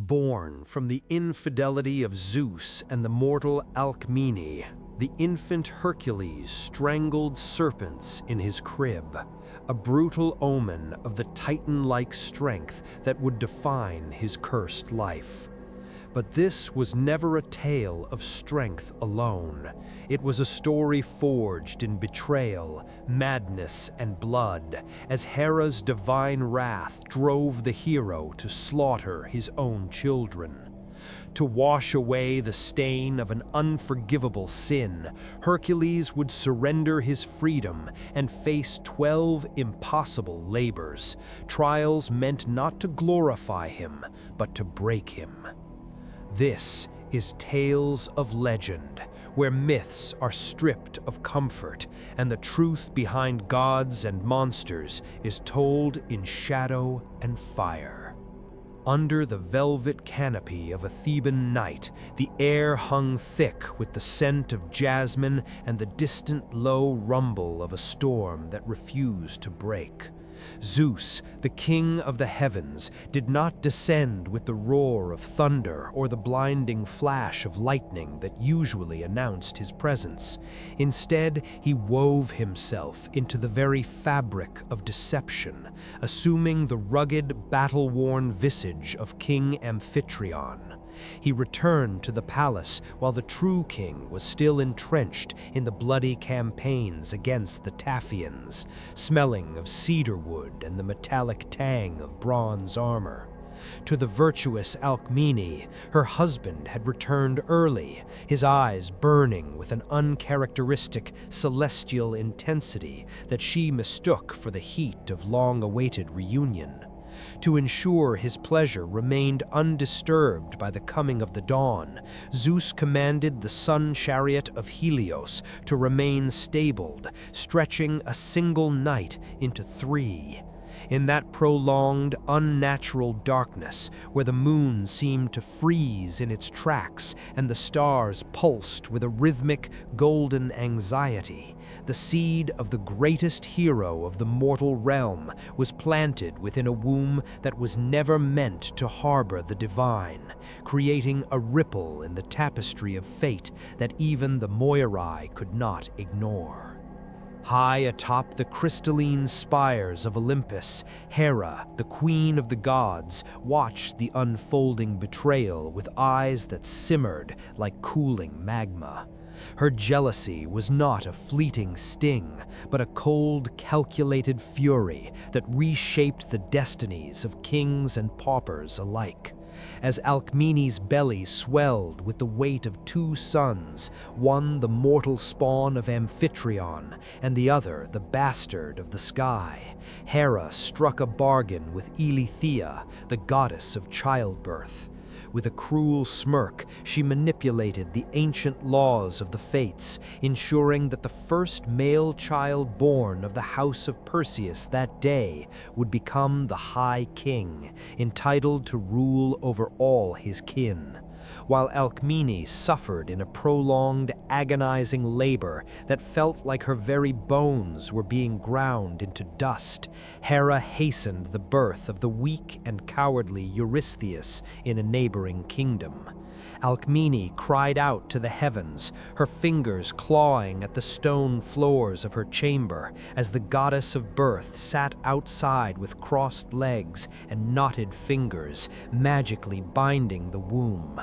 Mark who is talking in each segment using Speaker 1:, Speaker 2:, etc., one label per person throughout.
Speaker 1: Born from the infidelity of Zeus and the mortal Alcmene, the infant Hercules strangled serpents in his crib, a brutal omen of the titan-like strength that would define his cursed life. But this was never a tale of strength alone. It was a story forged in betrayal, madness, and blood, as Hera's divine wrath drove the hero to slaughter his own children. To wash away the stain of an unforgivable sin, Hercules would surrender his freedom and face 12 impossible labors, trials meant not to glorify him, but to break him. This is Tales of Legend, where myths are stripped of comfort and the truth behind gods and monsters is told in shadow and fire. Under the velvet canopy of a Theban night, the air hung thick with the scent of jasmine and the distant low rumble of a storm that refused to break. Zeus, the king of the heavens, did not descend with the roar of thunder or the blinding flash of lightning that usually announced his presence. Instead, he wove himself into the very fabric of deception, assuming the rugged, battle-worn visage of King Amphitryon. He returned to the palace while the true king was still entrenched in the bloody campaigns against the Taphians, smelling of cedar wood and the metallic tang of bronze armor. To the virtuous Alcmene, her husband had returned early, his eyes burning with an uncharacteristic celestial intensity that she mistook for the heat of long-awaited reunion. To ensure his pleasure remained undisturbed by the coming of the dawn, Zeus commanded the sun chariot of Helios to remain stabled, stretching a single night into 3. In that prolonged, unnatural darkness, where the moon seemed to freeze in its tracks and the stars pulsed with a rhythmic, golden anxiety, the seed of the greatest hero of the mortal realm was planted within a womb that was never meant to harbor the divine, creating a ripple in the tapestry of fate that even the Moirai could not ignore. High atop the crystalline spires of Olympus, Hera, the queen of the gods, watched the unfolding betrayal with eyes that simmered like cooling magma. Her jealousy was not a fleeting sting, but a cold, calculated fury that reshaped the destinies of kings and paupers alike. As Alcmene's belly swelled with the weight of 2 sons, one the mortal spawn of Amphitryon, and the other the bastard of the sky, Hera struck a bargain with Eileithyia, the goddess of childbirth. With a cruel smirk, she manipulated the ancient laws of the fates, ensuring that the first male child born of the house of Perseus that day would become the High King, entitled to rule over all his kin. While Alcmene suffered in a prolonged, agonizing labor that felt like her very bones were being ground into dust, Hera hastened the birth of the weak and cowardly Eurystheus in a neighboring kingdom. Alcmene cried out to the heavens, her fingers clawing at the stone floors of her chamber as the goddess of birth sat outside with crossed legs and knotted fingers, magically binding the womb.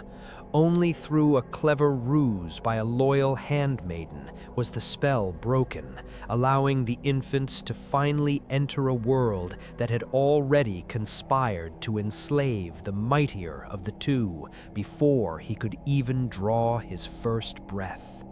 Speaker 1: Only through a clever ruse by a loyal handmaiden was the spell broken, allowing the infants to finally enter a world that had already conspired to enslave the mightier of the 2 before he could even draw his first breath.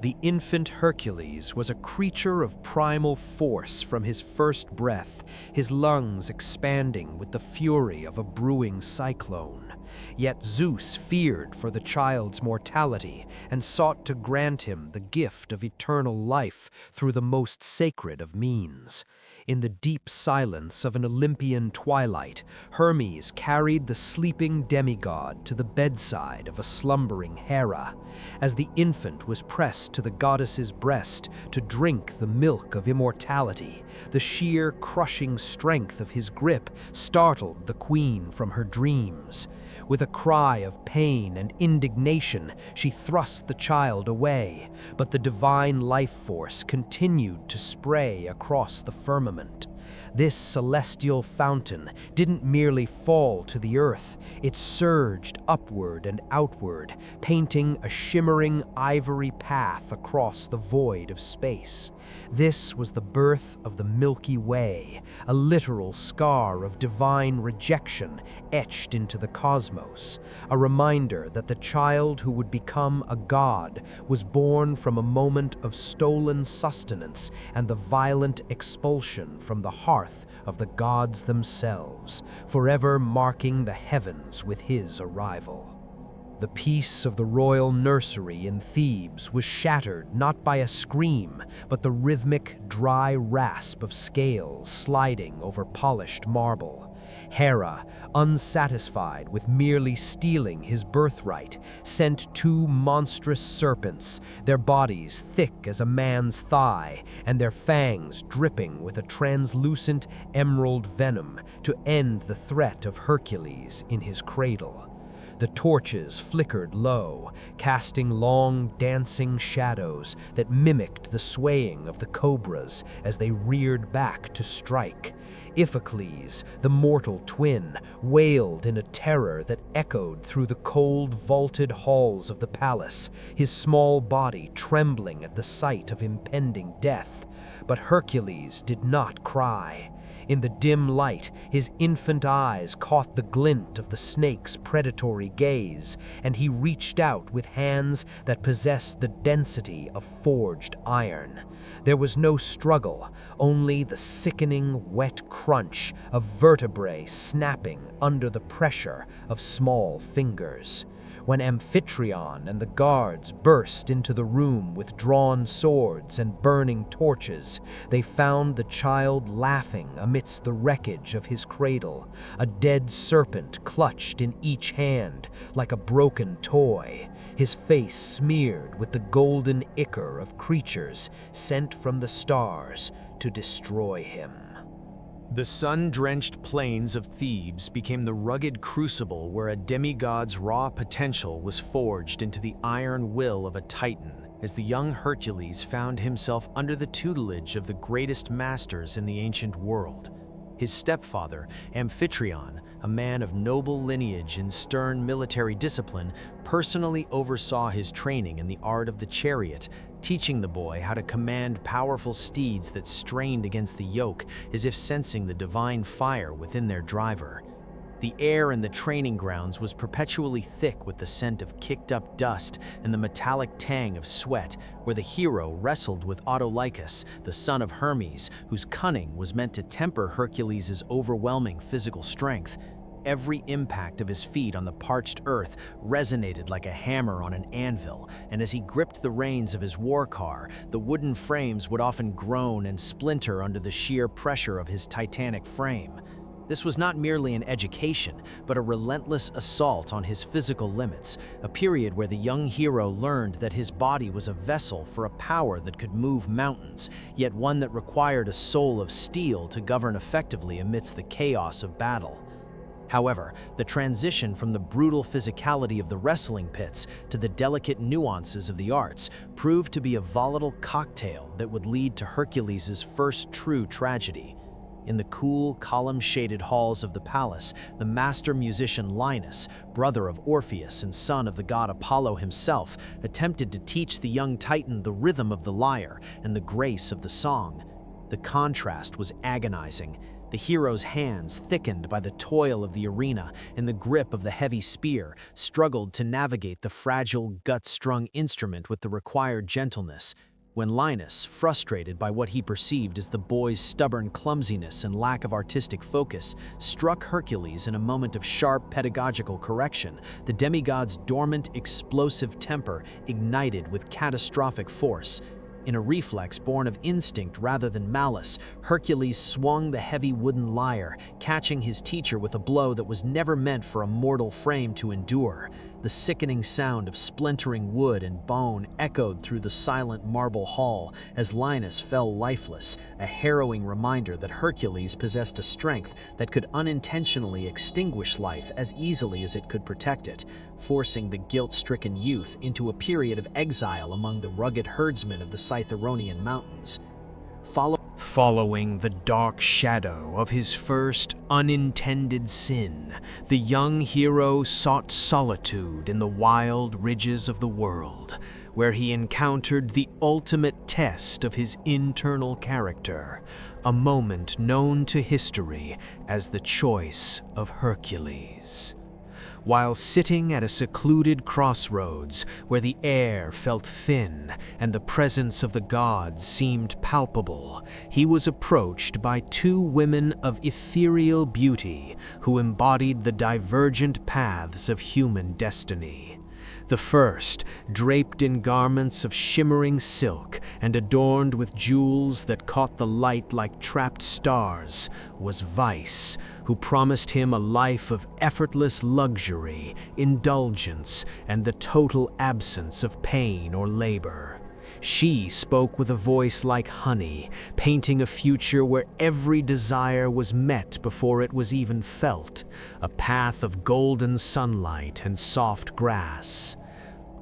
Speaker 1: The infant Hercules was a creature of primal force from his first breath, his lungs expanding with the fury of a brewing cyclone. Yet Zeus feared for the child's mortality and sought to grant him the gift of eternal life through the most sacred of means. In the deep silence of an Olympian twilight, Hermes carried the sleeping demigod to the bedside of a slumbering Hera. As the infant was pressed to the goddess's breast to drink the milk of immortality, the sheer crushing strength of his grip startled the queen from her dreams. With a cry of pain and indignation, she thrust the child away, but the divine life force continued to spray across the firmament. This celestial fountain didn't merely fall to the earth, it surged upward and outward, painting a shimmering ivory path across the void of space. This was the birth of the Milky Way, a literal scar of divine rejection etched into the cosmos, a reminder that the child who would become a god was born from a moment of stolen sustenance and the violent expulsion from the hearth of the gods themselves, forever marking the heavens with his arrival. The peace of the royal nursery in Thebes was shattered not by a scream, but the rhythmic, dry rasp of scales sliding over polished marble. Hera, unsatisfied with merely stealing his birthright, sent two monstrous serpents, their bodies thick as a man's thigh, and their fangs dripping with a translucent emerald venom, to end the threat of Hercules in his cradle. The torches flickered low, casting long, dancing shadows that mimicked the swaying of the cobras as they reared back to strike. Iphicles, the mortal twin, wailed in a terror that echoed through the cold, vaulted halls of the palace, his small body trembling at the sight of impending death. But Hercules did not cry. In the dim light, his infant eyes caught the glint of the snake's predatory gaze, and he reached out with hands that possessed the density of forged iron. There was no struggle, only the sickening, wet crunch of vertebrae snapping under the pressure of small fingers. When Amphitryon and the guards burst into the room with drawn swords and burning torches, they found the child laughing amidst the wreckage of his cradle, a dead serpent clutched in each hand like a broken toy, his face smeared with the golden ichor of creatures sent from the stars to destroy him.
Speaker 2: The sun-drenched plains of Thebes became the rugged crucible where a demigod's raw potential was forged into the iron will of a titan, as the young Hercules found himself under the tutelage of the greatest masters in the ancient world. His stepfather, Amphitryon, a man of noble lineage and stern military discipline, personally oversaw his training in the art of the chariot, teaching the boy how to command powerful steeds that strained against the yoke as if sensing the divine fire within their driver. The air in the training grounds was perpetually thick with the scent of kicked-up dust and the metallic tang of sweat, where the hero wrestled with Autolycus, the son of Hermes, whose cunning was meant to temper Hercules' overwhelming physical strength. Every impact of his feet on the parched earth resonated like a hammer on an anvil, and as he gripped the reins of his war car, the wooden frames would often groan and splinter under the sheer pressure of his titanic frame. This was not merely an education, but a relentless assault on his physical limits, a period where the young hero learned that his body was a vessel for a power that could move mountains, yet one that required a soul of steel to govern effectively amidst the chaos of battle. However, the transition from the brutal physicality of the wrestling pits to the delicate nuances of the arts proved to be a volatile cocktail that would lead to Hercules' first true tragedy. In the cool, column-shaded halls of the palace, the master musician Linus, brother of Orpheus and son of the god Apollo himself, attempted to teach the young titan the rhythm of the lyre and the grace of the song. The contrast was agonizing. The hero's hands, thickened by the toil of the arena and the grip of the heavy spear, struggled to navigate the fragile, gut-strung instrument with the required gentleness. When Linus, frustrated by what he perceived as the boy's stubborn clumsiness and lack of artistic focus, struck Hercules in a moment of sharp pedagogical correction, the demigod's dormant, explosive temper ignited with catastrophic force. In a reflex born of instinct rather than malice, Hercules swung the heavy wooden lyre, catching his teacher with a blow that was never meant for a mortal frame to endure. The sickening sound of splintering wood and bone echoed through the silent marble hall as Linus fell lifeless, a harrowing reminder that Hercules possessed a strength that could unintentionally extinguish life as easily as it could protect it, forcing the guilt-stricken youth into a period of exile among the rugged herdsmen of the Cytheronian mountains. Following the dark shadow of his first unintended sin, the young hero sought solitude in the wild ridges of the world, where he encountered the ultimate test of his internal character, a moment known to history as the choice of Hercules. While sitting at a secluded crossroads where the air felt thin and the presence of the gods seemed palpable, he was approached by two women of ethereal beauty who embodied the divergent paths of human destiny. The first, draped in garments of shimmering silk and adorned with jewels that caught the light like trapped stars, was Vice, who promised him a life of effortless luxury, indulgence, and the total absence of pain or labor. She spoke with a voice like honey, painting a future where every desire was met before it was even felt, a path of golden sunlight and soft grass.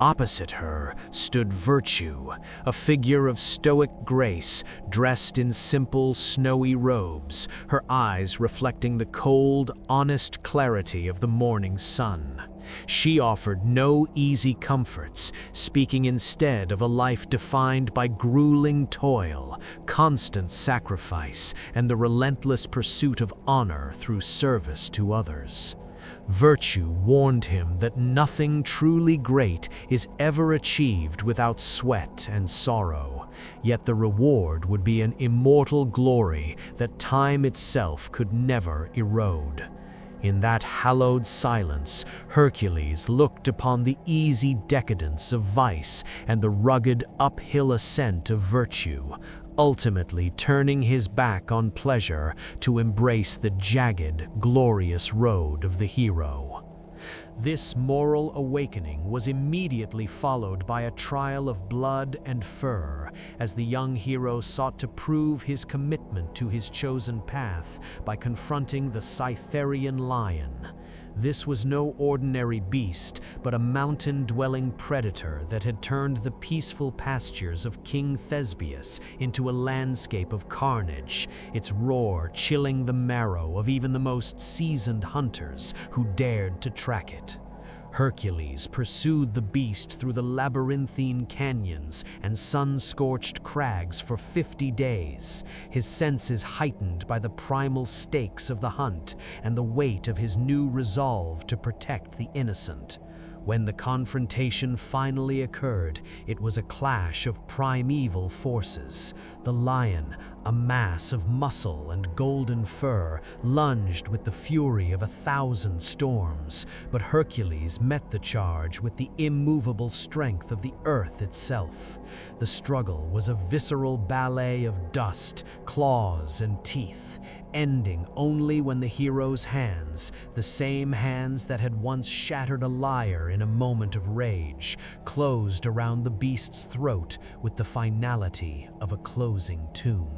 Speaker 2: Opposite her stood Virtue, a figure of stoic grace, dressed in simple, snowy robes, her eyes reflecting the cold, honest clarity of the morning sun. She offered no easy comforts, speaking instead of a life defined by grueling toil, constant sacrifice, and the relentless pursuit of honor through service to others. Virtue warned him that nothing truly great is ever achieved without sweat and sorrow, yet the reward would be an immortal glory that time itself could never erode. In that hallowed silence, Hercules looked upon the easy decadence of vice and the rugged uphill ascent of virtue, ultimately turning his back on pleasure to embrace the jagged, glorious road of the hero. This moral awakening was immediately followed by a trial of blood and fur, as the young hero sought to prove his commitment to his chosen path by confronting the Cytherean lion. This was no ordinary beast, but a mountain-dwelling predator that had turned the peaceful pastures of King Thesbius into a landscape of carnage, its roar chilling the marrow of even the most seasoned hunters who dared to track it. Hercules pursued the beast through the labyrinthine canyons and sun-scorched crags for 50 days, his senses heightened by the primal stakes of the hunt and the weight of his new resolve to protect the innocent. When the confrontation finally occurred, it was a clash of primeval forces. The lion, a mass of muscle and golden fur, lunged with the fury of 1,000 storms, but Hercules met the charge with the immovable strength of the earth itself. The struggle was a visceral ballet of dust, claws, and teeth, ending only when the hero's hands, the same hands that had once shattered a lyre in a moment of rage, closed around the beast's throat with the finality of a closing tomb.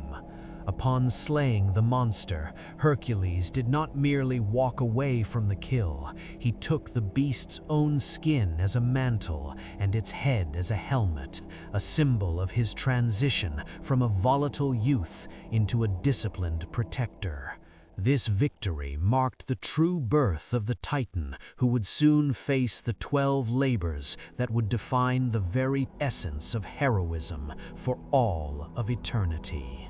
Speaker 2: Upon slaying the monster, Hercules did not merely walk away from the kill. He took the beast's own skin as a mantle and its head as a helmet, a symbol of his transition from a volatile youth into a disciplined protector. This victory marked the true birth of the Titan who would soon face the 12 labors that would define the very essence of heroism for all of eternity.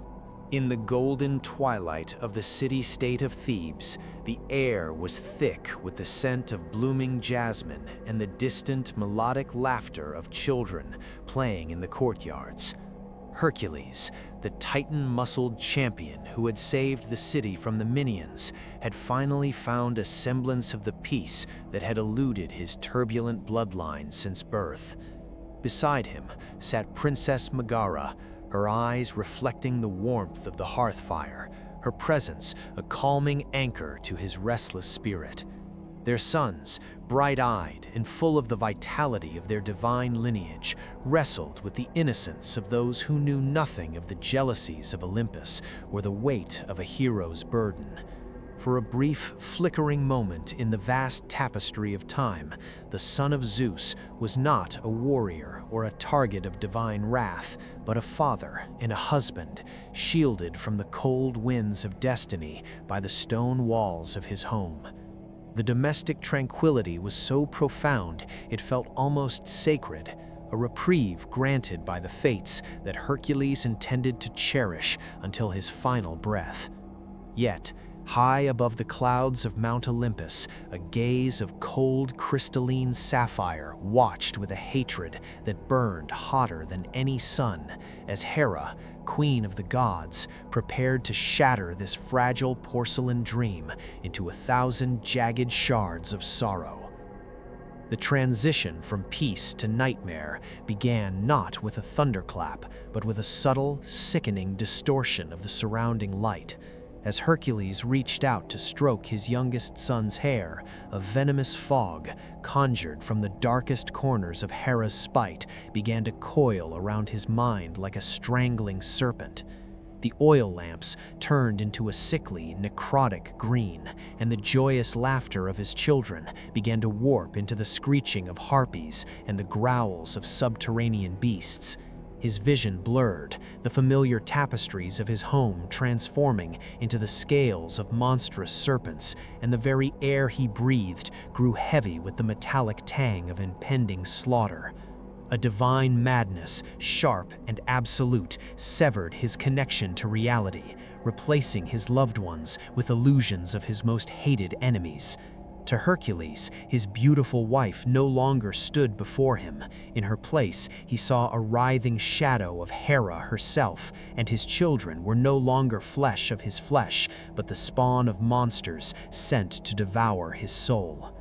Speaker 2: In the golden twilight of the city-state of Thebes, the air was thick with the scent of blooming jasmine and the distant melodic laughter of children playing in the courtyards. Hercules, the Titan-muscled champion who had saved the city from the minions, had finally found a semblance of the peace that had eluded his turbulent bloodline since birth. Beside him sat Princess Megara, her eyes reflecting the warmth of the hearth fire, her presence a calming anchor to his restless spirit. Their sons, bright-eyed and full of the vitality of their divine lineage, wrestled with the innocence of those who knew nothing of the jealousies of Olympus or the weight of a hero's burden. For a brief, flickering moment in the vast tapestry of time, the son of Zeus was not a warrior or a target of divine wrath, but a father and a husband, shielded from the cold winds of destiny by the stone walls of his home. The domestic tranquility was so profound it felt almost sacred, a reprieve granted by the fates that Hercules intended to cherish until his final breath. Yet, high above the clouds of Mount Olympus, a gaze of cold crystalline sapphire watched with a hatred that burned hotter than any sun, as Hera, queen of the gods, prepared to shatter this fragile porcelain dream into 1,000 jagged shards of sorrow. The transition from peace to nightmare began not with a thunderclap, but with a subtle, sickening distortion of the surrounding light. As Hercules reached out to stroke his youngest son's hair, a venomous fog, conjured from the darkest corners of Hera's spite, began to coil around his mind like a strangling serpent. The oil lamps turned into a sickly, necrotic green, and the joyous laughter of his children began to warp into the screeching of harpies and the growls of subterranean beasts. His vision blurred, the familiar tapestries of his home transforming into the scales of monstrous serpents, and the very air he breathed grew heavy with the metallic tang of impending slaughter. A divine madness, sharp and absolute, severed his connection to reality, replacing his loved ones with illusions of his most hated enemies. To Hercules, his beautiful wife no longer stood before him. In her place, he saw a writhing shadow of Hera herself, and his children were no longer flesh of his flesh, but the spawn of monsters sent to devour his soul.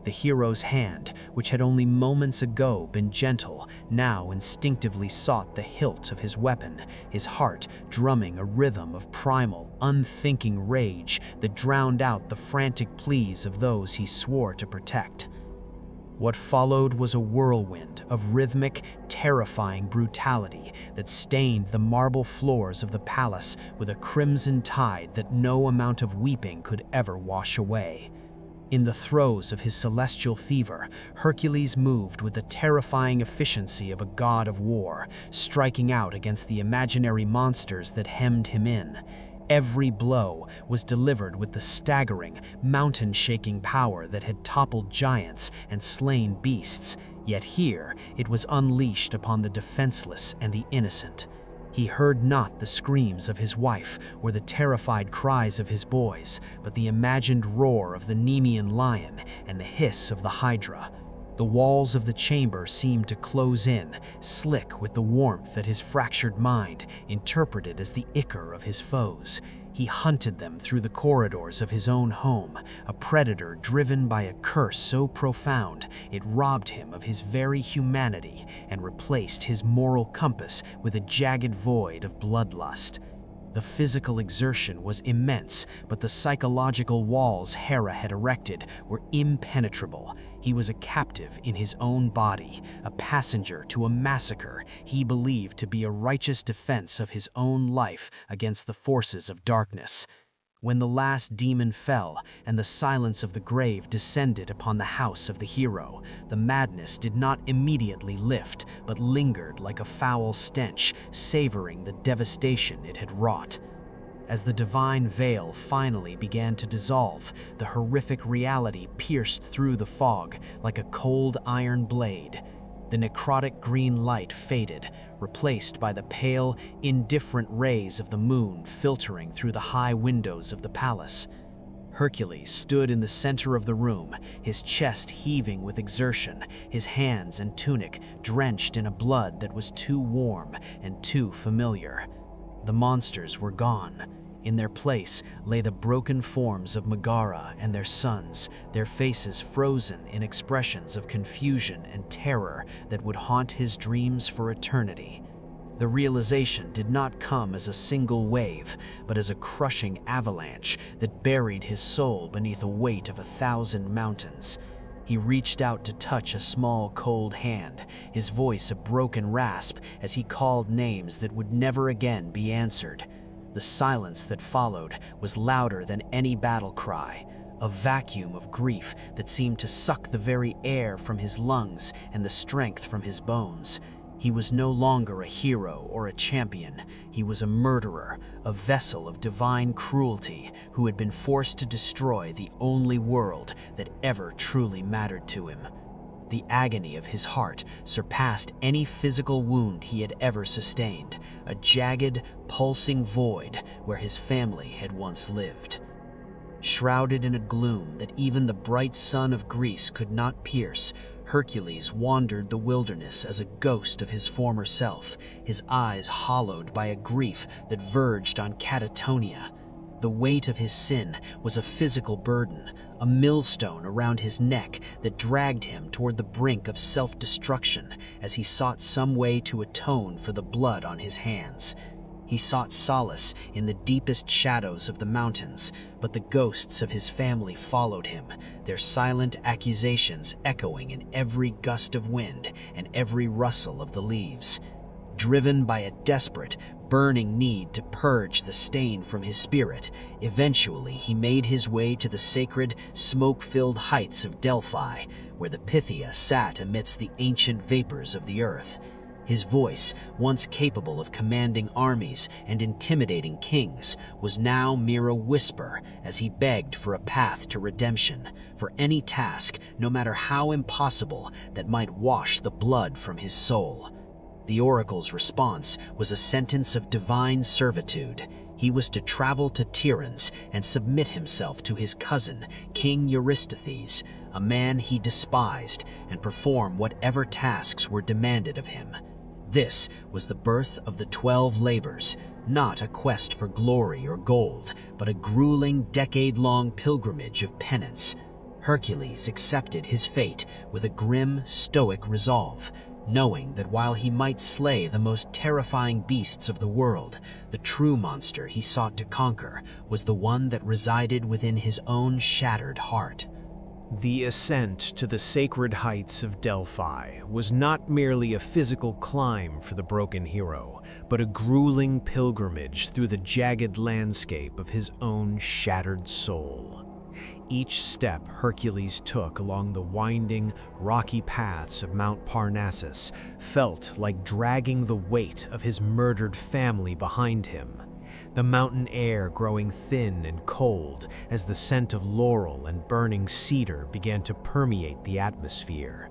Speaker 2: The hero's hand, which had only moments ago been gentle, now instinctively sought the hilt of his weapon, his heart drumming a rhythm of primal, unthinking rage that drowned out the frantic pleas of those he swore to protect. What followed was a whirlwind of rhythmic, terrifying brutality that stained the marble floors of the palace with a crimson tide that no amount of weeping could ever wash away. In the throes of his celestial fever, Hercules moved with the terrifying efficiency of a god of war, striking out against the imaginary monsters that hemmed him in. Every blow was delivered with the staggering, mountain-shaking power that had toppled giants and slain beasts, yet here it was unleashed upon the defenseless and the innocent. He heard not the screams of his wife or the terrified cries of his boys, but the imagined roar of the Nemean lion and the hiss of the Hydra. The walls of the chamber seemed to close in, slick with the warmth that his fractured mind interpreted as the ichor of his foes. He hunted them through the corridors of his own home, a predator driven by a curse so profound it robbed him of his very humanity and replaced his moral compass with a jagged void of bloodlust. The physical exertion was immense, but the psychological walls Hera had erected were impenetrable. He was a captive in his own body, a passenger to a massacre he believed to be a righteous defense of his own life against the forces of darkness. When the last demon fell and the silence of the grave descended upon the house of the hero, the madness did not immediately lift, but lingered like a foul stench, savoring the devastation it had wrought. As the divine veil finally began to dissolve, the horrific reality pierced through the fog like a cold iron blade. The necrotic green light faded, replaced by the pale, indifferent rays of the moon filtering through the high windows of the palace. Hercules stood in the center of the room, his chest heaving with exertion, his hands and tunic drenched in a blood that was too warm and too familiar. The monsters were gone. In their place lay the broken forms of Megara and their sons, their faces frozen in expressions of confusion and terror that would haunt his dreams for eternity.
Speaker 3: The realization did not come as a single wave, but as a crushing avalanche that buried his soul beneath the weight of 1,000 mountains. He reached out to touch a small, cold hand, his voice a broken rasp as he called names that would never again be answered. The silence that followed was louder than any battle cry, a vacuum of grief that seemed to suck the very air from his lungs and the strength from his bones. He was no longer a hero or a champion. He was a murderer, a vessel of divine cruelty who had been forced to destroy the only world that ever truly mattered to him. The agony of his heart surpassed any physical wound he had ever sustained, a jagged, pulsing void where his family had once lived. Shrouded in a gloom that even the bright sun of Greece could not pierce, Hercules wandered the wilderness as a ghost of his former self, his eyes hollowed by a grief that verged on catatonia. The weight of his sin was a physical burden, a millstone around his neck that dragged him toward the brink of self-destruction as he sought some way to atone for the blood on his hands. He sought solace in the deepest shadows of the mountains, but the ghosts of his family followed him, their silent accusations echoing in every gust of wind and every rustle of the leaves. Driven by a desperate, burning need to purge the stain from his spirit, eventually he made his way to the sacred, smoke-filled heights of Delphi, where the Pythia sat amidst the ancient vapors of the earth. His voice, once capable of commanding armies and intimidating kings, was now mere a whisper as he begged for a path to redemption, for any task, no matter how impossible, that might wash the blood from his soul. The oracle's response was a sentence of divine servitude. He was to travel to Tiryns and submit himself to his cousin, King Eurystheus, a man he despised, and perform whatever tasks were demanded of him. This was the birth of the 12 labors, not a quest for glory or gold, but a grueling, decade-long pilgrimage of penance. Hercules accepted his fate with a grim, stoic resolve, knowing that while he might slay the most terrifying beasts of the world, the true monster he sought to conquer was the one that resided within his own shattered heart.
Speaker 2: The ascent to the sacred heights of Delphi was not merely a physical climb for the broken hero, but a grueling pilgrimage through the jagged landscape of his own shattered soul. Each step Hercules took along the winding, rocky paths of Mount Parnassus felt like dragging the weight of his murdered family behind him. The mountain air growing thin and cold as the scent of laurel and burning cedar began to permeate the atmosphere.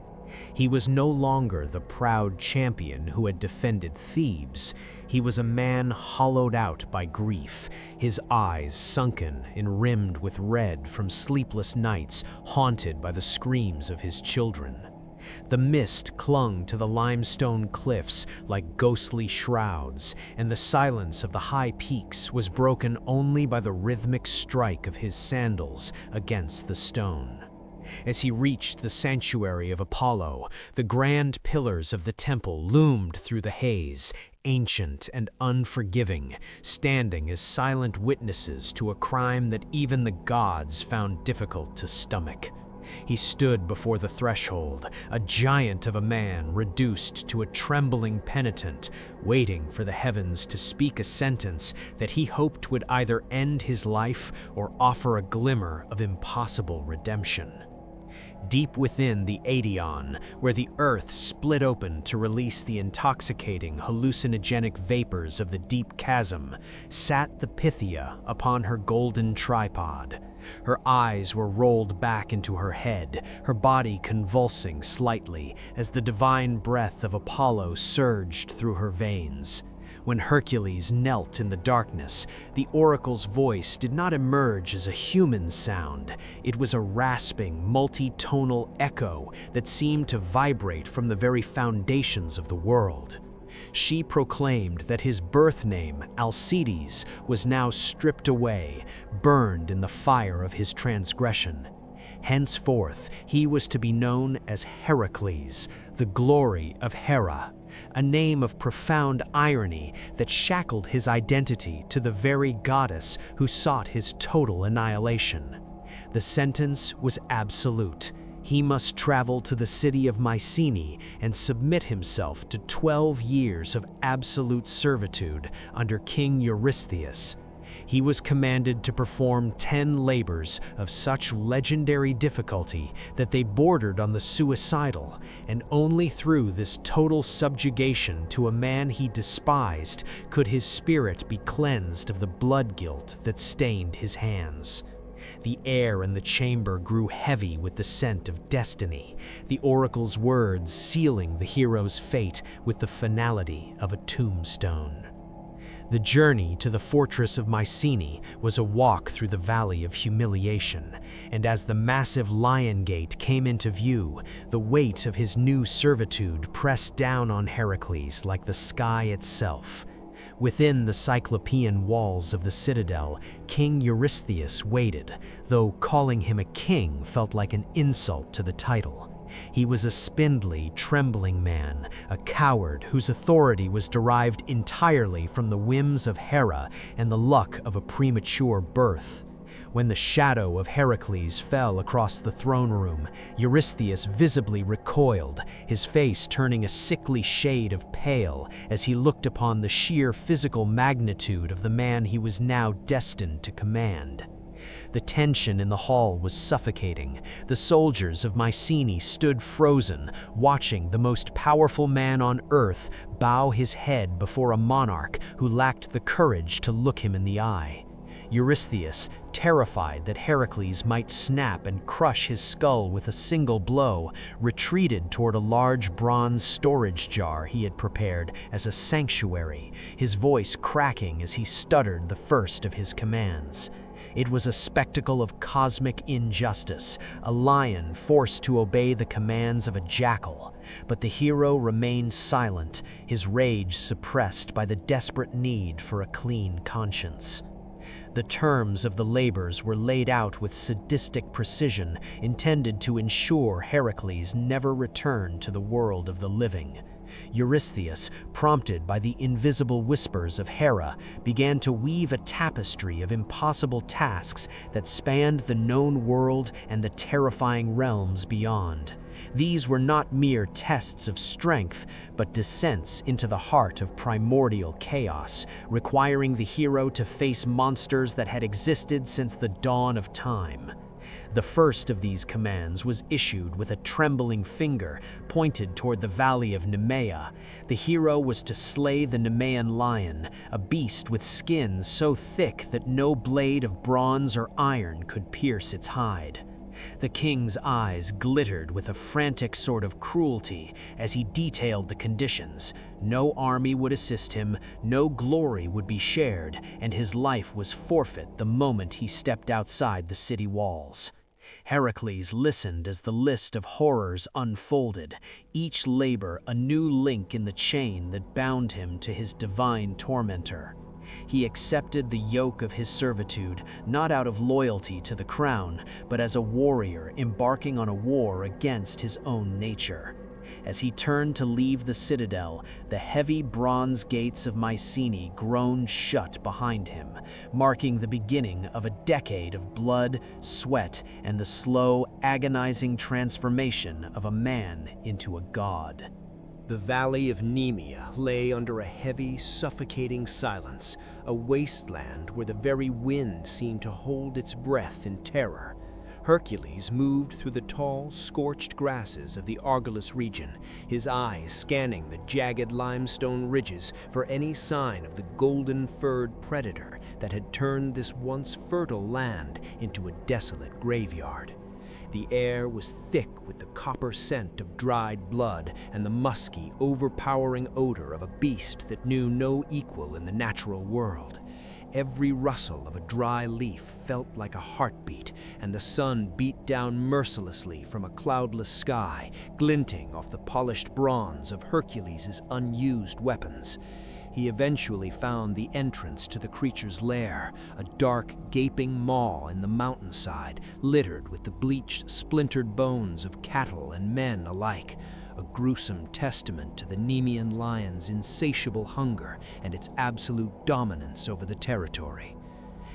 Speaker 2: He was no longer the proud champion who had defended Thebes. He was a man hollowed out by grief, his eyes sunken and rimmed with red from sleepless nights haunted by the screams of his children. The mist clung to the limestone cliffs like ghostly shrouds, and the silence of the high peaks was broken only by the rhythmic strike of his sandals against the stone. As he reached the sanctuary of Apollo, the grand pillars of the temple loomed through the haze, ancient and unforgiving, standing as silent witnesses to a crime that even the gods found difficult to stomach. He stood before the threshold, a giant of a man reduced to a trembling penitent, waiting for the heavens to speak a sentence that he hoped would either end his life or offer a glimmer of impossible redemption. Deep within the Aedeon, where the earth split open to release the intoxicating, hallucinogenic vapors of the deep chasm, sat the Pythia upon her golden tripod. Her eyes were rolled back into her head, her body convulsing slightly as the divine breath of Apollo surged through her veins. When Hercules knelt in the darkness, the oracle's voice did not emerge as a human sound. It was a rasping, multi-tonal echo that seemed to vibrate from the very foundations of the world. She proclaimed that his birth name, Alcides, was now stripped away, burned in the fire of his transgression.
Speaker 3: Henceforth, he was to be known as Heracles, the glory of Hera, a name of profound irony that shackled his identity to the very goddess who sought his total annihilation. The sentence was absolute. He must travel to the city of Mycenae and submit himself to 12 years of absolute servitude under King Eurystheus. He was commanded to perform 10 labors of such legendary difficulty that they bordered on the suicidal, and only through this total subjugation to a man he despised could his spirit be cleansed of the blood guilt that stained his hands. The air in the chamber grew heavy with the scent of destiny, the oracle's words sealing the hero's fate with the finality of a tombstone. The journey to the fortress of Mycenae was a walk through the Valley of Humiliation, and as the massive Lion Gate came into view, the weight of his new servitude pressed down on Heracles like the sky itself. Within the Cyclopean walls of the citadel, King Eurystheus waited, though calling him a king felt like an insult to the title. He was a spindly, trembling man, a coward whose authority was derived entirely from the whims of Hera and the luck of a premature birth. When the shadow of Heracles fell across the throne room, Eurystheus visibly recoiled, his face turning a sickly shade of pale as he looked upon the sheer physical magnitude of the man he was now destined to command. The tension in the hall was suffocating. The soldiers of Mycenae stood frozen, watching the most powerful man on earth bow his head before a monarch who lacked the courage to look him in the eye. Eurystheus, terrified that Heracles might snap and crush his skull with a single blow, retreated toward a large bronze storage jar he had prepared as a sanctuary, his voice cracking as he stuttered the first of his commands. It was a spectacle of cosmic injustice, a lion forced to obey the commands of a jackal. But the hero remained silent, his rage suppressed by the desperate need for a clean conscience. The terms of the labors were laid out with sadistic precision, intended to ensure Heracles never returned to the world of the living. Eurystheus, prompted by the invisible whispers of Hera, began to weave a tapestry of impossible tasks that spanned the known world and the terrifying realms beyond. These were not mere tests of strength, but descents into the heart of primordial chaos, requiring the hero to face monsters that had existed since the dawn of time. The first of these commands was issued with a trembling finger pointed toward the valley of Nemea. The hero was to slay the Nemean lion, a beast with skin so thick that no blade of bronze or iron could pierce its hide. The king's eyes glittered with a frantic sort of cruelty as he detailed the conditions. No army would assist him, no glory would be shared, and his life was forfeit the moment he stepped outside the city walls. Heracles listened as the list of horrors unfolded, each labor a new link in the chain that bound him to his divine tormentor. He accepted the yoke of his servitude, not out of loyalty to the crown, but as a warrior embarking on a war against his own nature. As he turned to leave the citadel, the heavy bronze gates of Mycenae groaned shut behind him, marking the beginning of a decade of blood, sweat, and the slow, agonizing transformation of a man into a god.
Speaker 2: The valley of Nemea lay under a heavy, suffocating silence, a wasteland where the very wind seemed to hold its breath in terror. Hercules moved through the tall, scorched grasses of the Argolis region, his eyes scanning the jagged limestone ridges for any sign of the golden-furred predator that had turned this once fertile land into a desolate graveyard. The air was thick with the copper scent of dried blood and the musky, overpowering odor of a beast that knew no equal in the natural world. Every rustle of a dry leaf felt like a heartbeat, and the sun beat down mercilessly from a cloudless sky, glinting off the polished bronze of Hercules' unused weapons. he eventually found the entrance to the creature's lair, a dark, gaping maw in the mountainside, littered with the bleached, splintered bones of cattle and men alike, a gruesome testament to the Nemean lion's insatiable hunger and its absolute dominance over the territory.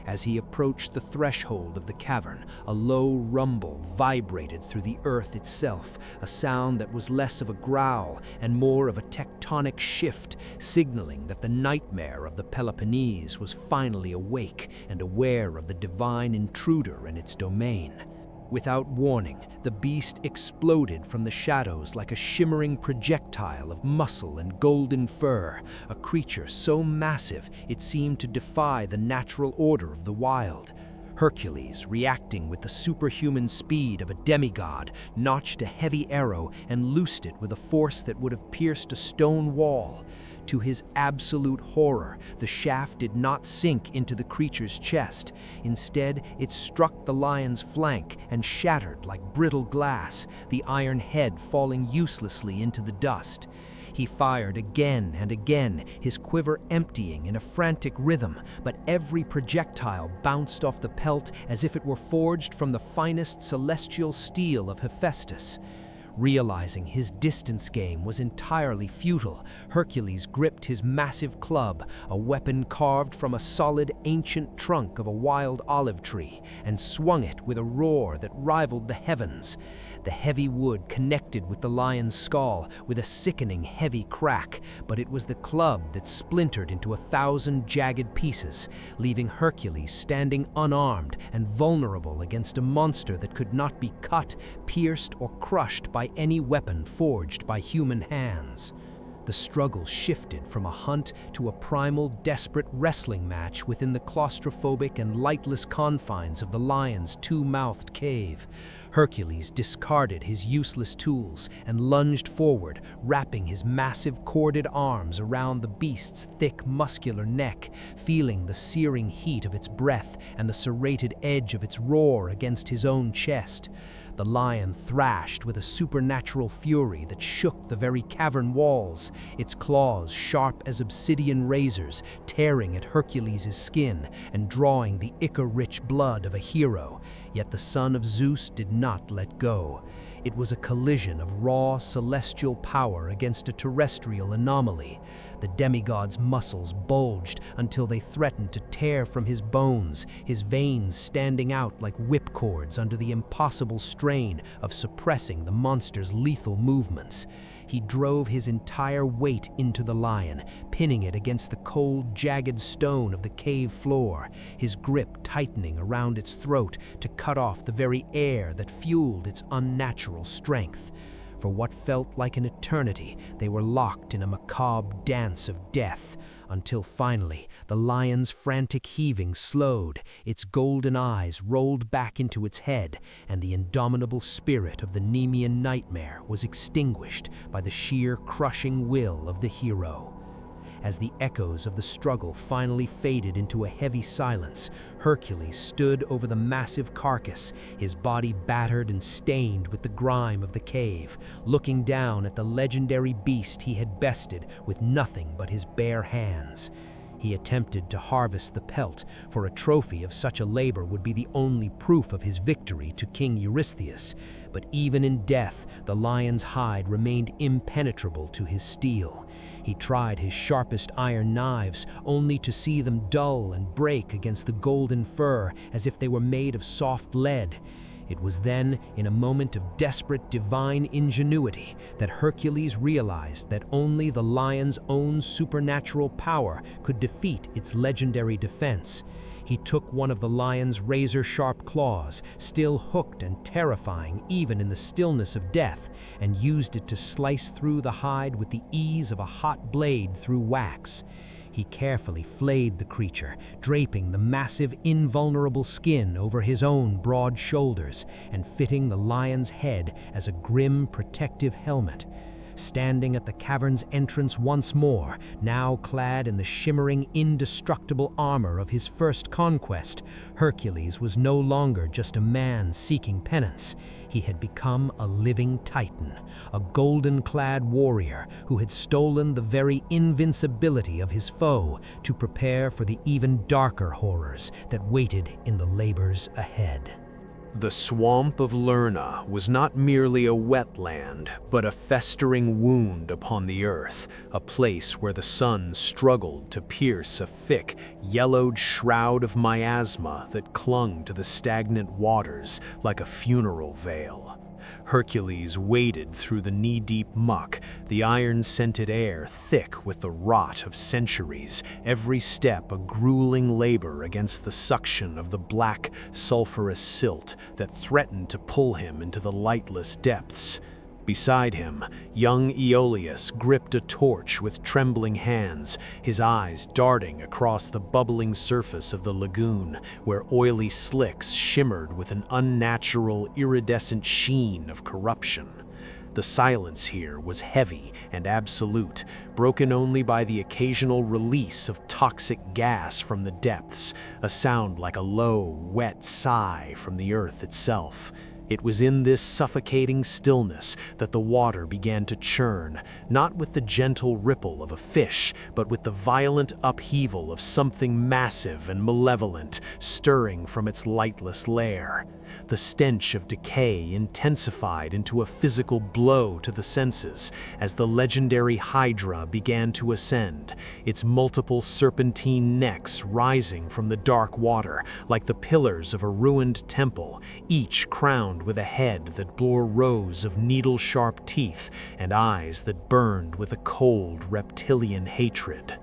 Speaker 2: As he approached the threshold of the cavern, a low rumble vibrated through the earth itself, a sound that was less of a growl and more of a tectonic shift, signaling that the nightmare of the Peloponnese was finally awake and aware of the divine intruder in its domain. Without warning, the beast exploded from the shadows like a shimmering projectile of muscle and golden fur, a creature so massive it seemed to defy the natural order of the wild. Hercules, reacting with the superhuman speed of a demigod, notched a heavy arrow and loosed it with a force that would have pierced a stone wall. To his absolute horror, the shaft did not sink into the creature's chest. Instead, it struck the lion's flank and shattered like brittle glass, the iron head falling uselessly into the dust. He fired again and again, his quiver emptying in a frantic rhythm, but every projectile bounced off the pelt as if it were forged from the finest celestial steel of Hephaestus. Realizing his distance game was entirely futile, Hercules gripped his massive club, a weapon carved from a solid ancient trunk of a wild olive tree, and swung it with a roar that rivaled the heavens. The heavy wood connected with the lion's skull with a sickening heavy crack, but it was the club that splintered into 1,000 jagged pieces, leaving Hercules standing unarmed and vulnerable against a monster that could not be cut, pierced, or crushed by any weapon forged by human hands. The struggle shifted from a hunt to a primal, desperate wrestling match within the claustrophobic and lightless confines of the lion's two-mouthed cave. Hercules discarded his useless tools and lunged forward, wrapping his massive corded arms around the beast's thick, muscular neck, feeling the searing heat of its breath and the serrated edge of its roar against his own chest. The lion thrashed with a supernatural fury that shook the very cavern walls, its claws sharp as obsidian razors, tearing at Hercules' skin and drawing the ichor-rich blood of a hero. Yet the son of Zeus did not let go. It was a collision of raw, celestial power against a terrestrial anomaly. The demigod's muscles bulged until they threatened to tear from his bones, his veins standing out like whipcords under the impossible strain of suppressing the monster's lethal movements. He drove his entire weight into the lion, pinning it against the cold, jagged stone of the cave floor, his grip tightening around its throat to cut off the very air that fueled its unnatural strength. For what felt like an eternity, they were locked in a macabre dance of death, until finally the lion's frantic heaving slowed, its golden eyes rolled back into its head, and the indomitable spirit of the Nemean nightmare was extinguished by the sheer crushing will of the hero. As the echoes of the struggle finally faded into a heavy silence, Hercules stood over the massive carcass, his body battered and stained with the grime of the cave, looking down at the legendary beast he had bested with nothing but his bare hands. He attempted to harvest the pelt, for a trophy of such a labor would be the only proof of his victory to King Eurystheus, but even in death, the lion's hide remained impenetrable to his steel. He tried his sharpest iron knives, only to see them dull and break against the golden fur as if they were made of soft lead. It was then, in a moment of desperate divine ingenuity, that Hercules realized that only the lion's own supernatural power could defeat its legendary defense. He took one of the lion's razor-sharp claws, still hooked and terrifying even in the stillness of death, and used it to slice through the hide with the ease of a hot blade through wax. He carefully flayed the creature, draping the massive, invulnerable skin over his own broad shoulders and fitting the lion's head as a grim, protective helmet.
Speaker 1: standing at the cavern's entrance once more, now clad in the shimmering, indestructible armor of his first conquest. Hercules was no longer just a man seeking penance. He had become a living titan, a golden-clad warrior who had stolen the very invincibility of his foe to prepare for the even darker horrors that waited in the labors ahead.
Speaker 2: The swamp of Lerna was not merely a wetland, but a festering wound upon the earth, a place where the sun struggled to pierce a thick, yellowed shroud of miasma that clung to the stagnant waters like a funeral veil. Hercules waded through the knee-deep muck, the iron-scented air thick with the rot of centuries, every step a grueling labor against the suction of the black, sulphurous silt that threatened to pull him into the lightless depths. Beside him, young Aeolus gripped a torch with trembling hands, his eyes darting across the bubbling surface of the lagoon, where oily slicks shimmered with an unnatural, iridescent sheen of corruption. The silence here was heavy and absolute, broken only by the occasional release of toxic gas from the depths, a sound like a low, wet sigh from the earth itself. It was in this suffocating stillness that the water began to churn, not with the gentle ripple of a fish, but with the violent upheaval of something massive and malevolent stirring from its lightless lair. The stench of decay intensified into a physical blow to the senses as the legendary Hydra began to ascend, its multiple serpentine necks rising from the dark water like the pillars of a ruined temple, each crowned with a head that bore rows of needle-sharp teeth and eyes that burned with a cold reptilian hatred.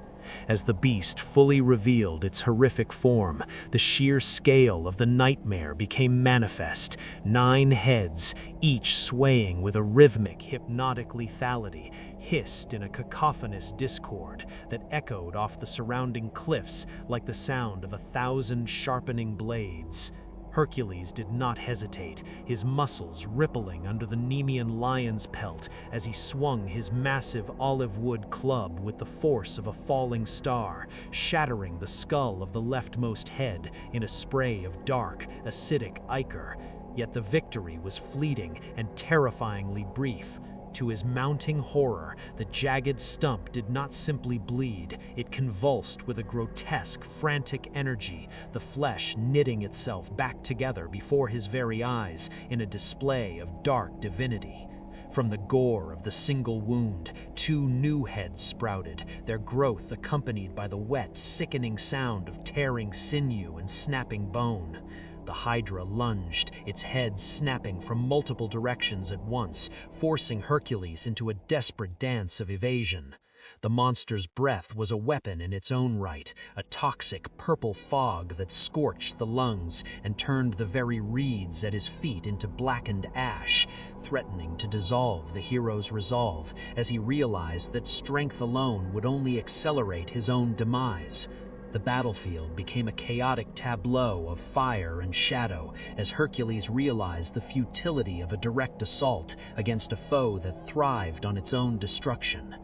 Speaker 2: As the beast fully revealed its horrific form, the sheer scale of the nightmare became manifest. 9 heads, each swaying with a rhythmic, hypnotic lethality, hissed in a cacophonous discord that echoed off the surrounding cliffs like the sound of 1,000 sharpening blades. Hercules did not hesitate, his muscles rippling under the Nemean lion's pelt as he swung his massive olive wood club with the force of a falling star, shattering the skull of the leftmost head in a spray of dark, acidic ichor. Yet the victory was fleeting and terrifyingly brief. To his mounting horror, the jagged stump did not simply bleed, it convulsed with a grotesque, frantic energy, the flesh knitting itself back together before his very eyes in a display of dark divinity. From the gore of the single wound, 2 new heads sprouted, their growth accompanied by the wet, sickening sound of tearing sinew and snapping bone. The Hydra lunged, its head snapping from multiple directions at once, forcing Hercules into a desperate dance of evasion. The monster's breath was a weapon in its own right, a toxic purple fog that scorched the lungs and turned the very reeds at his feet into blackened ash, threatening to dissolve the hero's resolve as he realized that strength alone would only accelerate his own demise. The battlefield became a chaotic tableau of fire and shadow as Hercules realized the futility of a direct assault against a foe that thrived on its own destruction.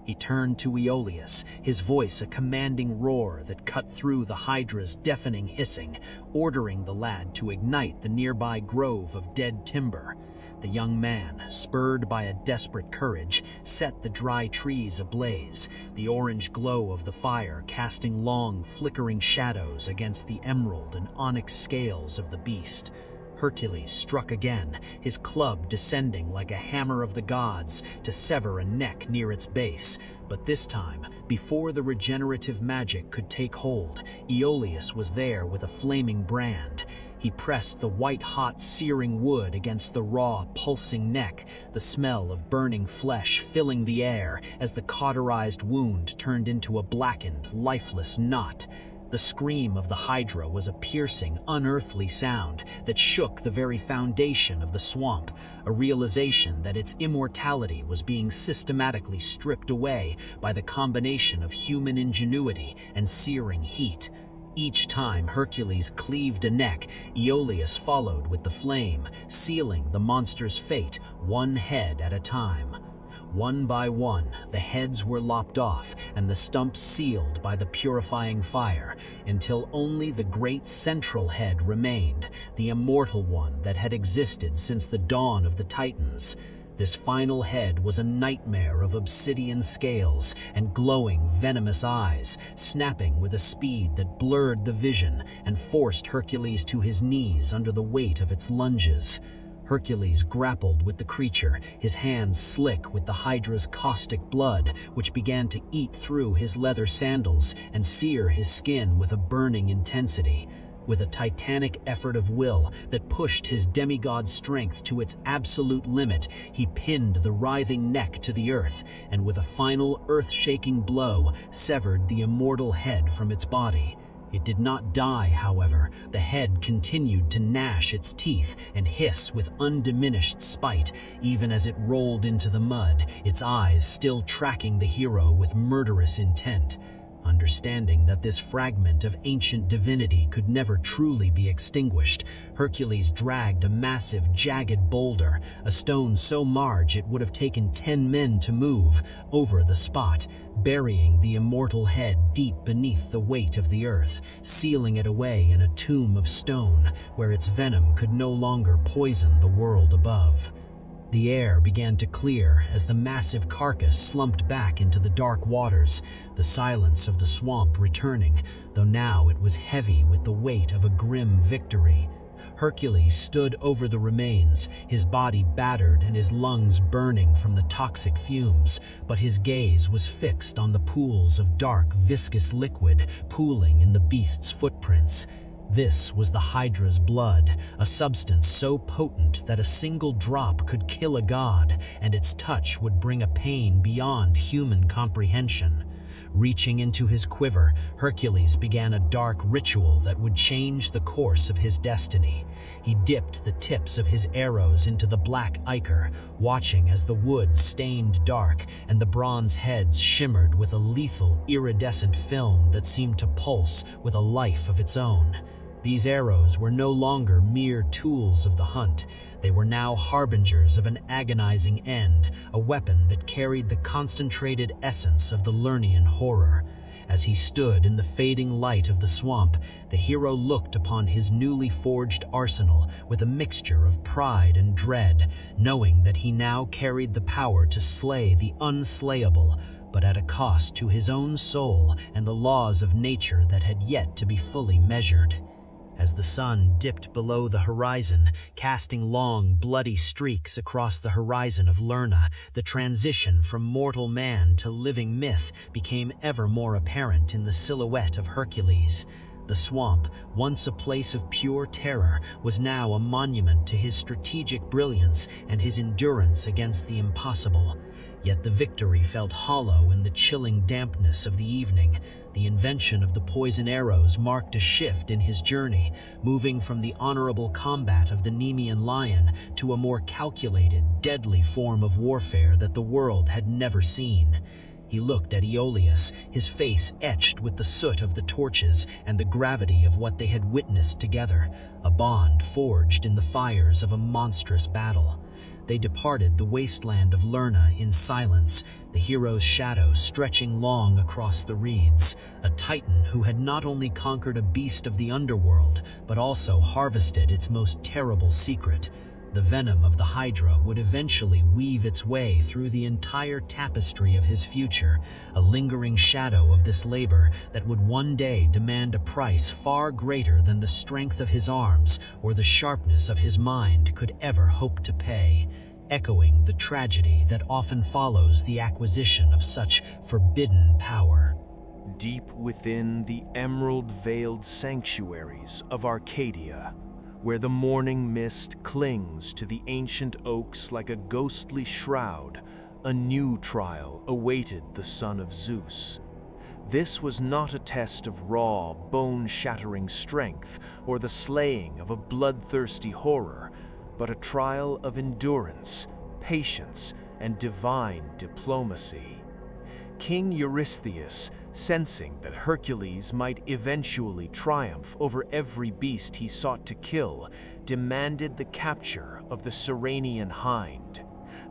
Speaker 2: He turned to Aeolus, his voice a commanding roar that cut through the Hydra's deafening hissing, ordering the lad to ignite the nearby grove of dead timber. The young man, spurred by a desperate courage, set the dry trees ablaze, the orange glow of the fire casting long, flickering shadows against the emerald and onyx scales of the beast. Hercules struck again, his club descending like a hammer of the gods to sever a neck near its base. But this time, before the regenerative magic could take hold, Aeolus was there with a flaming brand. He pressed the white-hot, searing wood against the raw, pulsing neck, the smell of burning flesh filling the air as the cauterized wound turned into a blackened, lifeless knot. The scream of the Hydra was a piercing, unearthly sound that shook the very foundation of the swamp, a realization that its immortality was being systematically stripped away by the combination of human ingenuity and searing heat. Each time Hercules cleaved a neck, Aeolus followed with the flame, sealing the monster's fate one head at a time.
Speaker 3: One by one, the heads were lopped off and the stumps sealed by the purifying fire, until only the great central head remained, the immortal one that had existed since the dawn of the Titans. This final head was a nightmare of obsidian scales and glowing, venomous eyes, snapping with a speed that blurred the vision and forced Hercules to his knees under the weight of its lunges. Hercules grappled with the creature, his hands slick with the Hydra's caustic blood, which began to eat through his leather sandals and sear his skin with a burning intensity. With a titanic effort of will that pushed his demigod strength to its absolute limit, he pinned the writhing neck to the earth, and with a final earth-shaking blow, severed the immortal head from its body. It did not die, however. The head continued to gnash its teeth and hiss with undiminished spite, even as it rolled into the mud, its eyes still tracking the hero with murderous intent. Understanding that this fragment of ancient divinity could never truly be extinguished, Hercules dragged a massive, jagged boulder, a stone so large it would have taken 10 men to move, over the spot, burying the immortal head deep beneath the weight of the earth, sealing it away in a tomb of stone, where its venom could no longer poison the world above. The air began to clear as the massive carcass slumped back into the dark waters, the silence of the swamp returning, though now it was heavy with the weight of a grim victory. Hercules stood over the remains, his body battered and his lungs burning from the toxic fumes, but his gaze was fixed on the pools of dark, viscous liquid pooling in the beast's footprints. This was the Hydra's blood, a substance so potent that a single drop could kill a god, and its touch would bring a pain beyond human comprehension. Reaching into his quiver, Hercules began a dark ritual that would change the course of his destiny. He dipped the tips of his arrows into the black ichor, watching as the wood stained dark and the bronze heads shimmered with a lethal, iridescent film that seemed to pulse with a life of its own. These arrows were no longer mere tools of the hunt. They were now harbingers of an agonizing end, a weapon that carried the concentrated essence of the Lernean horror. As he stood in the fading light of the swamp, the hero looked upon his newly forged arsenal with a mixture of pride and dread, knowing that he now carried the power to slay the unslayable, but at a cost to his own soul and the laws of nature that had yet to be fully measured. As the sun dipped below the horizon, casting long, bloody streaks across the horizon of Lerna, the transition from mortal man to living myth became ever more apparent in the silhouette of Hercules. The swamp, once a place of pure terror, was now a monument to his strategic brilliance and his endurance against the impossible. Yet the victory felt hollow in the chilling dampness of the evening. The invention of the poison arrows marked a shift in his journey, moving from the honorable combat of the Nemean lion to a more calculated, deadly form of warfare that the world had never seen. He looked at Aeolus, his face etched with the soot of the torches and the gravity of what they had witnessed together, a bond forged in the fires of a monstrous battle. They departed the wasteland of Lerna in silence, the hero's shadow stretching long across the reeds, a titan who had not only conquered a beast of the underworld, but also harvested its most terrible secret. The venom of the Hydra would eventually weave its way through the entire tapestry of his future, a lingering shadow of this labor that would one day demand a price far greater than the strength of his arms or the sharpness of his mind could ever hope to pay, echoing the tragedy that often follows the acquisition of such forbidden power.
Speaker 1: Deep within the emerald-veiled sanctuaries of Arcadia, where the morning mist clings to the ancient oaks like a ghostly shroud, a new trial awaited the son of Zeus. This was not a test of raw, bone-shattering strength or the slaying of a bloodthirsty horror, but a trial of endurance, patience, and divine diplomacy. King Eurystheus, sensing that Hercules might eventually triumph over every beast he sought to kill, demanded the capture of the Ceranian hind.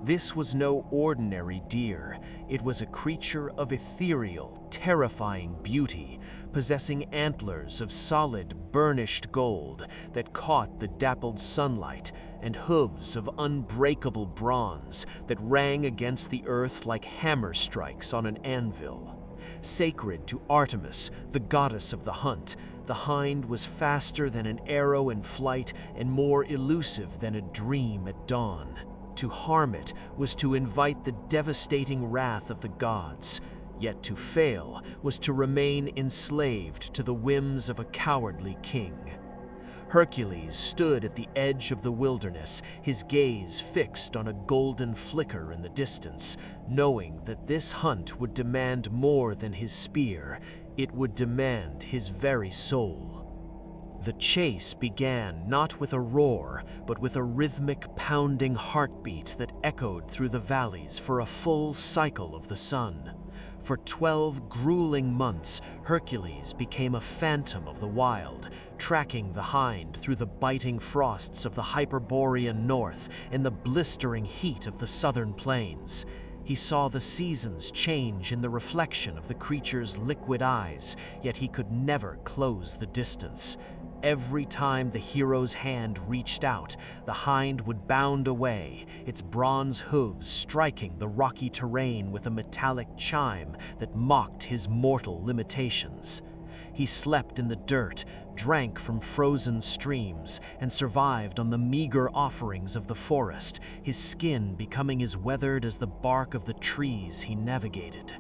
Speaker 2: This was no ordinary deer. It was a creature of ethereal, terrifying beauty, possessing antlers of solid, burnished gold that caught the dappled sunlight, and hooves of unbreakable bronze that rang against the earth like hammer strikes on an anvil. Sacred to Artemis, the goddess of the hunt, the hind was faster than an arrow in flight and more elusive than a dream at dawn. To harm it was to invite the devastating wrath of the gods, yet to fail was to remain enslaved to the whims of a cowardly king. Hercules stood at the edge of the wilderness, his gaze fixed on a golden flicker in the distance, knowing that this hunt would demand more than his spear. It would demand his very soul. The chase began not with a roar, but with a rhythmic, pounding heartbeat that echoed through the valleys for a full cycle of the sun. For 12 grueling months, Hercules became a phantom of the wild, tracking the hind through the biting frosts of the Hyperborean north and the blistering heat of the southern plains. He saw the seasons change in the reflection of the creature's liquid eyes, yet he could never close the distance. Every time the hero's hand reached out, the hind would bound away, its bronze hooves striking the rocky terrain with a metallic chime that mocked his mortal limitations. He slept in the dirt, drank from frozen streams, and survived on the meager offerings of the forest, his skin becoming as weathered as the bark of the trees he navigated.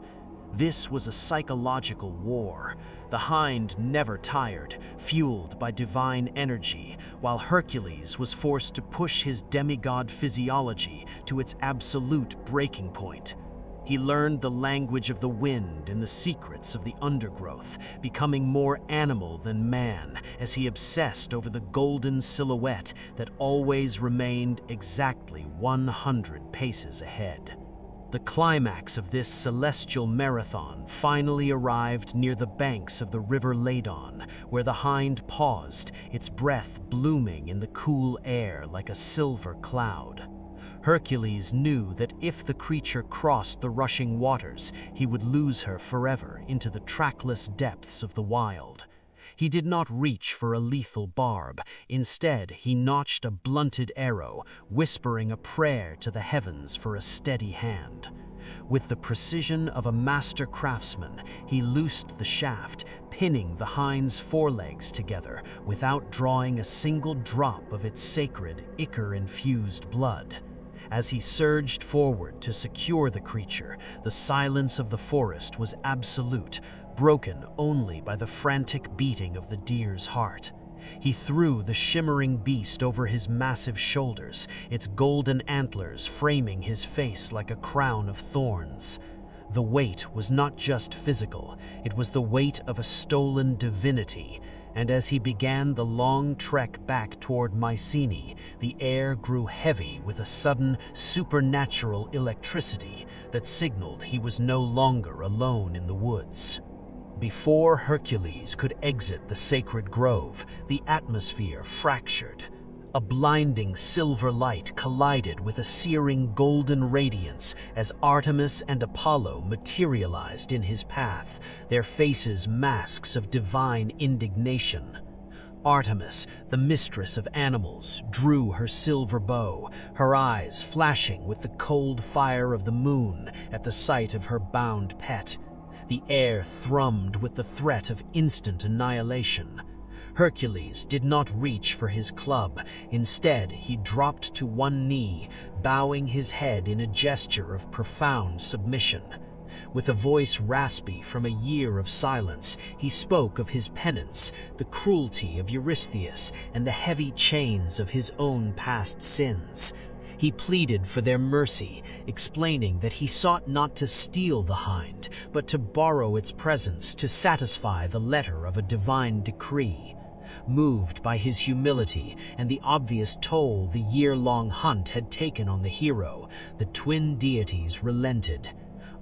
Speaker 2: This was a psychological war. The hind never tired, fueled by divine energy, while Hercules was forced to push his demigod physiology to its absolute breaking point. He learned the language of the wind and the secrets of the undergrowth, becoming more animal than man as he obsessed over the golden silhouette that always remained exactly 100 paces ahead. The climax of this celestial marathon finally arrived near the banks of the river Ladon, where the hind paused, its breath blooming in the cool air like a silver cloud. Hercules knew that if the creature crossed the rushing waters, he would lose her forever into the trackless depths of the wild. He did not reach for a lethal barb. Instead, he notched a blunted arrow, whispering a prayer to the heavens for a steady hand. With the precision of a master craftsman, he loosed the shaft, pinning the hind's forelegs together without drawing a single drop of its sacred, ichor-infused blood. As he surged forward to secure the creature, the silence of the forest was absolute, broken only by the frantic beating of the deer's heart. He threw the shimmering beast over his massive shoulders, its golden antlers framing his face like a crown of thorns. The weight was not just physical, it was the weight of a stolen divinity, and as he began the long trek back toward Mycenae, the air grew heavy with a sudden supernatural electricity that signaled he was no longer alone in the woods. Before Hercules could exit the sacred grove, the atmosphere fractured. A blinding silver light collided with a searing golden radiance as Artemis and Apollo materialized in his path, their faces masks of divine indignation. Artemis, the mistress of animals, drew her silver bow, her eyes flashing with the cold fire of the moon at the sight of her bound pet. The air thrummed with the threat of instant annihilation. Hercules did not reach for his club. Instead, he dropped to one knee, bowing his head in a gesture of profound submission. With a voice raspy from a year of silence, he spoke of his penance, the cruelty of Eurystheus, and the heavy chains of his own past sins. He pleaded for their mercy, explaining that he sought not to steal the hind, but to borrow its presence to satisfy the letter of a divine decree. Moved by his humility and the obvious toll the year-long hunt had taken on the hero, the twin deities relented.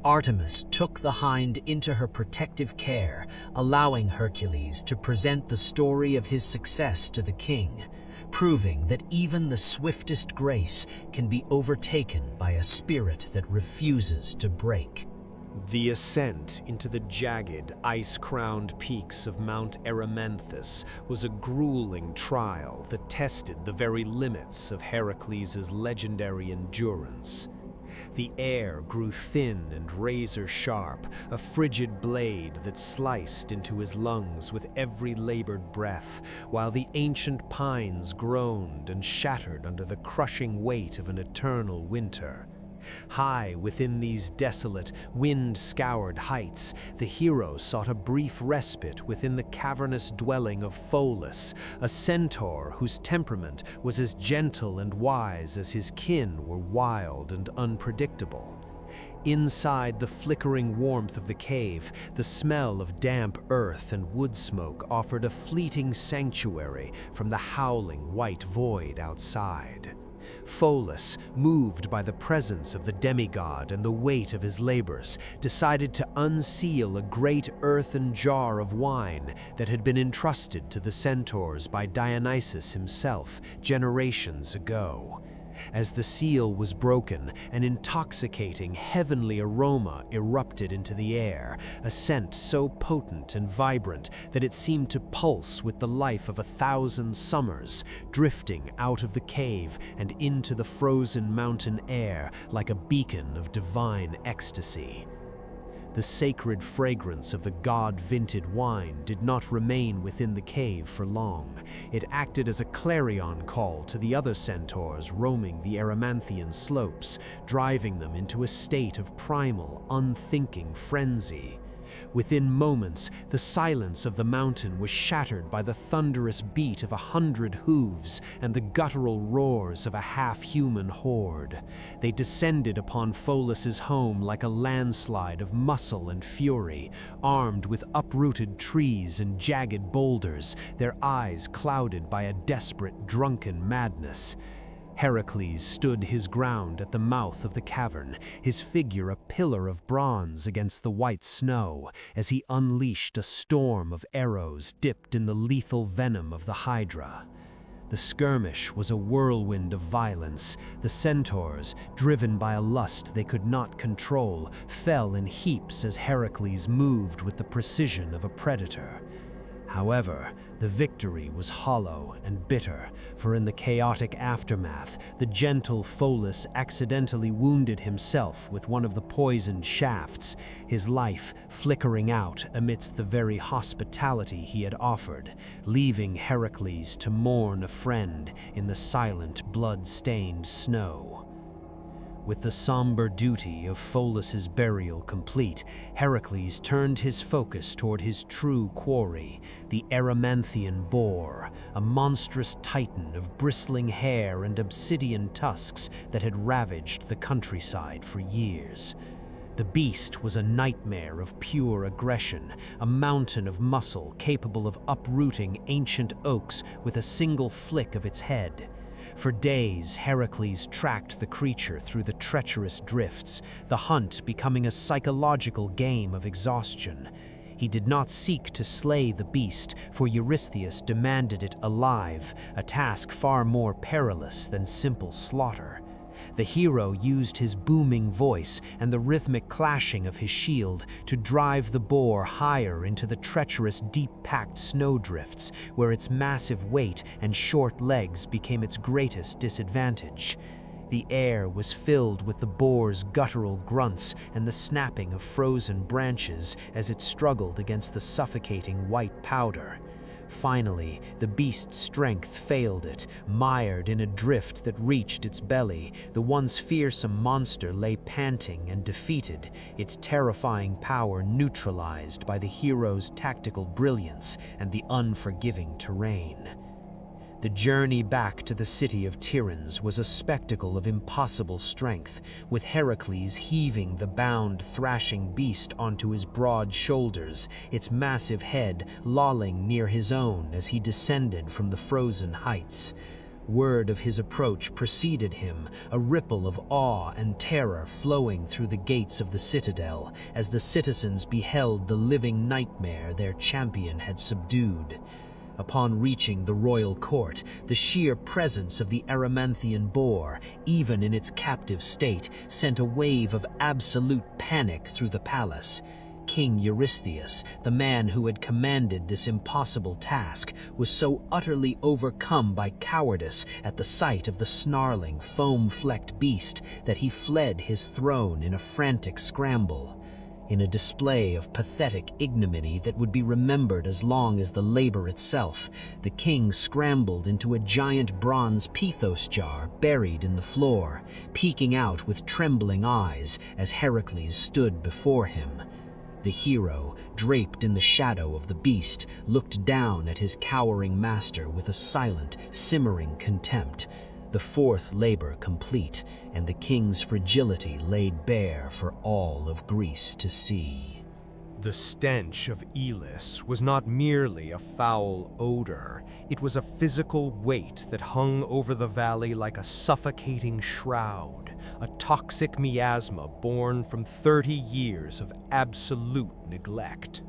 Speaker 2: Artemis took the hind into her protective care, allowing Hercules to present the story of his success to the king.
Speaker 3: proving that even the swiftest grace can be overtaken by a spirit that refuses to break.
Speaker 2: The ascent into the jagged, ice-crowned peaks of Mount Olympus was a grueling trial that tested the very limits of Heracles' legendary endurance. The air grew thin and razor-sharp, a frigid blade that sliced into his lungs with every labored breath, while the ancient pines groaned and shattered under the crushing weight of an eternal winter. High within these desolate, wind-scoured heights, the hero sought a brief respite within the cavernous dwelling of Pholus, a centaur whose temperament was as gentle and wise as his kin were wild and unpredictable. Inside the flickering warmth of the cave, the smell of damp earth and wood smoke offered a fleeting sanctuary from the howling white void outside. Pholus, moved by the presence of the demigod and the weight of his labors, decided to unseal a great earthen jar of wine that had been entrusted to the centaurs by Dionysus himself generations ago. As the seal was broken, an intoxicating, heavenly aroma erupted into the air, a scent so potent and vibrant that it seemed to pulse with the life of 1,000 summers, drifting out of the cave and into the frozen mountain air like a beacon of divine ecstasy. The sacred fragrance of the god-vinted wine did not remain within the cave for long. It acted as a clarion call to the other centaurs roaming the Erymanthian slopes, driving them into a state of primal, unthinking frenzy. Within moments, the silence of the mountain was shattered by the thunderous beat of 100 hooves and the guttural roars of a half-human horde. They descended upon Pholus's home like a landslide of muscle and fury, armed with uprooted trees and jagged boulders, their eyes clouded by a desperate, drunken madness. Heracles stood his ground at the mouth of the cavern, his figure a pillar of bronze against the white snow, as he unleashed a storm of arrows dipped in the lethal venom of the Hydra. The skirmish was a whirlwind of violence. The centaurs, driven by a lust they could not control, fell in heaps as Heracles moved with the precision of a predator. However, the victory was hollow and bitter, for in the chaotic aftermath, the gentle Pholus accidentally wounded himself with one of the poisoned shafts, his life flickering out amidst the very hospitality he had offered, leaving Heracles to mourn a friend in the silent, blood-stained snow. With the somber duty of Pholus's burial complete, Heracles turned his focus toward his true quarry, the Erymanthian boar, a monstrous titan of bristling hair and obsidian tusks that had ravaged the countryside for years. The beast was a nightmare of pure aggression, a mountain of muscle capable of uprooting ancient oaks with a single flick of its head. For days, Heracles tracked the creature through the treacherous drifts, the hunt becoming a psychological game of exhaustion. He did not seek to slay the beast, for Eurystheus demanded it alive, a task far more perilous than simple slaughter. The hero used his booming voice and the rhythmic clashing of his shield to drive the boar higher into the treacherous, deep-packed snowdrifts, where its massive weight and short legs became its greatest disadvantage. The air was filled with the boar's guttural grunts and the snapping of frozen branches as it struggled against the suffocating white powder. Finally, the beast's strength failed it, mired in a drift that reached its belly. The once fearsome monster lay panting and defeated, its terrifying power neutralized by the hero's tactical brilliance and the unforgiving terrain. The journey back to the city of Tiryns was a spectacle of impossible strength, with Heracles heaving the bound, thrashing beast onto his broad shoulders, its massive head lolling near his own as he descended from the frozen heights. Word of his approach preceded him, a ripple of awe and terror flowing through the gates of the citadel as the citizens beheld the living nightmare their champion had subdued.
Speaker 3: Upon reaching the royal court, the sheer presence of the Erymanthian boar, even in its captive state, sent a wave of absolute panic through the palace. King Eurystheus, the man who had commanded this impossible task, was so utterly overcome by cowardice at the sight of the snarling, foam-flecked beast that he fled his throne in a frantic scramble. In a display of pathetic ignominy that would be remembered as long as the labor itself, the king scrambled into a giant bronze pithos jar buried in the floor, peeking out with trembling eyes as Heracles stood before him. The hero, draped in the shadow of the beast, looked down at his cowering master with a silent, simmering contempt. The fourth labor complete, and the king's fragility laid bare for all of Greece to see.
Speaker 1: The stench of Elis was not merely a foul odor, it was a physical weight that hung over the valley like a suffocating shroud, a toxic miasma born from 30 years of absolute neglect.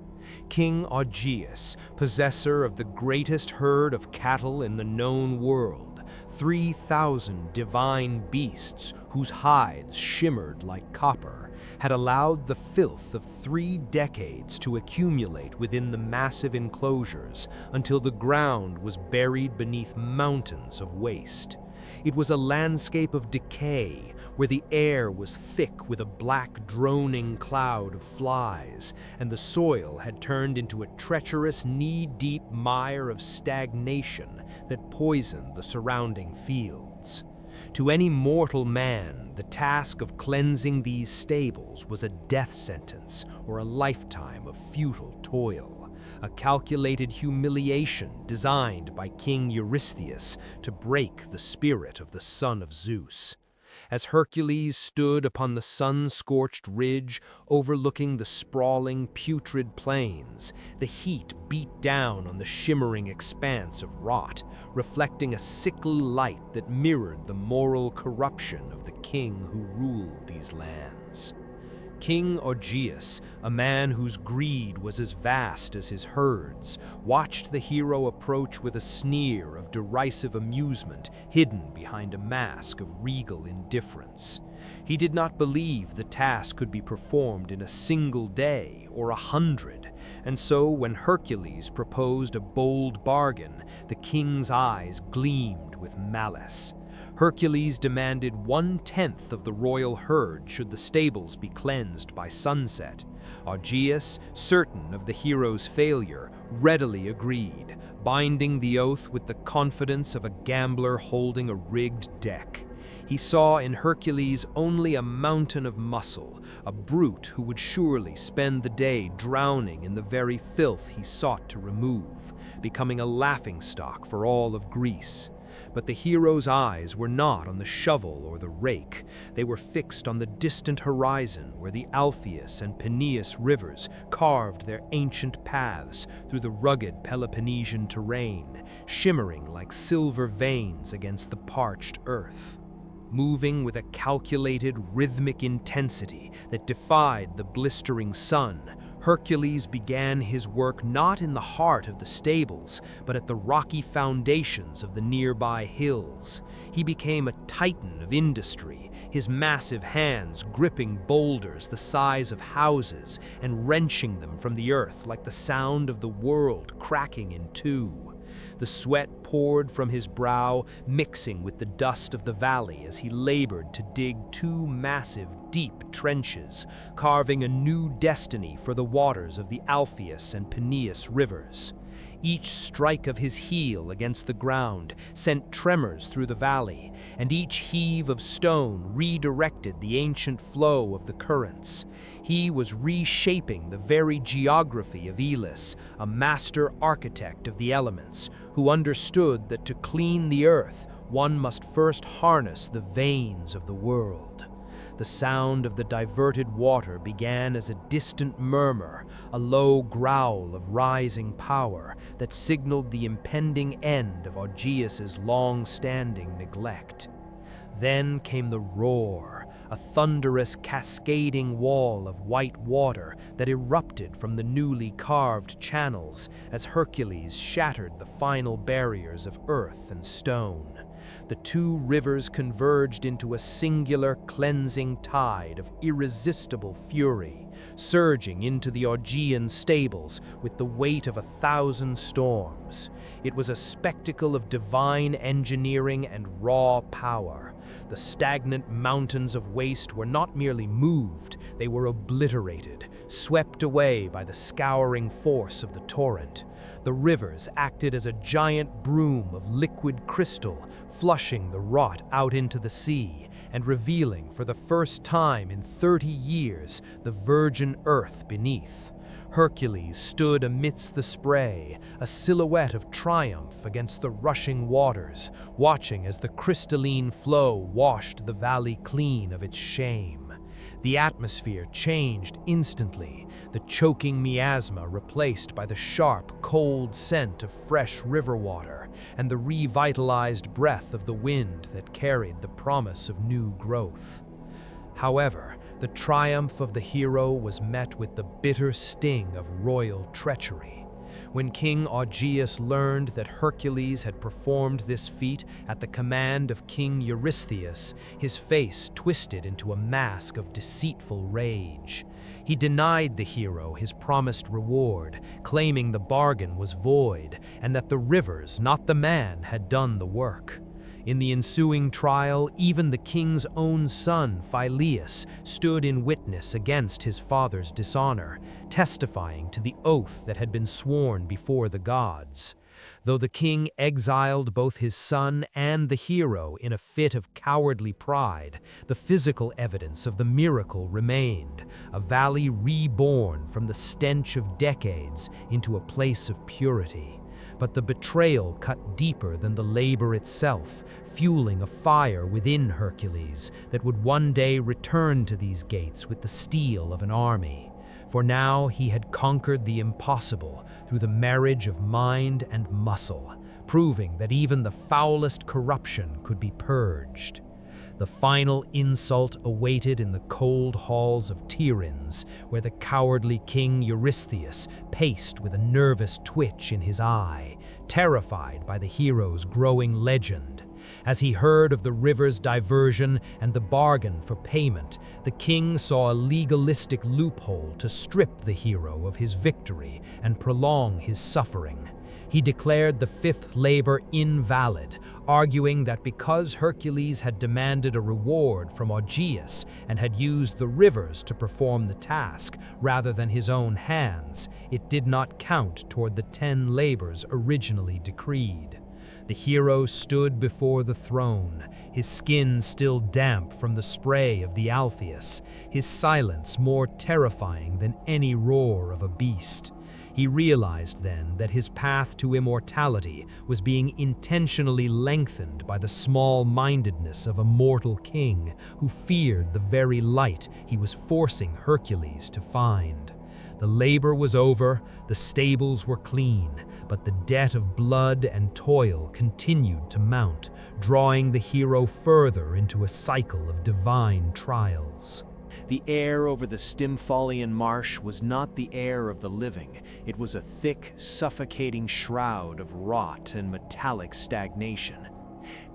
Speaker 1: King Augeas, possessor of the greatest herd of cattle in the known world, 3,000 divine beasts whose hides shimmered like copper, had allowed the filth of 3 decades to accumulate within the massive enclosures until the ground was buried beneath mountains of waste. It was a landscape of decay, where the air was thick with a black droning cloud of flies, and the soil had turned into a treacherous knee-deep mire of stagnation that poisoned the surrounding fields. To any mortal man, the task of cleansing these stables was a death sentence or a lifetime of futile toil, a calculated humiliation designed by King Eurystheus to break the spirit of the son of Zeus. As Hercules stood upon the sun-scorched ridge overlooking the sprawling, putrid plains, the heat beat down on the shimmering expanse of rot, reflecting a sickly light that mirrored the moral corruption of the king who ruled these lands. King Augeas, a man whose greed was as vast as his herds, watched the hero approach with a sneer of derisive amusement hidden behind a mask of regal indifference. He did not believe the task could be performed in a single day or 100, and so when Hercules proposed a bold bargain, the king's eyes gleamed with malice. Hercules demanded 1/10 of the royal herd should the stables be cleansed by sunset. Augeas, certain of the hero's failure, readily agreed, binding the oath with the confidence of a gambler holding a rigged deck. He saw in Hercules only a mountain of muscle, a brute who would surely spend the day drowning in the very filth he sought to remove, becoming a laughingstock for all of Greece. But the hero's eyes were not on the shovel or the rake. They were fixed on the distant horizon where the Alpheus and Peneus rivers carved their ancient paths through the rugged Peloponnesian terrain, shimmering like silver veins against the parched earth. Moving with a calculated, rhythmic intensity that defied the blistering sun, Hercules began his work not in the heart of the stables, but at the rocky foundations of the nearby hills. He became a titan of industry, his massive hands gripping boulders the size of houses and wrenching them from the earth like the sound of the world cracking in two. The sweat poured from his brow, mixing with the dust of the valley as he labored to dig 2 massive, deep trenches, carving a new destiny for the waters of the Alpheus and Peneus rivers. Each strike of his heel against the ground sent tremors through the valley, and each heave of stone redirected the ancient flow of the currents. He was reshaping the very geography of Elis, a master architect of the elements, who understood that to clean the earth, one must first harness the veins of the world. The sound of the diverted water began as a distant murmur, a low growl of rising power that signaled the impending end of Augeas's long-standing neglect. Then came the roar, a thunderous, cascading wall of white water that erupted from the newly carved channels as Hercules shattered the final barriers of earth and stone. The two rivers converged into a singular cleansing tide of irresistible fury, surging into the Augean stables with the weight of 1,000 storms. It was a spectacle of divine engineering and raw power. The stagnant mountains of waste were not merely moved, they were obliterated, swept away by the scouring force of the torrent. The rivers acted as a giant broom of liquid crystal, flushing the rot out into the sea and revealing for the first time in 30 years the virgin earth beneath. Hercules stood amidst the spray, a silhouette of triumph against the rushing waters, watching as the crystalline flow washed the valley clean of its shame. The atmosphere changed instantly, the choking miasma replaced by the sharp, cold scent of fresh river water and the revitalized breath of the wind that carried the promise of new growth. However, the triumph of the hero was met with the bitter sting of royal treachery. When King Augeas learned that Hercules had performed this feat at the command of King Eurystheus, his face twisted into a mask of deceitful rage. He denied the hero his promised reward, claiming the bargain was void and that the rivers, not the man, had done the work. In the ensuing trial, even the king's own son, Phyleus, stood in witness against his father's dishonor, testifying to the oath that had been sworn before the gods. Though the king exiled both his son and the hero in a fit of cowardly pride, the physical evidence of the miracle remained, a valley reborn from the stench of decades into a place of purity. But the betrayal cut deeper than the labor itself, fueling a fire within Hercules that would one day return to these gates with the steel of an army. For now he had conquered the impossible through the marriage of mind and muscle, proving that even the foulest corruption could be purged. The final insult awaited in the cold halls of Tiryns, where the cowardly King Eurystheus paced with a nervous twitch in his eye, terrified by the hero's growing legend. As he heard of the river's diversion and the bargain for payment, the king saw a legalistic loophole to strip the hero of his victory and prolong his suffering. He declared the fifth labor invalid, arguing that because Hercules had demanded a reward from Augeas and had used the rivers to perform the task rather than his own hands, it did not count toward the 10 labors originally decreed. The hero stood before the throne, his skin still damp from the spray of the Alpheus, his silence more terrifying than any roar of a beast. He realized then that his path to immortality was being intentionally lengthened by the small-mindedness of a mortal king who feared the very light he was forcing Hercules to find. The labor was over, the stables were clean, but the debt of blood and toil continued to mount, drawing the hero further into a cycle of divine trials.
Speaker 2: The air over the Stymphalian marsh was not the air of the living. It was a thick, suffocating shroud of rot and metallic stagnation.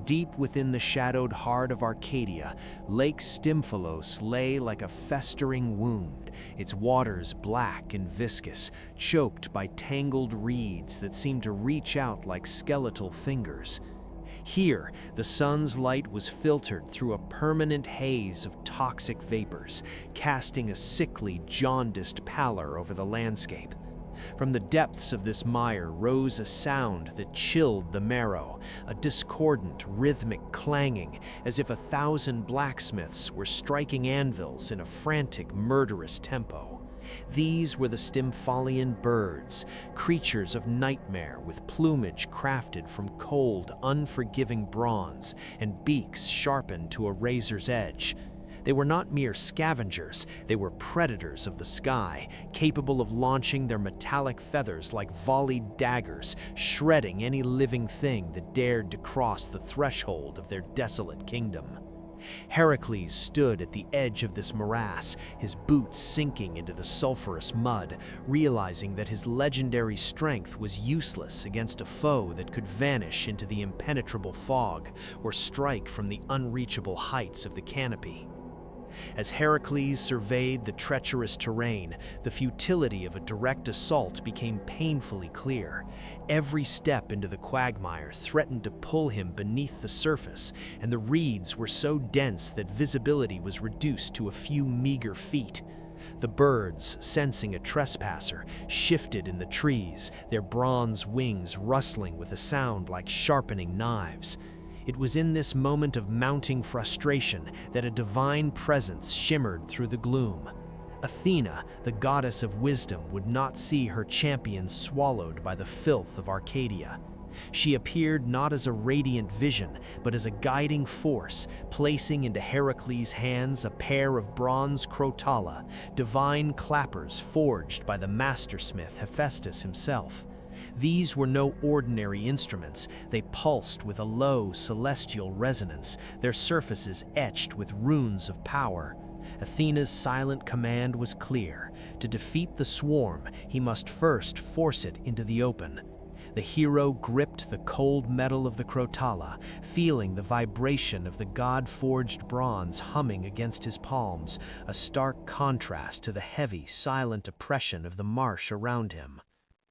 Speaker 2: Deep within the shadowed heart of Arcadia, Lake Stymphalos lay like a festering wound, its waters black and viscous, choked by tangled reeds that seemed to reach out like skeletal fingers. Here, the sun's light was filtered through a permanent haze of toxic vapors, casting a sickly, jaundiced pallor over the landscape. From the depths of this mire rose a sound that chilled the marrow, a discordant, rhythmic clanging, as if 1,000 blacksmiths were striking anvils in a frantic, murderous tempo. These were the Stymphalian birds, creatures of nightmare with plumage crafted from cold, unforgiving bronze and beaks sharpened to a razor's edge. They were not mere scavengers, they were predators of the sky, capable of launching their metallic feathers like volleyed daggers, shredding any living thing that dared to cross the threshold of their desolate kingdom. Heracles stood at the edge of this morass, his boots sinking into the sulfurous mud, realizing that his legendary strength was useless against a foe that could vanish into the impenetrable fog or strike from the unreachable heights of the canopy. As Heracles surveyed the treacherous terrain, the futility of a direct assault became painfully clear. Every step into the quagmire threatened to pull him beneath the surface, and the reeds were so dense that visibility was reduced to a few meager feet. The birds, sensing a trespasser, shifted in the trees, their bronze wings rustling with a sound like sharpening knives. It was in this moment of mounting frustration that a divine presence shimmered through the gloom. Athena, the goddess of wisdom, would not see her champion swallowed by the filth of Arcadia. She appeared not as a radiant vision, but as a guiding force, placing into Heracles' hands a pair of bronze crotala, divine clappers forged by the mastersmith Hephaestus himself. These were no ordinary instruments. They pulsed with a low, celestial resonance, their surfaces etched with runes of power. Athena's silent command was clear. To defeat the swarm, he must first force it into the open. The hero gripped the cold metal of the crotala, feeling the vibration of the god-forged bronze humming against his palms, a stark contrast to the heavy, silent oppression of the marsh around him.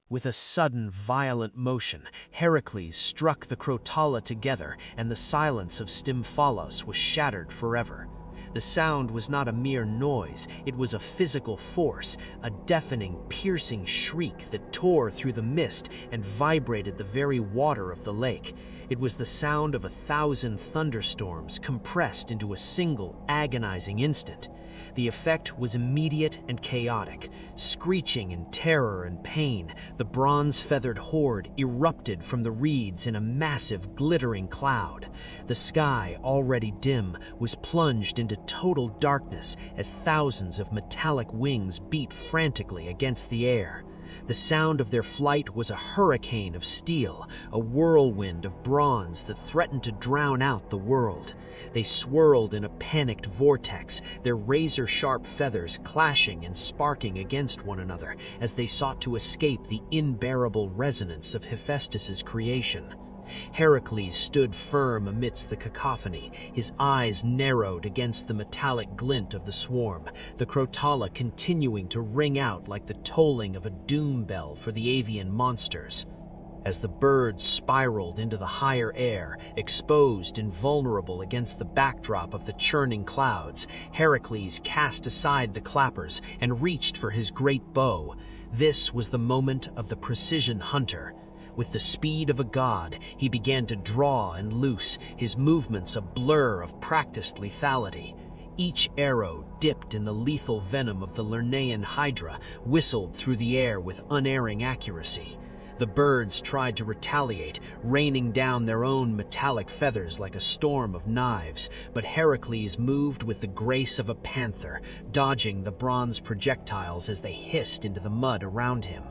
Speaker 2: With a sudden, violent motion, Heracles struck the crotala together, and the silence of Stymphalos was shattered forever. The sound was not a mere noise, it was a physical force, a deafening, piercing shriek that tore through the mist and vibrated the very water of the lake. It was the sound of 1,000 thunderstorms compressed into a single, agonizing instant. The effect was immediate and chaotic. Screeching in terror and pain, the bronze-feathered horde erupted from the reeds in a massive, glittering cloud. The sky, already dim, was plunged into total darkness as thousands of metallic wings beat frantically against the air. The sound of their flight was a hurricane of steel, a whirlwind of bronze that threatened to drown out the world. They swirled in a panicked vortex, their razor-sharp feathers clashing and sparking against one another as they sought to escape the unbearable resonance of Hephaestus's creation. Heracles stood firm amidst the cacophony, his eyes narrowed against the metallic glint of the swarm, the crotala continuing to ring out like the tolling of a doom bell for the avian monsters. As the birds spiraled into the higher air, exposed and vulnerable against the backdrop of the churning clouds, Heracles cast aside the clappers and reached for his great bow. This was the moment of the precision hunter. With the speed of a god, he began to draw and loose, his movements a blur of practiced lethality. Each arrow, dipped in the lethal venom of the Lernaean hydra, whistled through the air with unerring accuracy. The birds tried to retaliate, raining down their own metallic feathers like a storm of knives, but Heracles moved with the grace of a panther, dodging the bronze projectiles as they hissed into the mud around him.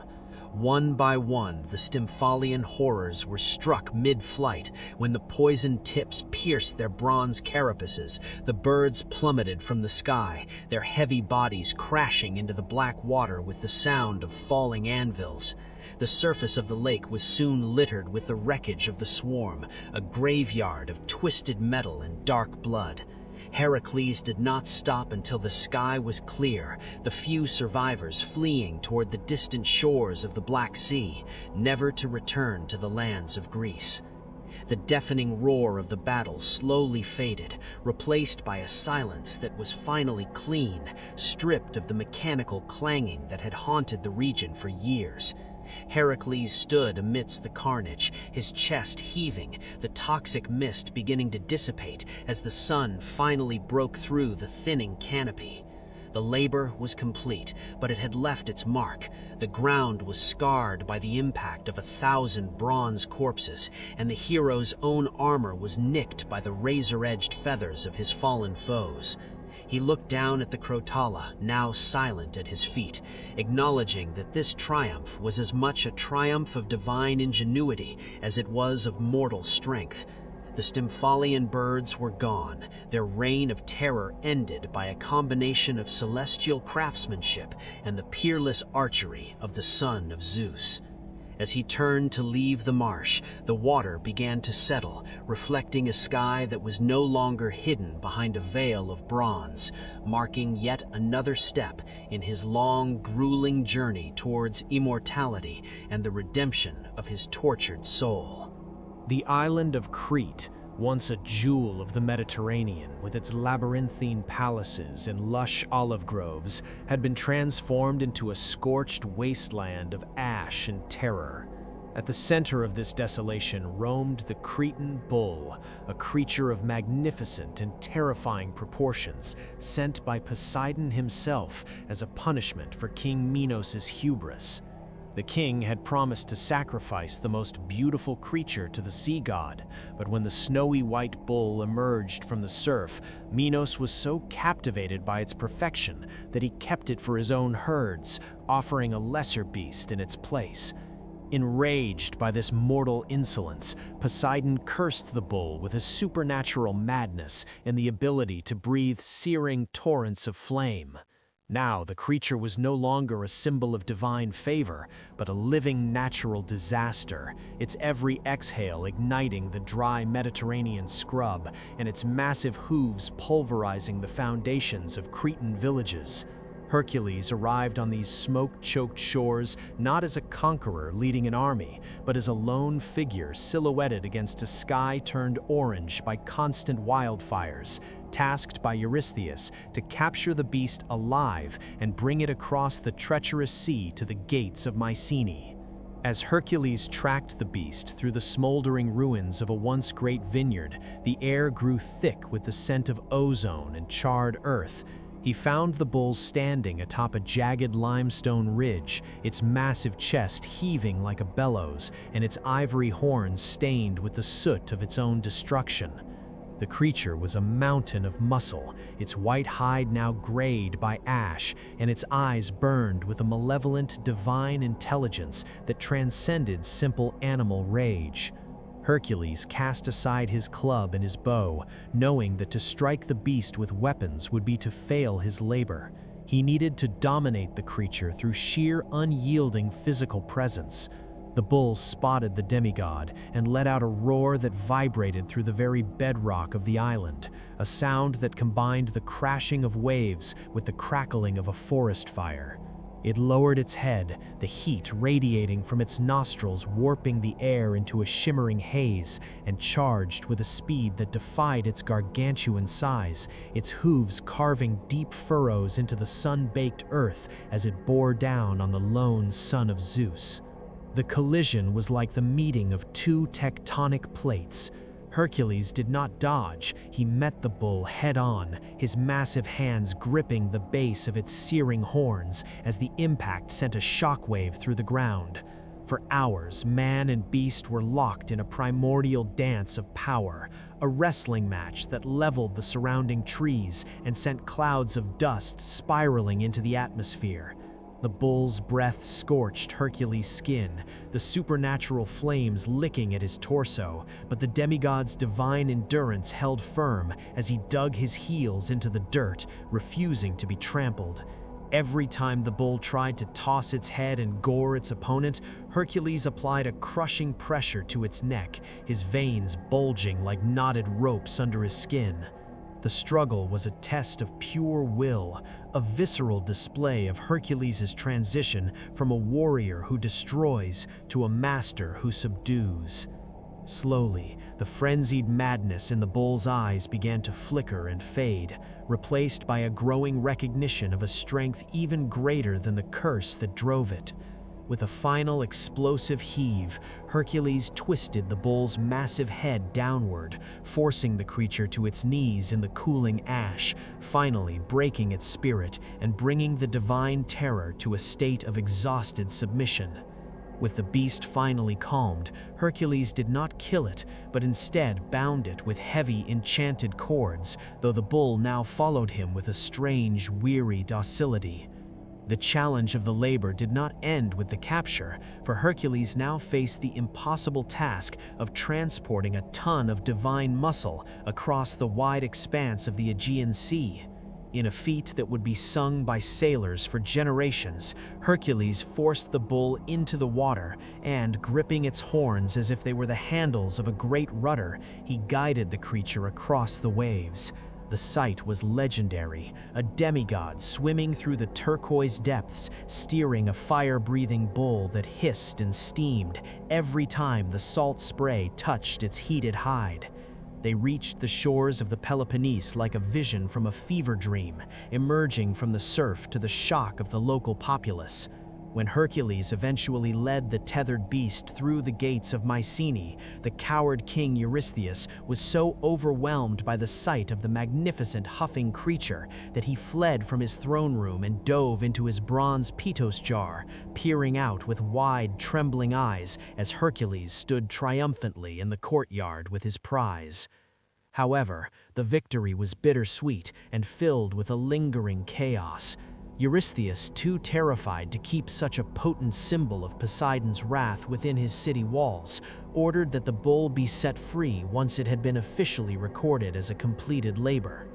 Speaker 2: One by one, the Stymphalian horrors were struck mid-flight. When the poisoned tips pierced their bronze carapaces, the birds plummeted from the sky, their heavy bodies crashing into the black water with the sound of falling anvils. The surface of the lake was soon littered with the wreckage of the swarm, a graveyard of twisted metal and dark blood. Heracles did not stop until the sky was clear, the few survivors fleeing toward the distant shores of the Black Sea, never to return to the lands of Greece. The deafening roar of the battle slowly faded, replaced by a silence that was finally clean, stripped of the mechanical clanging that had haunted the region for years. Heracles stood amidst the carnage, his chest heaving, the toxic mist beginning to dissipate as the sun finally broke through the thinning canopy. The labor was complete, but it had left its mark. The ground was scarred by the impact of 1,000 bronze corpses, and the hero's own armor was nicked by the razor-edged feathers of his fallen foes. He looked down at the crotala, now silent at his feet, acknowledging that this triumph was as much a triumph of divine ingenuity as it was of mortal strength.
Speaker 3: The Stymphalian birds were gone, their reign of terror ended by a combination of celestial craftsmanship and the peerless archery of the son of Zeus. As he turned to leave the marsh, the water began to settle, reflecting a sky that was no longer hidden behind a veil of bronze, marking yet another step in his long, grueling journey towards immortality and the redemption of his tortured soul.
Speaker 2: The island of Crete, once a jewel of the Mediterranean with its labyrinthine palaces and lush olive groves, had been transformed into a scorched wasteland of ash and terror. At the center of this desolation roamed the Cretan bull, a creature of magnificent and terrifying proportions, sent by Poseidon himself as a punishment for King Minos' hubris. The king had promised to sacrifice the most beautiful creature to the sea god, but when the snowy white bull emerged from the surf, Minos was so captivated by its perfection that he kept it for his own herds, offering a lesser beast in its place. Enraged by this mortal insolence, Poseidon cursed the bull with a supernatural madness and the ability to breathe searing torrents of flame. Now, the creature was no longer a symbol of divine favor, but a living natural disaster, its every exhale igniting the dry Mediterranean scrub, and its massive hooves pulverizing the foundations of Cretan villages. Hercules arrived on these smoke-choked shores not as a conqueror leading an army, but as a lone figure silhouetted against a sky turned orange by constant wildfires, tasked by Eurystheus to capture the beast alive and bring it across the treacherous sea to the gates of Mycenae. As Hercules tracked the beast through the smoldering ruins of a once great vineyard, the air grew thick with the scent of ozone and charred earth. He found the bull standing atop a jagged limestone ridge, its massive chest heaving like a bellows, and its ivory horns stained with the soot of its own destruction. The creature was a mountain of muscle, its white hide now grayed by ash, and its eyes burned with a malevolent, divine intelligence that transcended simple animal rage. Hercules cast aside his club and his bow, knowing that to strike the beast with weapons would be to fail his labor. He needed to dominate the creature through sheer, unyielding physical presence. The bull spotted the demigod and let out a roar that vibrated through the very bedrock of the island, a sound that combined the crashing of waves with the crackling of a forest fire. It lowered its head, the heat radiating from its nostrils warping the air into a shimmering haze, and charged with a speed that defied its gargantuan size, its hooves carving deep furrows into the sun-baked earth as it bore down on the lone son of Zeus. The collision was like the meeting of two tectonic plates. Hercules did not dodge, he met the bull head-on, his massive hands gripping the base of its searing horns as the impact sent a shockwave through the ground. For hours, man and beast were locked in a primordial dance of power, a wrestling match that leveled the surrounding trees and sent clouds of dust spiraling into the atmosphere. The bull's breath scorched Hercules' skin, the supernatural flames licking at his torso, but the demigod's divine endurance held firm as he dug his heels into the dirt, refusing to be trampled. Every time the bull tried to toss its head and gore its opponent, Hercules applied a crushing pressure to its neck, his veins bulging like knotted ropes under his skin. The struggle was a test of pure will, a visceral display of Hercules' transition from a warrior who destroys to a master who subdues. Slowly, the frenzied madness in the bull's eyes began to flicker and fade, replaced by a growing recognition of a strength even greater than the curse that drove it. With a final explosive heave, Hercules twisted the bull's massive head downward, forcing the creature to its knees in the cooling ash, finally breaking its spirit and bringing the divine terror to a state of exhausted submission. With the beast finally calmed, Hercules did not kill it, but instead bound it with heavy, enchanted cords, though the bull now followed him with a strange, weary docility.
Speaker 3: The challenge of the labor did not end with the capture, for Hercules now faced the impossible task of transporting a ton of divine muscle across the wide expanse of the Aegean Sea. In a feat that would be sung by sailors for generations, Hercules forced the bull into the water and, gripping its horns as if they were the handles of a great rudder, he guided the creature across the waves. The sight was legendary, a demigod swimming through the turquoise depths, steering a fire-breathing bull that hissed and steamed every time the salt spray touched its heated hide. They reached the shores of the Peloponnese like a vision from a fever dream, emerging from the surf to the shock of the local populace. When Hercules eventually led the tethered beast through the gates of Mycenae, the coward king Eurystheus was so overwhelmed by the sight of the magnificent huffing creature that he fled from his throne room and dove into his bronze pitos jar, peering out with wide, trembling eyes as Hercules stood triumphantly in the courtyard with his prize. However, the victory was bittersweet and filled with a lingering chaos. Eurystheus, too terrified to keep such a potent symbol of Poseidon's wrath within his city walls, ordered that the bull be set free once it had been officially recorded as a completed labor.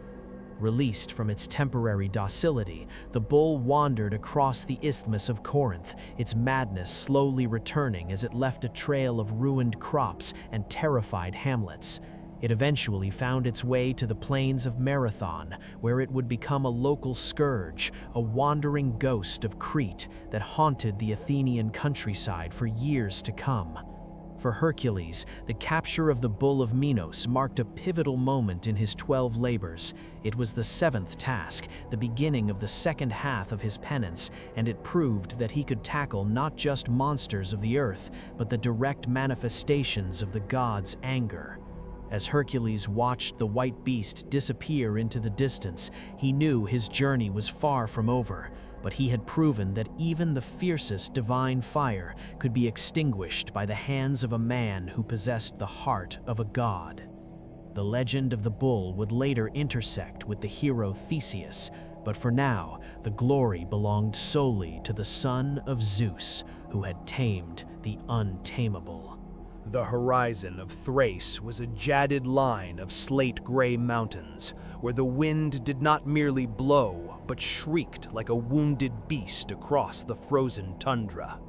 Speaker 3: Released from its temporary docility, the bull wandered across the Isthmus of Corinth, its madness slowly returning as it left a trail of ruined crops and terrified hamlets. It eventually found its way to the plains of Marathon, where it would become a local scourge, a wandering ghost of Crete that haunted the Athenian countryside for years to come. For Hercules, the capture of the bull of Minos marked a pivotal moment in his 12 labors. It was the 7th task, the beginning of the second half of his penance, and it proved that he could tackle not just monsters of the earth, but the direct manifestations of the gods' anger. As Hercules watched the white beast disappear into the distance, he knew his journey was far from over, but he had proven that even the fiercest divine fire could be extinguished by the hands of a man who possessed the heart of a god. The legend of the bull would later intersect with the hero Theseus, but for now, the glory belonged solely to the son of Zeus, who had tamed the untamable.
Speaker 1: The horizon of Thrace was a jagged line of slate-gray mountains, where the wind did not merely blow, but shrieked like a wounded beast across the frozen tundra.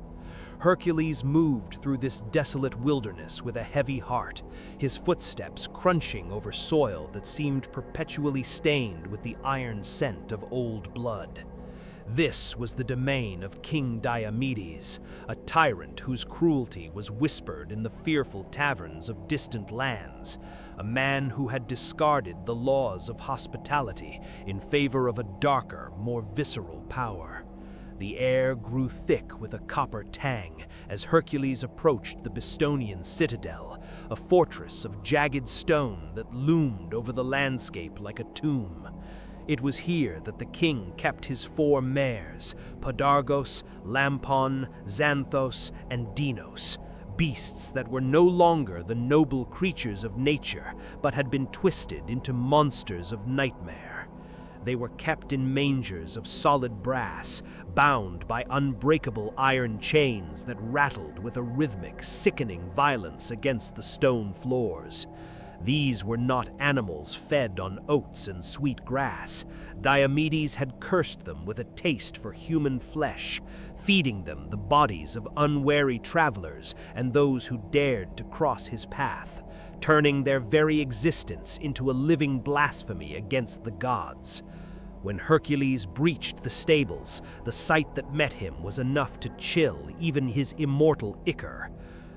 Speaker 1: Hercules moved through this desolate wilderness with a heavy heart, his footsteps crunching over soil that seemed perpetually stained with the iron scent of old blood. This was the domain of King Diomedes, a tyrant whose cruelty was whispered in the fearful taverns of distant lands, a man who had discarded the laws of hospitality in favor of a darker, more visceral power. The air grew thick with a copper tang as Hercules approached the Bistonian citadel, a fortress of jagged stone that loomed over the landscape like a tomb. It was here that the king kept his 4 mares, Podargos, Lampon, Xanthos, and Dinos, beasts that were no longer the noble creatures of nature, but had been twisted into monsters of nightmare. They were kept in mangers of solid brass, bound by unbreakable iron chains that rattled with a rhythmic, sickening violence against the stone floors. These were not animals fed on oats and sweet grass. Diomedes had cursed them with a taste for human flesh, feeding them the bodies of unwary travelers and those who dared to cross his path, turning their very existence into a living blasphemy against the gods. When Hercules breached the stables, the sight that met him was enough to chill even his immortal Icar.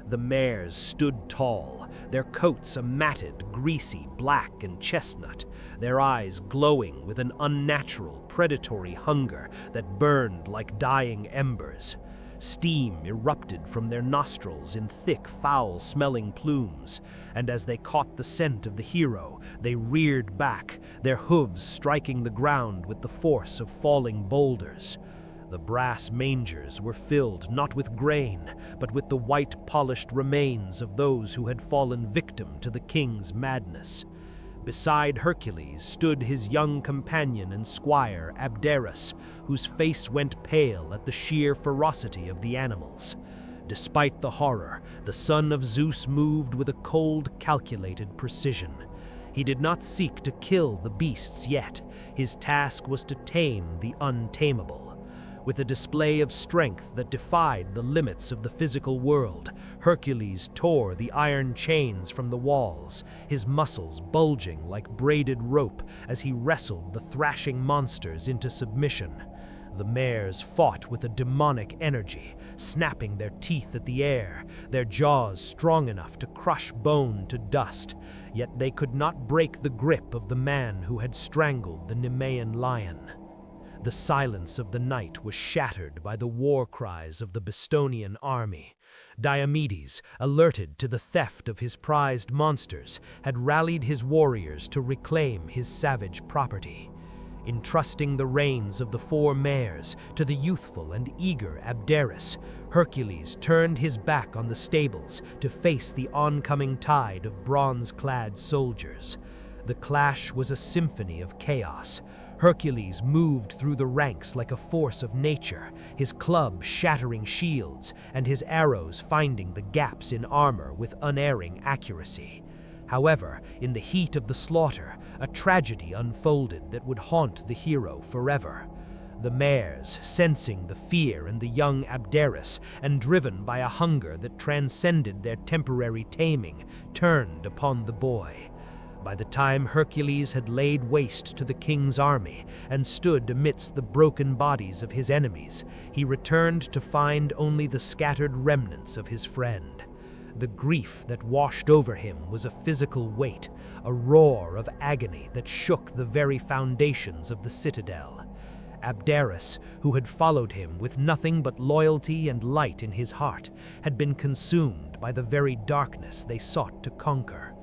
Speaker 1: The mares stood tall, their coats a matted, greasy black and chestnut, their eyes glowing with an unnatural, predatory hunger that burned like dying embers. Steam erupted from their nostrils in thick, foul-smelling plumes, and as they caught the scent of the hero, they reared back, their hooves striking the ground with the force of falling boulders. The brass mangers were filled not with grain, but with the white polished remains of those who had fallen victim to the king's madness. Beside Hercules stood his young companion and squire, Abderus, whose face went pale at the sheer ferocity of the animals. Despite the horror, the son of Zeus moved with a cold, calculated precision. He did not seek to kill the beasts yet. His task was to tame the untamable. With a display of strength that defied the limits of the physical world, Hercules tore the iron chains from the walls, his muscles bulging like braided rope as he wrestled the thrashing monsters into submission. The mares fought with a demonic energy, snapping their teeth at the air, their jaws strong enough to crush bone to dust, yet they could not break the grip of the man who had strangled the Nemean lion. The silence of the night was shattered by the war cries of the Bistonian army. Diomedes, alerted to the theft of his prized monsters, had rallied his warriors to reclaim his savage property. Entrusting the reins of the 4 mares to the youthful and eager Abderus, Hercules turned his back on the stables to face the oncoming tide of bronze-clad soldiers. The clash was a symphony of chaos. Hercules moved through the ranks like a force of nature, his club shattering shields and his arrows finding the gaps in armor with unerring accuracy. However, in the heat of the slaughter, a tragedy unfolded that would haunt the hero forever. The mares, sensing the fear in the young Abderus and driven by a hunger that transcended their temporary taming, turned upon the boy. By the time Hercules had laid waste to the king's army and stood amidst the broken bodies of his enemies, he returned to find only the scattered remnants of his friend. The grief that washed over him was a physical weight, a roar of agony that shook the very foundations of the citadel. Abderus, who had followed him with nothing but loyalty and light in his heart, had been consumed by the very darkness they sought to conquer.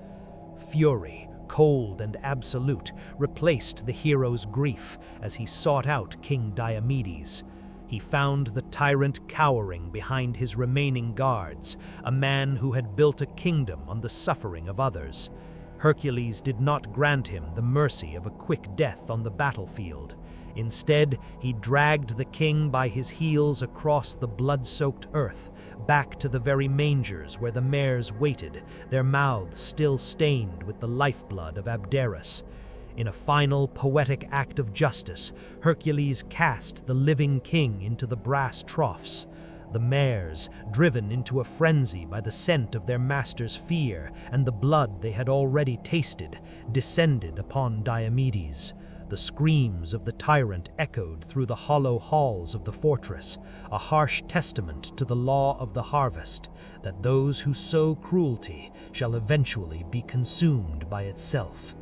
Speaker 1: Fury, cold and absolute, replaced the hero's grief as he sought out King Diomedes. He found the tyrant cowering behind his remaining guards, a man who had built a kingdom on the suffering of others. Hercules did not grant him the mercy of a quick death on the battlefield. Instead, he dragged the king by his heels across the blood-soaked earth, back to the very mangers where the mares waited, their mouths still stained with the lifeblood of Abderus. In a final poetic act of justice, Hercules cast the living king into the brass troughs. The mares, driven into a frenzy by the scent of their master's fear and the blood they had already tasted, descended upon Diomedes. The screams of the tyrant echoed through the hollow halls of the fortress, a harsh testament to the law of the harvest, that those who sow cruelty shall eventually be consumed by itself.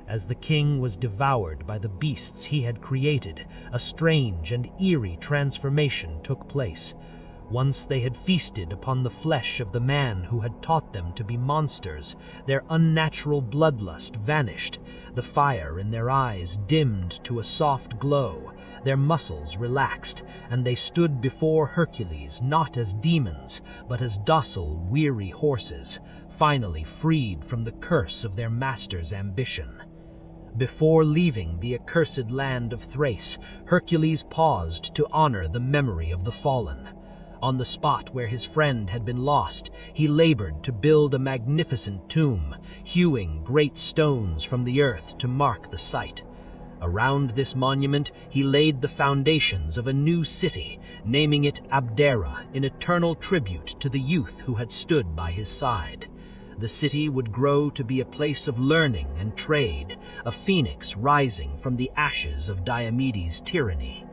Speaker 1: As the king was devoured by the beasts he had created, a strange and eerie transformation took place. Once they had feasted upon the flesh of the man who had taught them to be monsters, their unnatural bloodlust vanished, the fire in their eyes dimmed to a soft glow, their muscles relaxed, and they stood before Hercules not as demons, but as docile, weary horses, finally freed from the curse of their master's ambition. Before leaving the accursed land of Thrace, Hercules paused to honor the memory of the fallen. On the spot where his friend had been lost, he labored to build a magnificent tomb, hewing great stones from the earth to mark the site. Around this monument, he laid the foundations of a new city, naming it Abdera in eternal tribute to the youth who had stood by his side. The city would grow to be a place of learning and trade, a phoenix rising from the ashes of Diomedes' tyranny.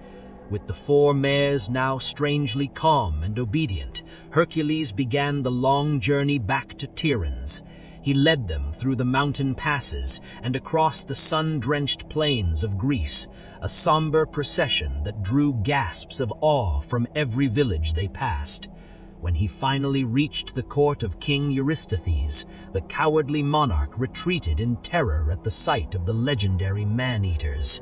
Speaker 1: With the 4 mares now strangely calm and obedient, Hercules began the long journey back to Tiryns. He led them through the mountain passes and across the sun-drenched plains of Greece, a somber procession that drew gasps of awe from every village they passed. When he finally reached the court of King Eurystheus, the cowardly monarch retreated in terror at the sight of the legendary man-eaters.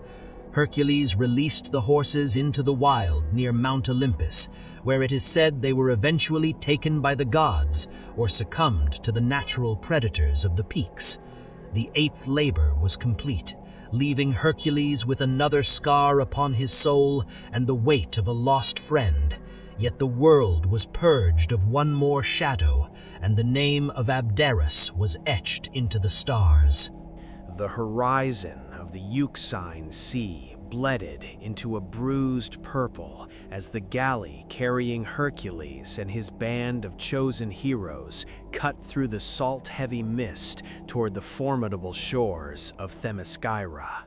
Speaker 1: Hercules released the horses into the wild near Mount Olympus, where it is said they were eventually taken by the gods or succumbed to the natural predators of the peaks.
Speaker 3: The 8th labor was complete, leaving Hercules with another scar upon his soul and the weight of a lost friend. Yet the world was purged of one more shadow, and the name of Abderus was etched into the stars.
Speaker 2: The horizon of the Euxine Sea bledded into a bruised purple as the galley carrying Hercules and his band of chosen heroes cut through the salt-heavy mist toward the formidable shores of Themyscira.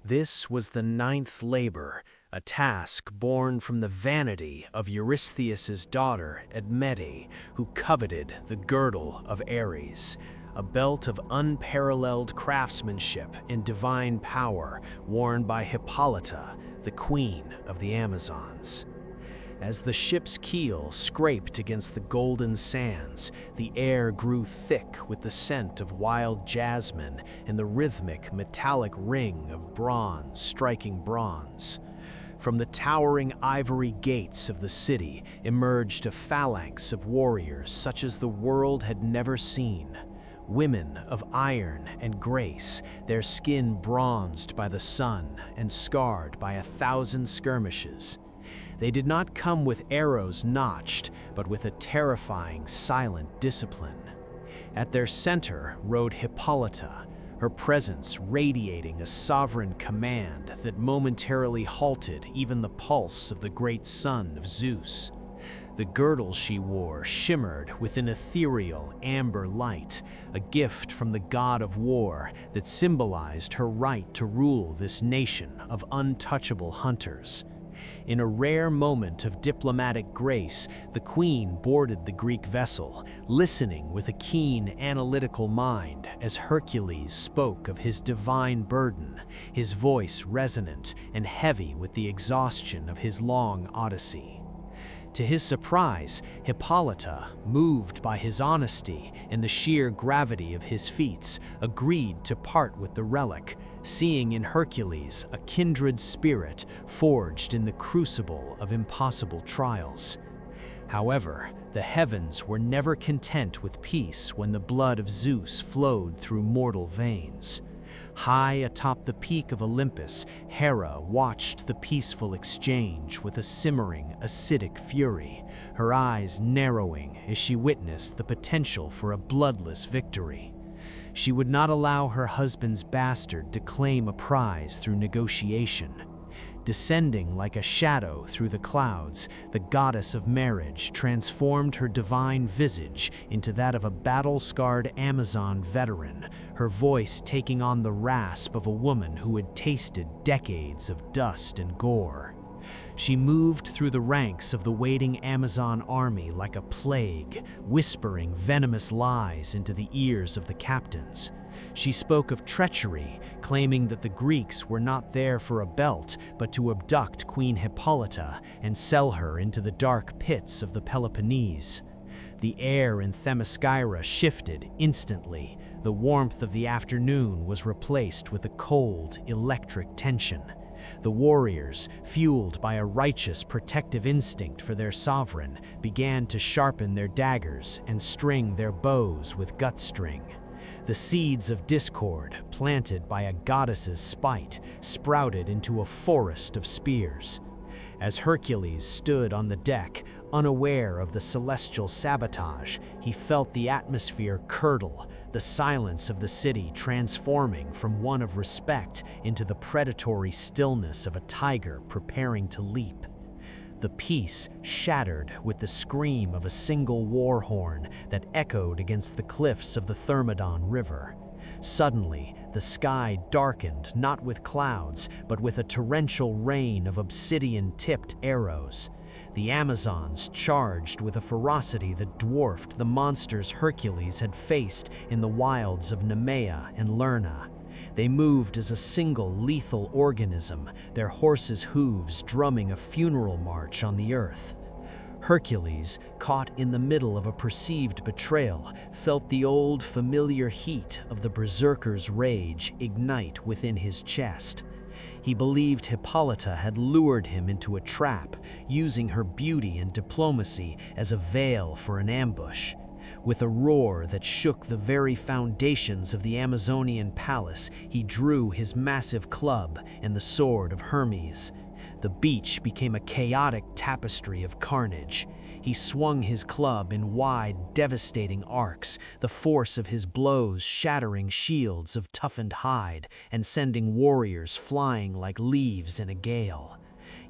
Speaker 2: This was the 9th labor, a task born from the vanity of Eurystheus' daughter Admete, who coveted the girdle of Ares, a belt of unparalleled craftsmanship and divine power worn by Hippolyta, the queen of the Amazons. As the ship's keel scraped against the golden sands, the air grew thick with the scent of wild jasmine and the rhythmic metallic ring of bronze striking bronze. From the towering ivory gates of the city emerged a phalanx of warriors such as the world had never seen. Women of iron and grace, their skin bronzed by the sun and scarred by 1,000 skirmishes. They did not come with arrows notched, but with a terrifying, silent discipline. At their center rode Hippolyta, her presence radiating a sovereign command that momentarily halted even the pulse of the great son of Zeus. The girdle she wore shimmered with an ethereal amber light, a gift from the god of war that symbolized her right to rule this nation of untouchable hunters. In a rare moment of diplomatic grace, the queen boarded the Greek vessel, listening with a keen, analytical mind as Hercules spoke of his divine burden, his voice resonant and heavy with the exhaustion of his long odyssey. To his surprise, Hippolyta, moved by his honesty and the sheer gravity of his feats, agreed to part with the relic, seeing in Hercules a kindred spirit forged in the crucible of impossible trials. However, the heavens were never content with peace when the blood of Zeus flowed through mortal veins. High atop the peak of Olympus, Hera watched the peaceful exchange with a simmering, acidic fury, her eyes narrowing as she witnessed the potential for a bloodless victory. She would not allow her husband's bastard to claim a prize through negotiation. Descending like a shadow through the clouds, the goddess of marriage transformed her divine visage into that of a battle-scarred Amazon veteran, her voice taking on the rasp of a woman who had tasted decades of dust and gore. She moved through the ranks of the waiting Amazon army like a plague, whispering venomous lies into the ears of the captains. She spoke of treachery, claiming that the Greeks were not there for a belt, but to abduct Queen Hippolyta and sell her into the dark pits of the Peloponnese. The air in Themyscira shifted instantly. The warmth of the afternoon was replaced with a cold, electric tension. The warriors, fueled by a righteous protective instinct for their sovereign, began to sharpen their daggers and string their bows with gut string. The seeds of discord, planted by a goddess's spite, sprouted into a forest of spears. As Hercules stood on the deck, unaware of the celestial sabotage, he felt the atmosphere curdle, the silence of the city transforming from one of respect into the predatory stillness of a tiger preparing to leap. The peace shattered with the scream of a single war horn that echoed against the cliffs of the Thermodon River. Suddenly, the sky darkened not with clouds, but with a torrential rain of obsidian-tipped arrows. The Amazons charged with a ferocity that dwarfed the monsters Hercules had faced in the wilds of Nemea and Lerna. They moved as a single lethal organism, their horses' hooves drumming a funeral march on the earth. Hercules, caught in the middle of a perceived betrayal, felt the old familiar heat of the berserker's rage ignite within his chest. He believed Hippolyta had lured him into a trap, using her beauty and diplomacy as a veil for an ambush.
Speaker 3: With a roar that shook the very foundations of the Amazonian palace, he drew his massive club and the sword of Hermes. The beach became a chaotic tapestry of carnage. He swung his club in wide, devastating arcs, the force of his blows shattering shields of toughened hide and sending warriors flying like leaves in a gale.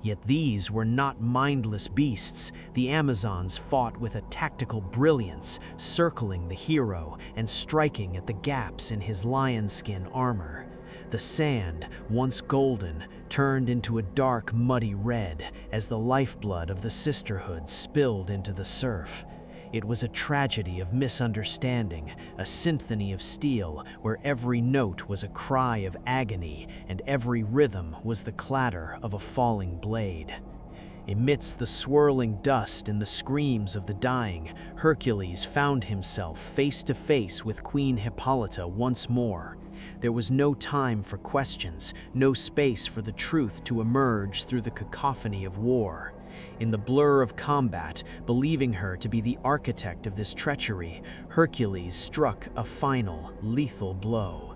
Speaker 3: Yet these were not mindless beasts. The Amazons fought with a tactical brilliance, circling the hero and striking at the gaps in his lion-skin armor. The sand, once golden, turned into a dark, muddy red as the lifeblood of the sisterhood spilled into the surf. It was a tragedy of misunderstanding, a symphony of steel where every note was a cry of agony and every rhythm was the clatter of a falling blade. Amidst the swirling dust and the screams of the dying, Hercules found himself face to face with Queen Hippolyta once more. There was no time for questions, no space for the truth to emerge through the cacophony of war. In the blur of combat, believing her to be the architect of this treachery, Hercules struck a final, lethal blow.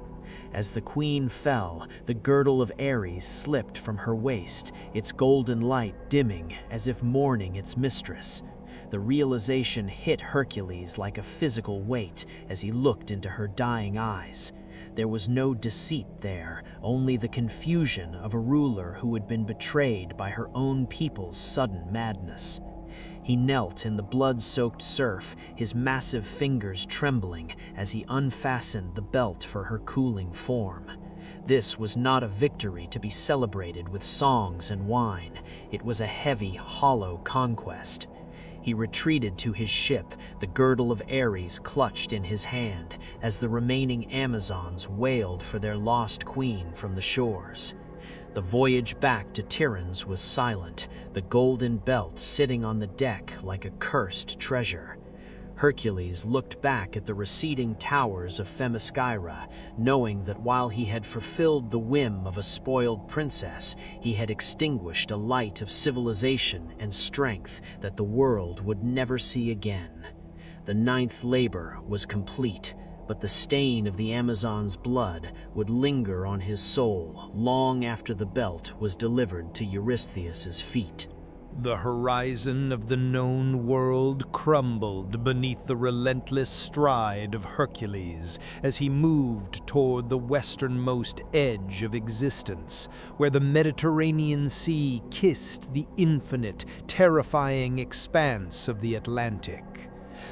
Speaker 3: As the queen fell, the girdle of Ares slipped from her waist, its golden light dimming as if mourning its mistress. The realization hit Hercules like a physical weight as he looked into her dying eyes. There was no deceit there, only the confusion of a ruler who had been betrayed by her own people's sudden madness. He knelt in the blood-soaked surf, his massive fingers trembling as he unfastened the belt for her cooling form. This was not a victory to be celebrated with songs and wine. It was a heavy, hollow conquest. He retreated to his ship, the girdle of Ares clutched in his hand, as the remaining Amazons wailed for their lost queen from the shores. The voyage back to Tiryns was silent, the golden belt sitting on the deck like a cursed treasure. Hercules looked back at the receding towers of Themyscira, knowing that while he had fulfilled the whim of a spoiled princess, he had extinguished a light of civilization and strength that the world would never see again. The ninth labor was complete, but the stain of the Amazon's blood would linger on his soul long after the belt was delivered to Eurystheus's feet.
Speaker 1: The horizon of the known world crumbled beneath the relentless stride of Hercules as he moved toward the westernmost edge of existence, where the Mediterranean Sea kissed the infinite, terrifying expanse of the Atlantic.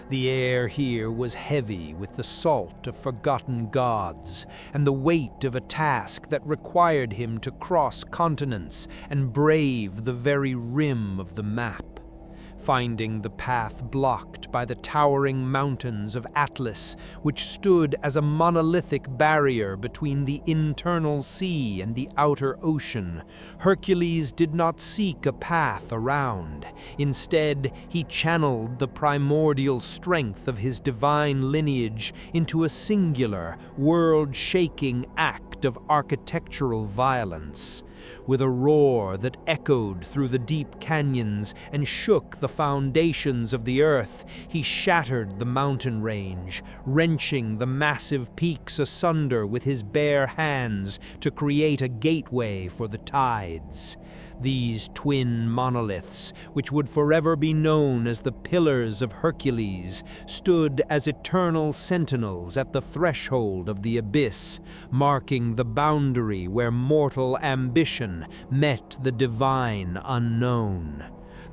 Speaker 1: The air here was heavy with the salt of forgotten gods and the weight of a task that required him to cross continents and brave the very rim of the map. Finding the path blocked by the towering mountains of Atlas, which stood as a monolithic barrier between the internal sea and the outer ocean, Hercules did not seek a path around. Instead, he channeled the primordial strength of his divine lineage into a singular, world-shaking act of architectural violence. With a roar that echoed through the deep canyons and shook the foundations of the earth, he shattered the mountain range, wrenching the massive peaks asunder with his bare hands to create a gateway for the tides. These twin monoliths, which would forever be known as the Pillars of Hercules, stood as eternal sentinels at the threshold of the abyss, marking the boundary where mortal ambition met the divine unknown.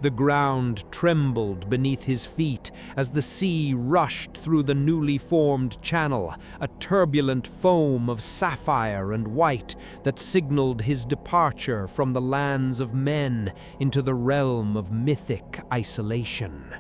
Speaker 1: The ground trembled beneath his feet as the sea rushed through the newly formed channel, a turbulent foam of sapphire and white that signaled his departure from the lands of men into the realm of mythic isolation.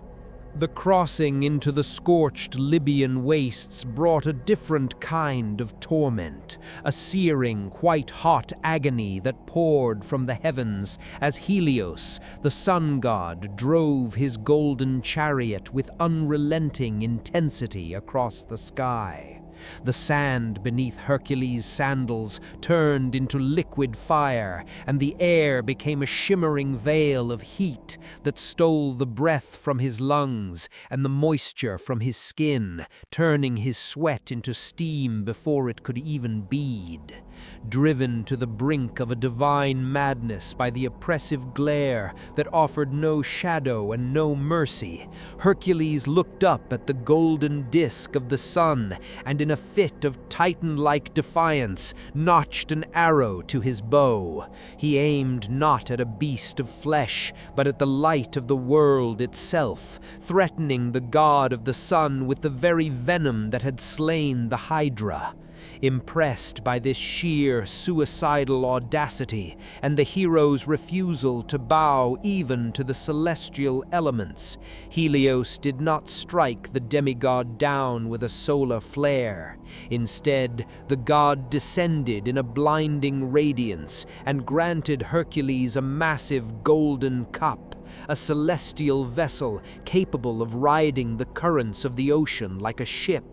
Speaker 1: The crossing into the scorched Libyan wastes brought a different kind of torment, a searing, white-hot agony that poured from the heavens as Helios, the sun god, drove his golden chariot with unrelenting intensity across the sky. The sand beneath Hercules' sandals turned into liquid fire, and the air became a shimmering veil of heat that stole the breath from his lungs and the moisture from his skin, turning his sweat into steam before it could even bead. Driven to the brink of a divine madness by the oppressive glare that offered no shadow and no mercy, Hercules looked up at the golden disk of the sun and in a fit of Titan-like defiance notched an arrow to his bow. He aimed not at a beast of flesh, but at the light of the world itself, threatening the god of the sun with the very venom that had slain the Hydra. Impressed by this sheer suicidal audacity and the hero's refusal to bow even to the celestial elements, Helios did not strike the demigod down with a solar flare. Instead, the god descended in a blinding radiance and granted Hercules a massive golden cup, a celestial vessel capable of riding the currents of the ocean like a ship.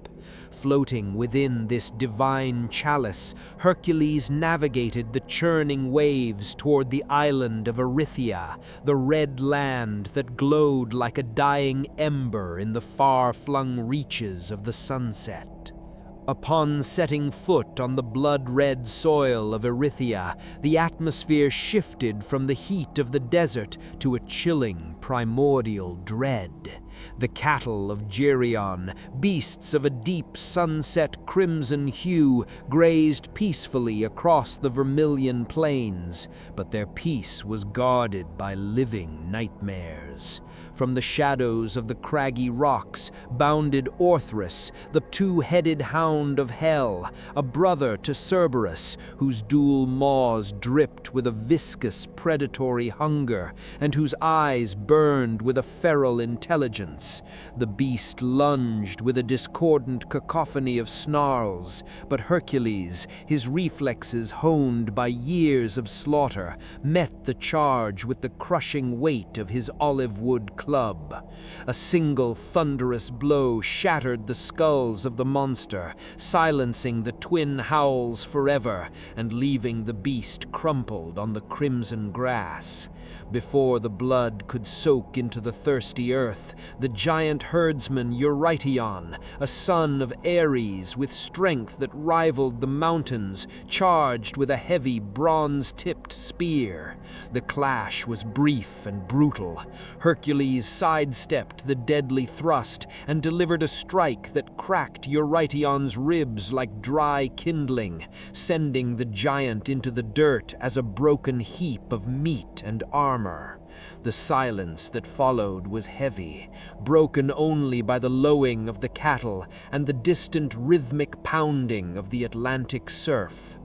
Speaker 1: Floating within this divine chalice, Hercules navigated the churning waves toward the island of Erythea, the red land that glowed like a dying ember in the far-flung reaches of the sunset. Upon setting foot on the blood-red soil of Erythea, the atmosphere shifted from the heat of the desert to a chilling, primordial dread. The cattle of Geryon, beasts of a deep sunset crimson hue, grazed peacefully across the vermilion plains, but their peace was guarded by living nightmares. From the shadows of the craggy rocks bounded Orthrus, the two-headed hound of hell, a brother to Cerberus, whose dual maws dripped with a viscous predatory hunger and whose eyes burned with a feral intelligence. The beast lunged with a discordant cacophony of snarls, but Hercules, his reflexes honed by years of slaughter, met the charge with the crushing weight of his olive wood club. A single thunderous blow shattered the skulls of the monster, silencing the twin howls forever and leaving the beast crumpled on the crimson grass. Before the blood could soak into the thirsty earth, the giant herdsman Eurytion, a son of Ares with strength that rivaled the mountains, charged with a heavy bronze-tipped spear. The clash was brief and brutal. Hercules sidestepped the deadly thrust and delivered a strike that cracked Eurytion's ribs like dry kindling, sending the giant into the dirt as a broken heap of meat and armor. The silence that followed was heavy, broken only by the lowing of the cattle and the distant rhythmic pounding of the Atlantic surf.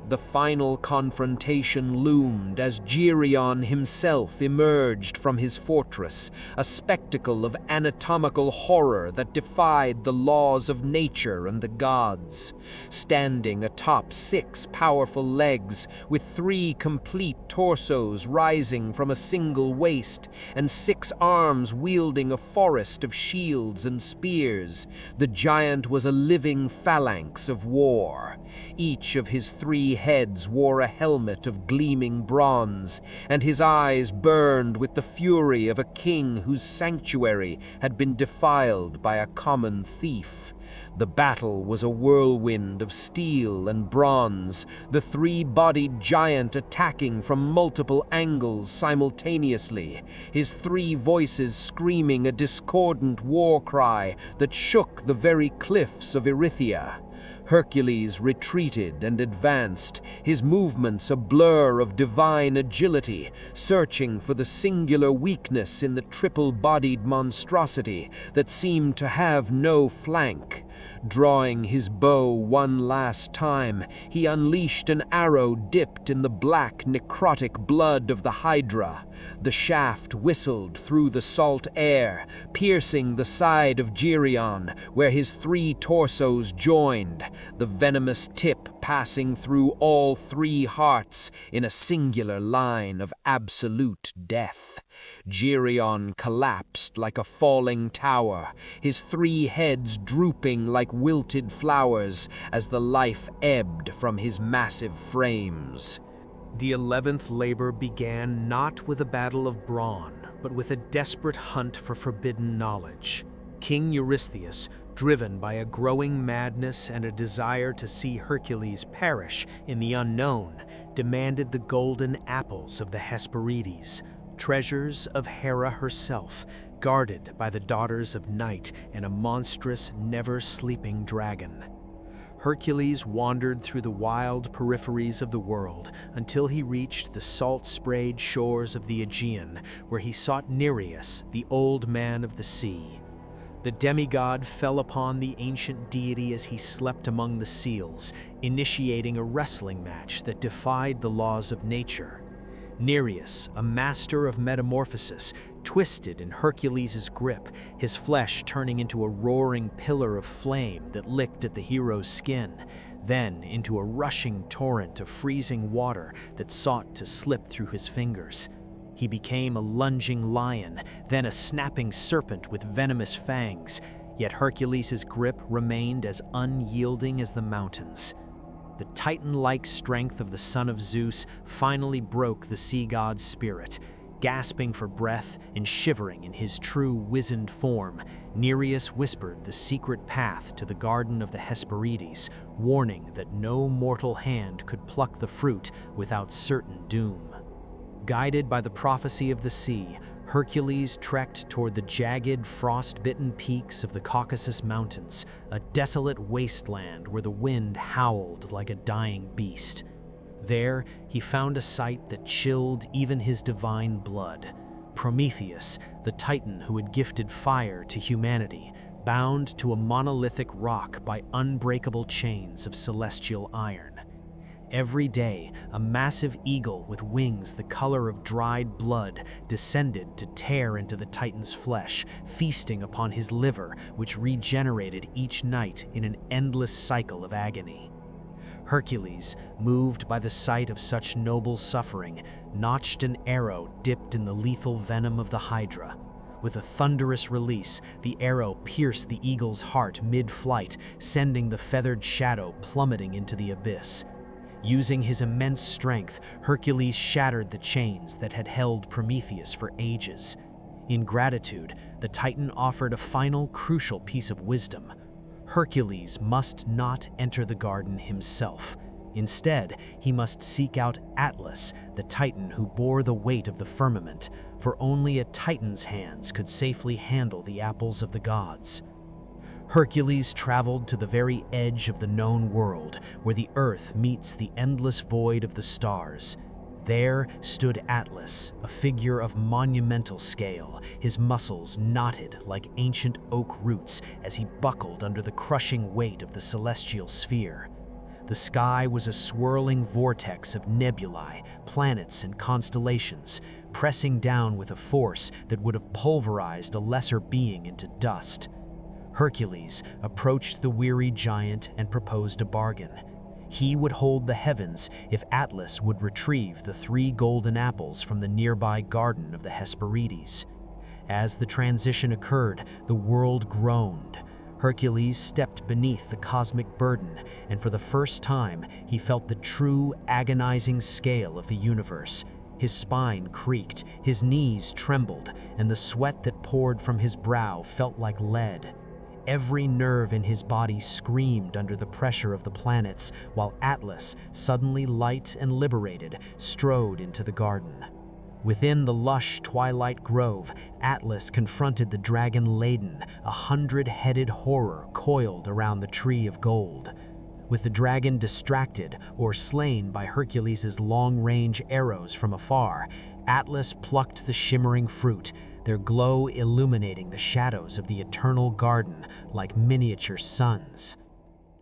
Speaker 1: The final confrontation loomed as Geryon himself emerged from his fortress, a spectacle of anatomical horror that defied the laws of nature and the gods. Standing atop 6 powerful legs, with 3 complete torsos rising from a single waist, and 6 arms wielding a forest of shields and spears, the giant was a living phalanx of war. Each of his 3 heads wore a helmet of gleaming bronze, and his eyes burned with the fury of a king whose sanctuary had been defiled by a common thief. The battle was a whirlwind of steel and bronze, the 3-bodied giant attacking from multiple angles simultaneously, his 3 voices screaming a discordant war cry that shook the very cliffs of Erythea. Hercules retreated and advanced, his movements a blur of divine agility, searching for the singular weakness in the triple-bodied monstrosity that seemed to have no flank. Drawing his bow one last time, he unleashed an arrow dipped in the black necrotic blood of the Hydra. The shaft whistled through the salt air, piercing the side of Geryon, where his 3 torsos joined, the venomous tip passing through all 3 hearts in a singular line of absolute death.
Speaker 4: Geryon collapsed like a falling tower, his 3 heads drooping like wilted flowers as the life ebbed from his massive frames.
Speaker 1: The 11th labor began not with a battle of brawn, but with a desperate hunt for forbidden knowledge. King Eurystheus, driven by a growing madness and a desire to see Hercules perish in the unknown, demanded the golden apples of the Hesperides, treasures of Hera herself, guarded by the daughters of Night and a monstrous, never-sleeping dragon. Hercules wandered through the wild peripheries of the world until he reached the salt-sprayed shores of the Aegean, where he sought Nereus, the old man of the sea. The demigod fell upon the ancient deity as he slept among the seals, initiating a wrestling match that defied the laws of nature. Nereus, a master of metamorphosis, twisted in Hercules' grip, his flesh turning into a roaring pillar of flame that licked at the hero's skin, then into a rushing torrent of freezing water that sought to slip through his fingers. He became a lunging lion, then a snapping serpent with venomous fangs, yet Hercules' grip remained as unyielding as the mountains. The titan-like strength of the son of Zeus finally broke the sea god's spirit. Gasping for breath and shivering in his true wizened form, Nereus whispered the secret path to the garden of the Hesperides, warning that no mortal hand could pluck the fruit without certain doom. Guided by the prophecy of the sea, Hercules trekked toward the jagged, frost-bitten peaks of the Caucasus Mountains, a desolate wasteland where the wind howled like a dying beast. There, he found a sight that chilled even his divine blood. Prometheus, the titan who had gifted fire to humanity, bound to a monolithic rock by unbreakable chains of celestial iron. Every day, a massive eagle with wings the color of dried blood descended to tear into the titan's flesh, feasting upon his liver, which regenerated each night in an endless cycle of agony. Hercules, moved by the sight of such noble suffering, notched an arrow dipped in the lethal venom of the Hydra. With a thunderous release, the arrow pierced the eagle's heart mid-flight, sending the feathered shadow plummeting into the abyss. Using his immense strength, Hercules shattered the chains that had held Prometheus for ages. In gratitude, the Titan offered a final crucial piece of wisdom. Hercules must not enter the garden himself. Instead, he must seek out Atlas, the Titan who bore the weight of the firmament, for only a Titan's hands could safely handle the apples of the gods. Hercules traveled to the very edge of the known world, where the earth meets the endless void of the stars. There stood Atlas, a figure of monumental scale, his muscles knotted like ancient oak roots as he buckled under the crushing weight of the celestial sphere. The sky was a swirling vortex of nebulae, planets, and constellations, pressing down with a force that would have pulverized a lesser being into dust. Hercules approached the weary giant and proposed a bargain. He would hold the heavens if Atlas would retrieve the 3 golden apples from the nearby garden of the Hesperides. As the transition occurred, the world groaned. Hercules stepped beneath the cosmic burden, and for the first time, he felt the true, agonizing scale of the universe. His spine creaked, his knees trembled, and the sweat that poured from his brow felt like lead. Every nerve in his body screamed under the pressure of the planets, while Atlas, suddenly light and liberated, strode into the garden. Within the lush twilight grove, Atlas confronted the dragon-laden, 100-headed horror coiled around the tree of gold. With the dragon distracted or slain by Hercules' long-range arrows from afar, Atlas plucked the shimmering fruit, their glow illuminating the shadows of the eternal garden like miniature suns.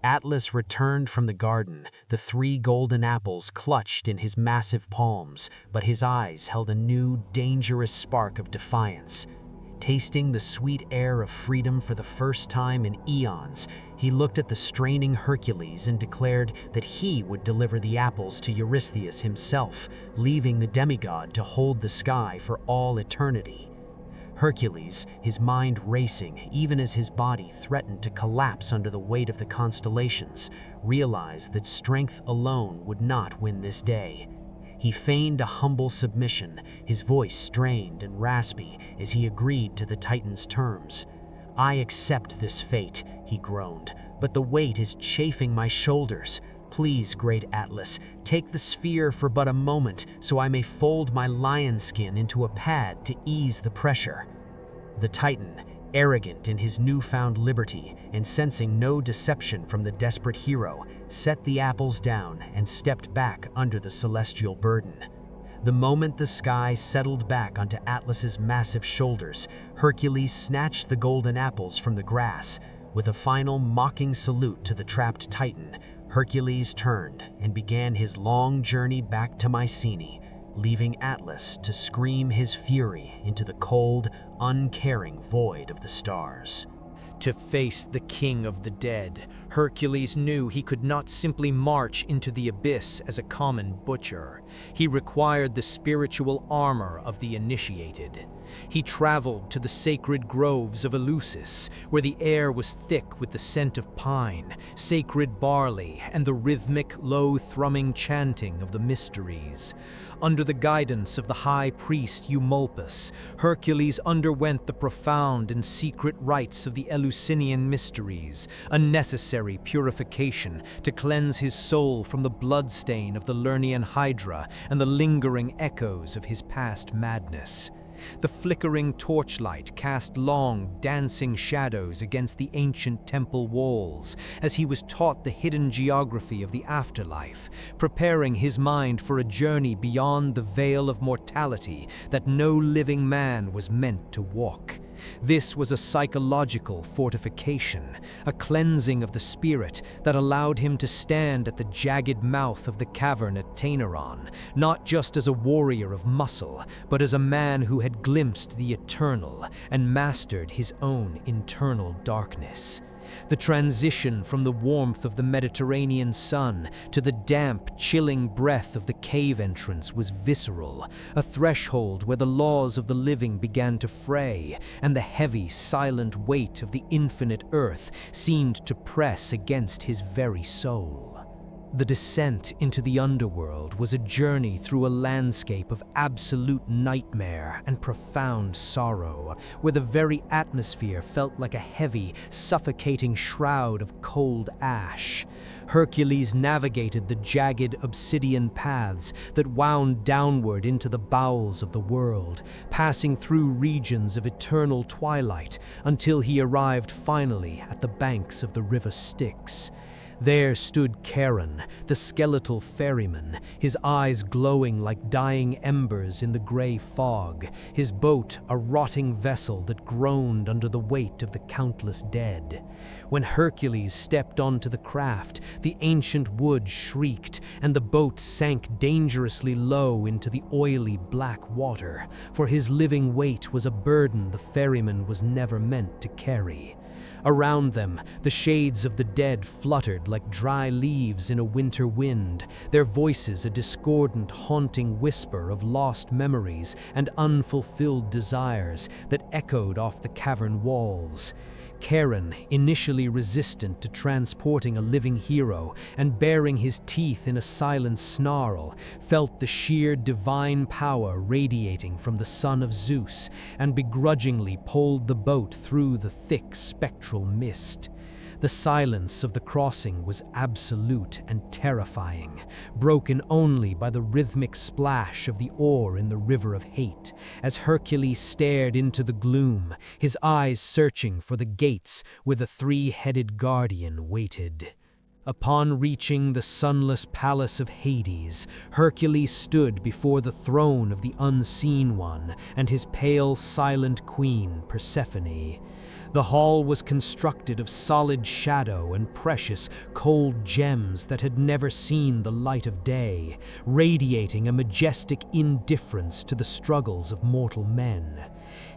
Speaker 1: Atlas returned from the garden, the 3 golden apples clutched in his massive palms, but his eyes held a new, dangerous spark of defiance.
Speaker 3: Tasting the sweet air of freedom for the first time in eons, he looked at the straining Hercules and declared that he would deliver the apples to Eurystheus himself, leaving the demigod to hold the sky for all eternity. Hercules, his mind racing even as his body threatened to collapse under the weight of the constellations, realized that strength alone would not win this day. He feigned a humble submission, his voice strained and raspy as he agreed to the Titan's terms. "I accept this fate," he groaned, "but the weight is chafing my shoulders. Please, great Atlas, take the sphere for but a moment so I may fold my lion skin into a pad to ease the pressure." The Titan, arrogant in his newfound liberty and sensing no deception from the desperate hero, set the apples down and stepped back under the celestial burden. The moment the sky settled back onto Atlas's massive shoulders, Hercules snatched the golden apples from the grass. With a final mocking salute to the trapped Titan, Hercules turned and began his long journey back to Mycenae, leaving Atlas to scream his fury into the cold, uncaring void of the stars.
Speaker 2: To face the king of the dead, Hercules knew he could not simply march into the abyss as a common butcher. He required the spiritual armor of the initiated. He traveled to the sacred groves of Eleusis, where the air was thick with the scent of pine, sacred barley, and the rhythmic, low-thrumming chanting of the mysteries. Under the guidance of the high priest Eumolpus, Hercules underwent the profound and secret rites of the Eleusinian mysteries, a necessary purification to cleanse his soul from the bloodstain of the Lernaean Hydra and the lingering echoes of his past madness. The flickering torchlight cast long, dancing shadows against the ancient temple walls as he was taught the hidden geography of the afterlife, preparing his mind for a journey beyond the veil of mortality that no living man was meant to walk. This was a psychological fortification, a cleansing of the spirit that allowed him to stand at the jagged mouth of the cavern at Tainaron, not just as a warrior of muscle, but as a man who had glimpsed the eternal and mastered his own internal darkness. The transition from the warmth of the Mediterranean sun to the damp, chilling breath of the cave entrance was visceral, a threshold where the laws of the living began to fray, and the heavy, silent weight of the infinite earth seemed to press against his very soul. The descent into the underworld was a journey through a landscape of absolute nightmare and profound sorrow, where the very atmosphere felt like a heavy, suffocating shroud of cold ash. Hercules navigated the jagged obsidian paths that wound downward into the bowels of the world, passing through regions of eternal twilight until he arrived finally at the banks of the river Styx. There stood Charon, the skeletal ferryman, his eyes glowing like dying embers in the gray fog, his boat a rotting vessel that groaned under the weight of the countless dead. When Hercules stepped onto the craft, the ancient wood shrieked, and the boat sank dangerously low into the oily black water, for his living weight was a burden the ferryman was never meant to carry. Around them, the shades of the dead fluttered like dry leaves in a winter wind, their voices a discordant, haunting whisper of lost memories and unfulfilled desires that echoed off the cavern walls. Charon, initially resistant to transporting a living hero and baring his teeth in a silent snarl, felt the sheer divine power radiating from the son of Zeus and begrudgingly poled the boat through the thick spectral mist. The silence of the crossing was absolute and terrifying, broken only by the rhythmic splash of the oar in the river of hate, as Hercules stared into the gloom, his eyes searching for the gates where the three-headed guardian waited. Upon reaching the sunless palace of Hades, Hercules stood before the throne of the Unseen One and his pale, silent queen, Persephone. The hall was constructed of solid shadow and precious, cold gems that had never seen the light of day, radiating a majestic indifference to the struggles of mortal men.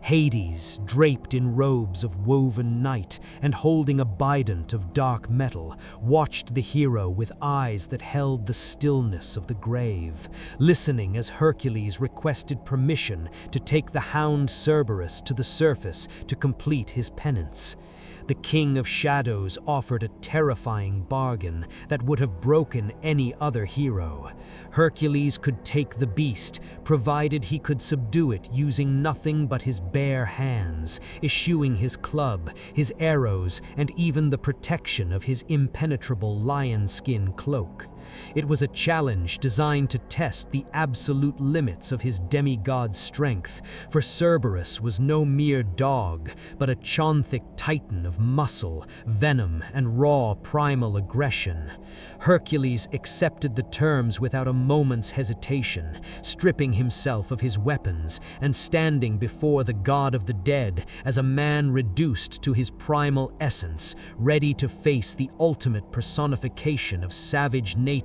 Speaker 1: Hades, draped in robes of woven night and holding a bident of dark metal, watched the hero with eyes that held the stillness of the grave, listening as Hercules requested permission to take the hound Cerberus to the surface to complete his penance. The King of Shadows offered a terrifying bargain that would have broken any other hero. Hercules could take the beast, provided he could subdue it using nothing but his bare hands, eschewing his club, his arrows, and even the protection of his impenetrable lion skin cloak. It was a challenge designed to test the absolute limits of his demigod strength, for Cerberus was no mere dog, but a chonthic titan of muscle, venom, and raw primal aggression. Hercules accepted the terms without a moment's hesitation, stripping himself of his weapons and standing before the god of the dead as a man reduced to his primal essence, ready to face the ultimate personification of savage nature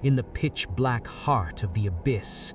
Speaker 1: in the pitch-black heart of the abyss.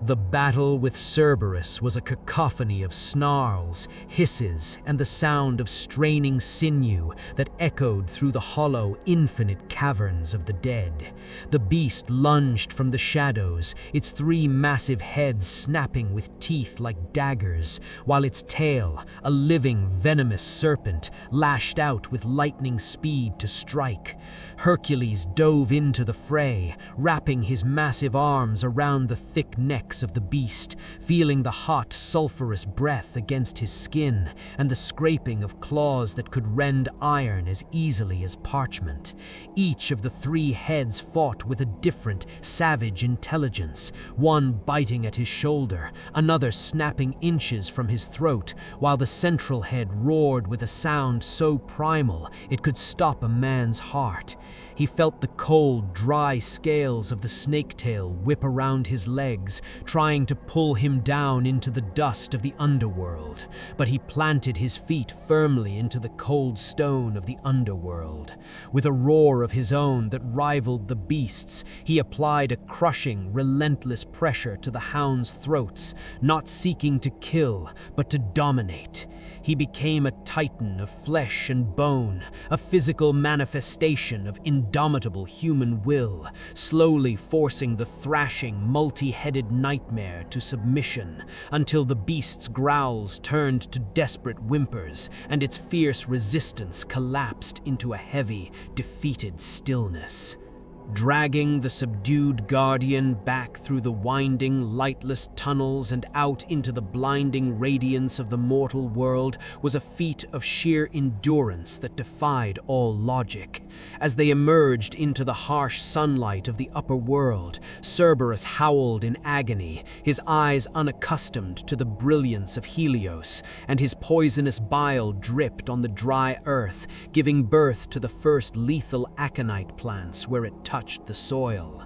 Speaker 1: The battle with Cerberus was a cacophony of snarls, hisses, and the sound of straining sinew that echoed through the hollow, infinite caverns of the dead. The beast lunged from the shadows, its three massive heads snapping with teeth like daggers, while its tail, a living, venomous serpent, lashed out with lightning speed to strike. Hercules dove into the fray, wrapping his massive arms around the thick neck of the beast, feeling the hot, sulphurous breath against his skin and the scraping of claws that could rend iron as easily as parchment. Each of the three heads fought with a different, savage intelligence, one biting at his shoulder, another snapping inches from his throat, while the central head roared with a sound so primal it could stop a man's heart. He felt the cold, dry scales of the snake-tail whip around his legs, trying to pull him down into the dust of the underworld, but he planted his feet firmly into the cold stone of the underworld. With a roar of his own that rivaled the beast's, he applied a crushing, relentless pressure to the hound's throats, not seeking to kill, but to dominate. He became a titan of flesh and bone, a physical manifestation of indomitable human will, slowly forcing the thrashing, multi-headed nightmare to submission, until the beast's growls turned to desperate whimpers, and its fierce resistance collapsed into a heavy, defeated stillness. Dragging the subdued guardian back through the winding, lightless tunnels and out into the blinding radiance of the mortal world was a feat of sheer endurance that defied all logic. As they emerged into the harsh sunlight of the upper world, Cerberus howled in agony, his eyes unaccustomed to the brilliance of Helios, and his poisonous bile dripped on the dry earth, giving birth to the first lethal aconite plants where it touched the soil.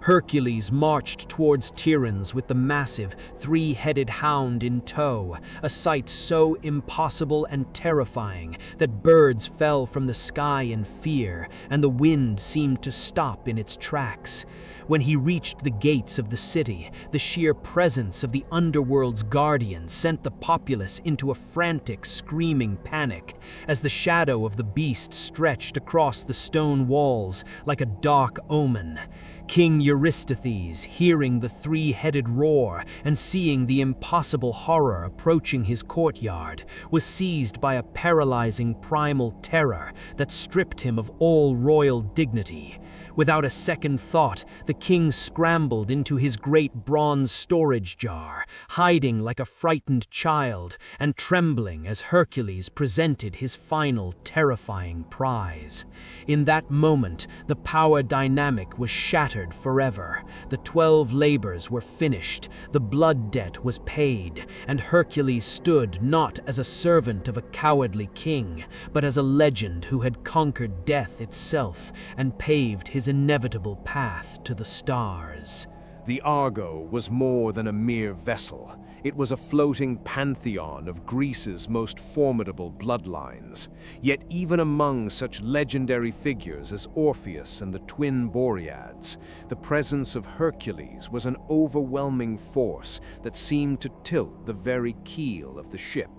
Speaker 1: Hercules marched towards Tiryns with the massive, three-headed hound in tow, a sight so impossible and terrifying that birds fell from the sky in fear, and the wind seemed to stop in its tracks. When he reached the gates of the city, the sheer presence of the underworld's guardian sent the populace into a frantic, screaming panic, as the shadow of the beast stretched across the stone walls like a dark omen. King Eurystheus, hearing the three-headed roar and seeing the impossible horror approaching his courtyard, was seized by a paralyzing primal terror that stripped him of all royal dignity. Without a second thought, the king scrambled into his great bronze storage jar, hiding like a frightened child and trembling as Hercules presented his final terrifying prize. In that moment, the power dynamic was shattered forever. The 12 labors were finished, the blood debt was paid, and Hercules stood not as a servant of a cowardly king, but as a legend who had conquered death itself and paved his inevitable path to the stars.
Speaker 4: The Argo was more than a mere vessel. It was a floating pantheon of Greece's most formidable bloodlines. Yet even among such legendary figures as Orpheus and the twin Boreads, the presence of Hercules was an overwhelming force that seemed to tilt the very keel of the ship.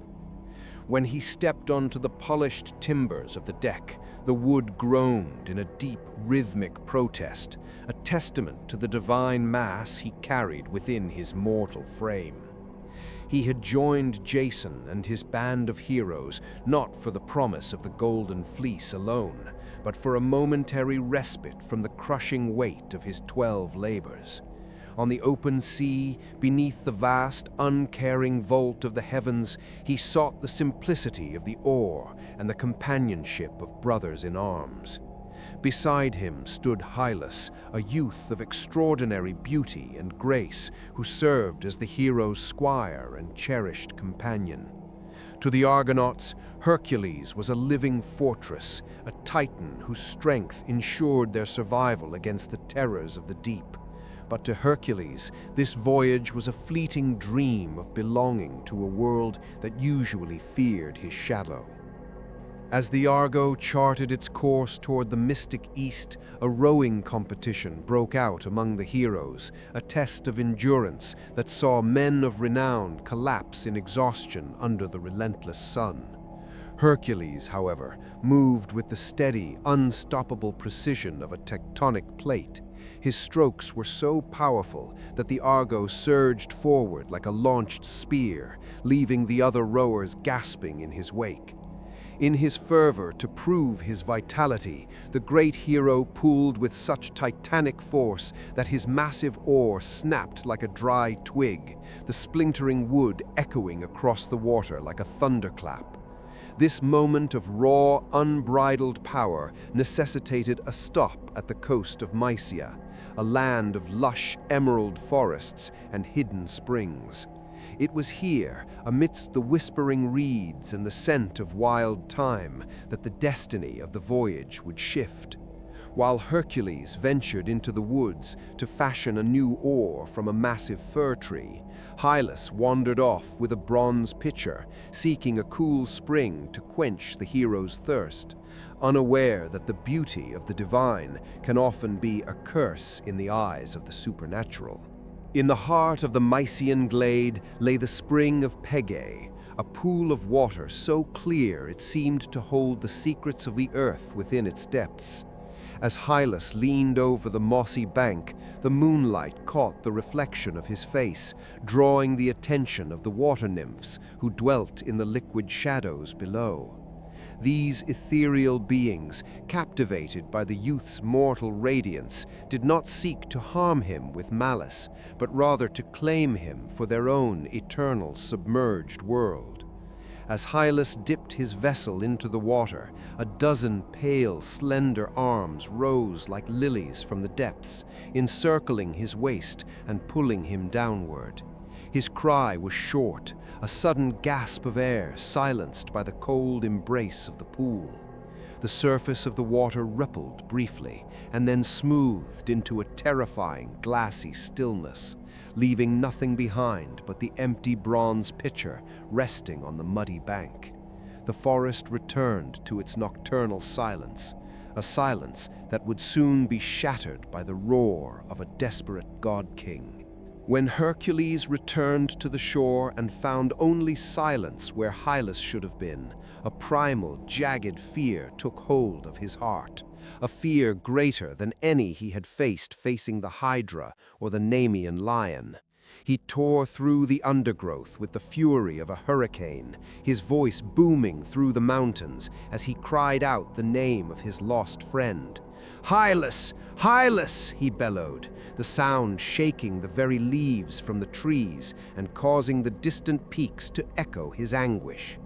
Speaker 4: When he stepped onto the polished timbers of the deck, the wood groaned in a deep, rhythmic protest, a testament to the divine mass he carried within his mortal frame. He had joined Jason and his band of heroes not for the promise of the Golden Fleece alone, but for a momentary respite from the crushing weight of his 12 labors. On the open sea, beneath the vast, uncaring vault of the heavens, he sought the simplicity of the oar and the companionship of brothers in arms. Beside him stood Hylas, a youth of extraordinary beauty and grace, who served as the hero's squire and cherished companion. To the Argonauts, Hercules was a living fortress, a titan whose strength ensured their survival against the terrors of the deep. But to Hercules, this voyage was a fleeting dream of belonging to a world that usually feared his shadow. As the Argo charted its course toward the mystic east, a rowing competition broke out among the heroes, a test of endurance that saw men of renown collapse in exhaustion under the relentless sun. Hercules, however, moved with the steady, unstoppable precision of a tectonic plate. His strokes were so powerful that the Argo surged forward like a launched spear, leaving the other rowers gasping in his wake. In his fervor to prove his vitality, the great hero pulled with such titanic force that his massive oar snapped like a dry twig, the splintering wood echoing across the water like a thunderclap. This moment of raw, unbridled power necessitated a stop at the coast of Mysia, a land of lush emerald forests and hidden springs. It was here, amidst the whispering reeds and the scent of wild thyme, that the destiny of the voyage would shift. While Hercules ventured into the woods to fashion a new oar from a massive fir tree, Hylas wandered off with a bronze pitcher, seeking a cool spring to quench the hero's thirst, unaware that the beauty of the divine can often be a curse in the eyes of the supernatural. In the heart of the Mysian glade lay the spring of Pegae, a pool of water so clear it seemed to hold the secrets of the earth within its depths. As Hylas leaned over the mossy bank, the moonlight caught the reflection of his face, drawing the attention of the water nymphs who dwelt in the liquid shadows below. These ethereal beings, captivated by the youth's mortal radiance, did not seek to harm him with malice, but rather to claim him for their own eternal submerged world. As Hylas dipped his vessel into the water, a dozen pale, slender arms rose like lilies from the depths, encircling his waist and pulling him downward. His cry was short, a sudden gasp of air silenced by the cold embrace of the pool. The surface of the water rippled briefly, and then smoothed into a terrifying, glassy stillness, leaving nothing behind but the empty bronze pitcher resting on the muddy bank. The forest returned to its nocturnal silence, a silence that would soon be shattered by the roar of a desperate god-king. When Hercules returned to the shore and found only silence where Hylas should have been, a primal, jagged fear took hold of his heart, a fear greater than any he had facing the Hydra or the Nemean lion. He tore through the undergrowth with the fury of a hurricane, his voice booming through the mountains as he cried out the name of his lost friend. "Hylas! Hylas!" he bellowed, the sound shaking the very leaves from the trees and causing the distant peaks to echo his anguish.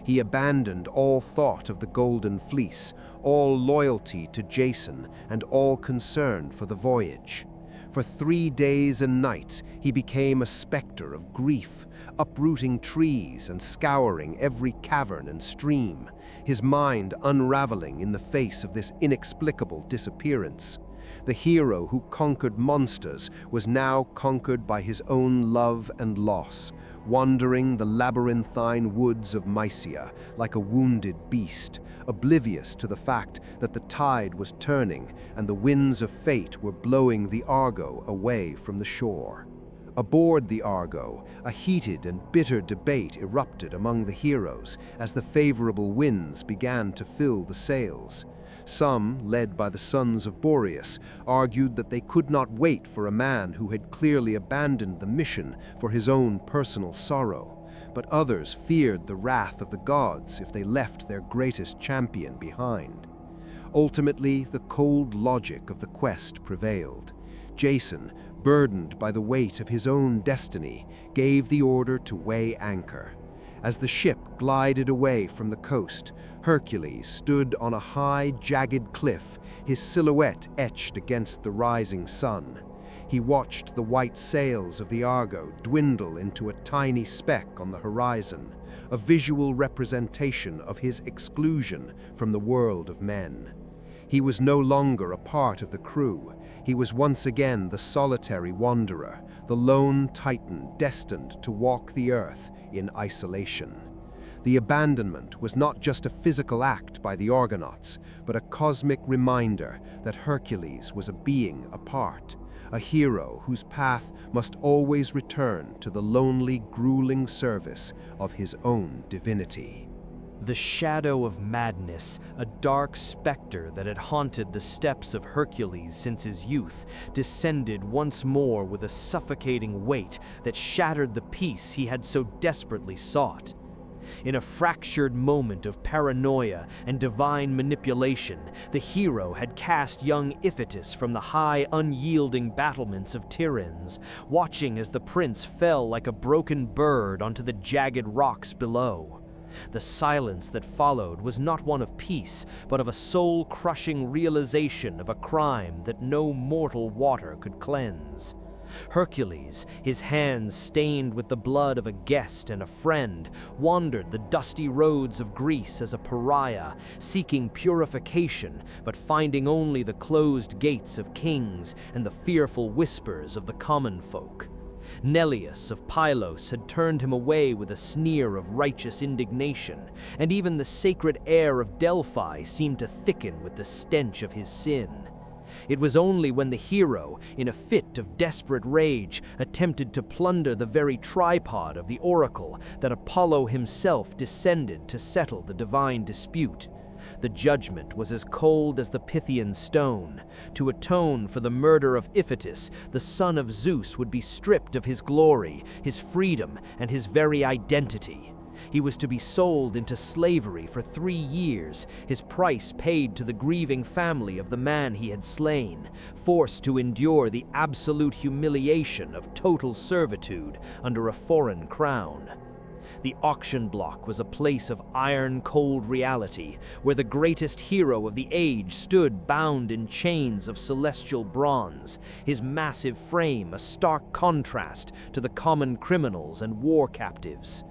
Speaker 4: He abandoned all thought of the Golden Fleece, all loyalty to Jason, and all concern for the voyage. For 3 days and nights he became a specter of grief, uprooting trees and scouring every cavern and stream, his mind unraveling in the face of this inexplicable disappearance. The hero who conquered monsters was now conquered by his own love and loss, wandering the labyrinthine woods of Mysia like a wounded beast, oblivious to the fact that the tide was turning and the winds of fate were blowing the Argo away from the shore. Aboard the Argo, a heated and bitter debate erupted among the heroes as the favorable winds began to fill the sails. Some, led by the sons of Boreas, argued that they could not wait for a man who had clearly abandoned the mission for his own personal sorrow, but others feared the wrath of the gods if they left their greatest champion behind. Ultimately, the cold logic of the quest prevailed. Jason, burdened by the weight of his own destiny, gave the order to weigh anchor. As the ship glided away from the coast, Hercules stood on a high, jagged cliff, his silhouette etched against the rising sun. He watched the white sails of the Argo dwindle into a tiny speck on the horizon, a visual representation of his exclusion from the world of men. He was no longer a part of the crew. He was once again the solitary wanderer, the lone titan destined to walk the earth in isolation. The abandonment was not just a physical act by the Argonauts, but a cosmic reminder that Hercules was a being apart, a hero whose path must always return to the lonely, grueling service of his own divinity.
Speaker 1: The shadow of madness, a dark specter that had haunted the steps of Hercules since his youth, descended once more with a suffocating weight that shattered the peace he had so desperately sought. In a fractured moment of paranoia and divine manipulation, the hero had cast young Iphitus from the high, unyielding battlements of Tiryns, watching as the prince fell like a broken bird onto the jagged rocks below. The silence that followed was not one of peace, but of a soul-crushing realization of a crime that no mortal water could cleanse. Hercules, his hands stained with the blood of a guest and a friend, wandered the dusty roads of Greece as a pariah, seeking purification, but finding only the closed gates of kings and the fearful whispers of the common folk. Neleus of Pylos had turned him away with a sneer of righteous indignation, and even the sacred air of Delphi seemed to thicken with the stench of his sin. It was only when the hero, in a fit of desperate rage, attempted to plunder the very tripod of the oracle that Apollo himself descended to settle the divine dispute. The judgment was as cold as the Pythian stone. To atone for the murder of Iphitus, the son of Zeus would be stripped of his glory, his freedom, and his very identity. He was to be sold into slavery for 3 years, his price paid to the grieving family of the man he had slain, forced to endure the absolute humiliation of total servitude under a foreign crown. The auction block was a place of iron-cold reality, where the greatest hero of the age stood bound in chains of celestial bronze, his massive frame a stark contrast to the common criminals and war captives.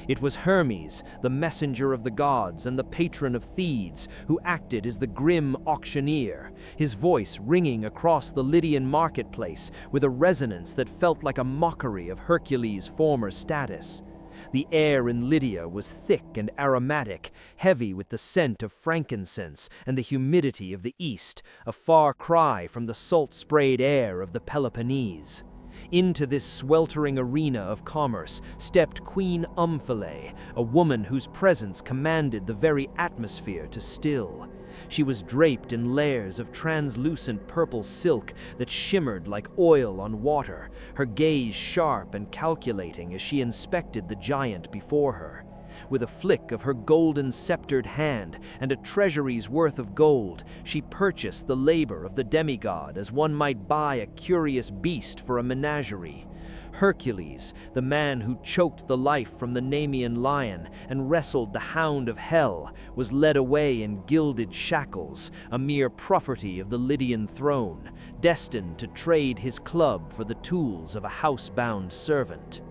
Speaker 1: It was Hermes, the messenger of the gods and the patron of thieves, who acted as the grim auctioneer, his voice ringing across the Lydian marketplace with a resonance that felt like a mockery of Hercules' former status. The air in Lydia was thick and aromatic, heavy with the scent of frankincense and the humidity of the east, a far cry from the salt-sprayed air of the Peloponnese. Into this sweltering arena of commerce stepped Queen Omphale, a woman whose presence commanded the very atmosphere to still. She was draped in layers of translucent purple silk that shimmered like oil on water, her gaze sharp and calculating as she inspected the giant before her. With a flick of her golden sceptered hand and a treasury's worth of gold, she purchased the labor of the demigod as one might buy a curious beast for a menagerie. Hercules, the man who choked the life from the Nemean lion and wrestled the hound of hell, was led away in gilded shackles, a mere property of the Lydian throne, destined to trade his club for the tools of a housebound servant.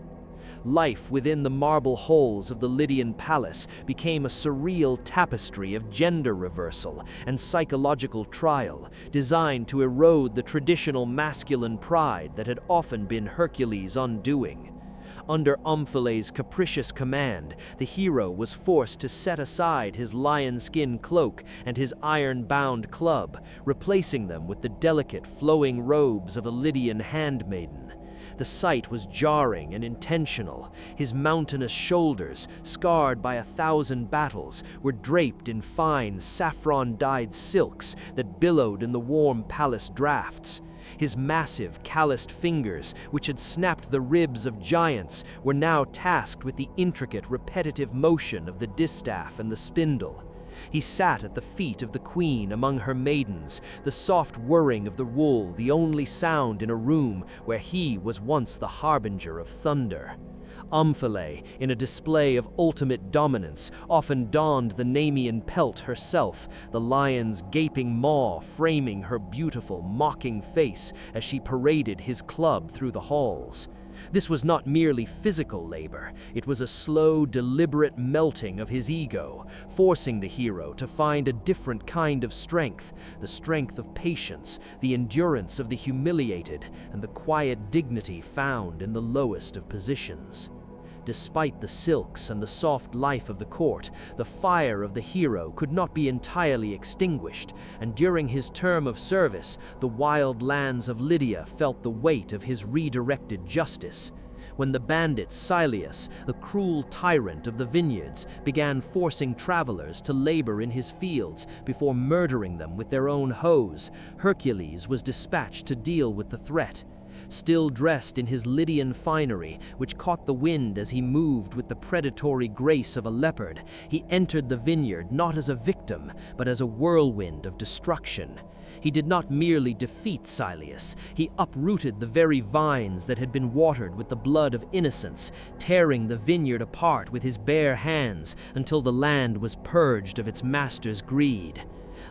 Speaker 5: Life within the marble halls of the Lydian palace became a surreal tapestry of gender reversal and psychological trial, designed to erode the traditional masculine pride that had often been Hercules' undoing. Under Omphale's capricious command, the hero was forced to set aside his lion-skin cloak and his iron-bound club, replacing them with the delicate, flowing robes of a Lydian handmaiden. The sight was jarring and intentional. His mountainous shoulders, scarred by 1,000 battles, were draped in fine, saffron-dyed silks that billowed in the warm palace drafts. His massive, calloused fingers, which had snapped the ribs of giants, were now tasked with the intricate, repetitive motion of the distaff and the spindle. He sat at the feet of the queen among her maidens, the soft whirring of the wool the only sound in a room where he was once the harbinger of thunder. Omphale, in a display of ultimate dominance, often donned the Nemean pelt herself, the lion's gaping maw framing her beautiful, mocking face as she paraded his club through the halls. This was not merely physical labor, it was a slow, deliberate melting of his ego, forcing the hero to find a different kind of strength, the strength of patience, the endurance of the humiliated, and the quiet dignity found in the lowest of positions. Despite the silks and the soft life of the court, the fire of the hero could not be entirely extinguished, and during his term of service, the wild lands of Lydia felt the weight of his redirected justice. When the bandit Silius, the cruel tyrant of the vineyards, began forcing travelers to labor in his fields before murdering them with their own hoes, Hercules was dispatched to deal with the threat. Still dressed in his Lydian finery, which caught the wind as he moved with the predatory grace of a leopard, he entered the vineyard not as a victim, but as a whirlwind of destruction. He did not merely defeat Silius, he uprooted the very vines that had been watered with the blood of innocents, tearing the vineyard apart with his bare hands until the land was purged of its master's greed.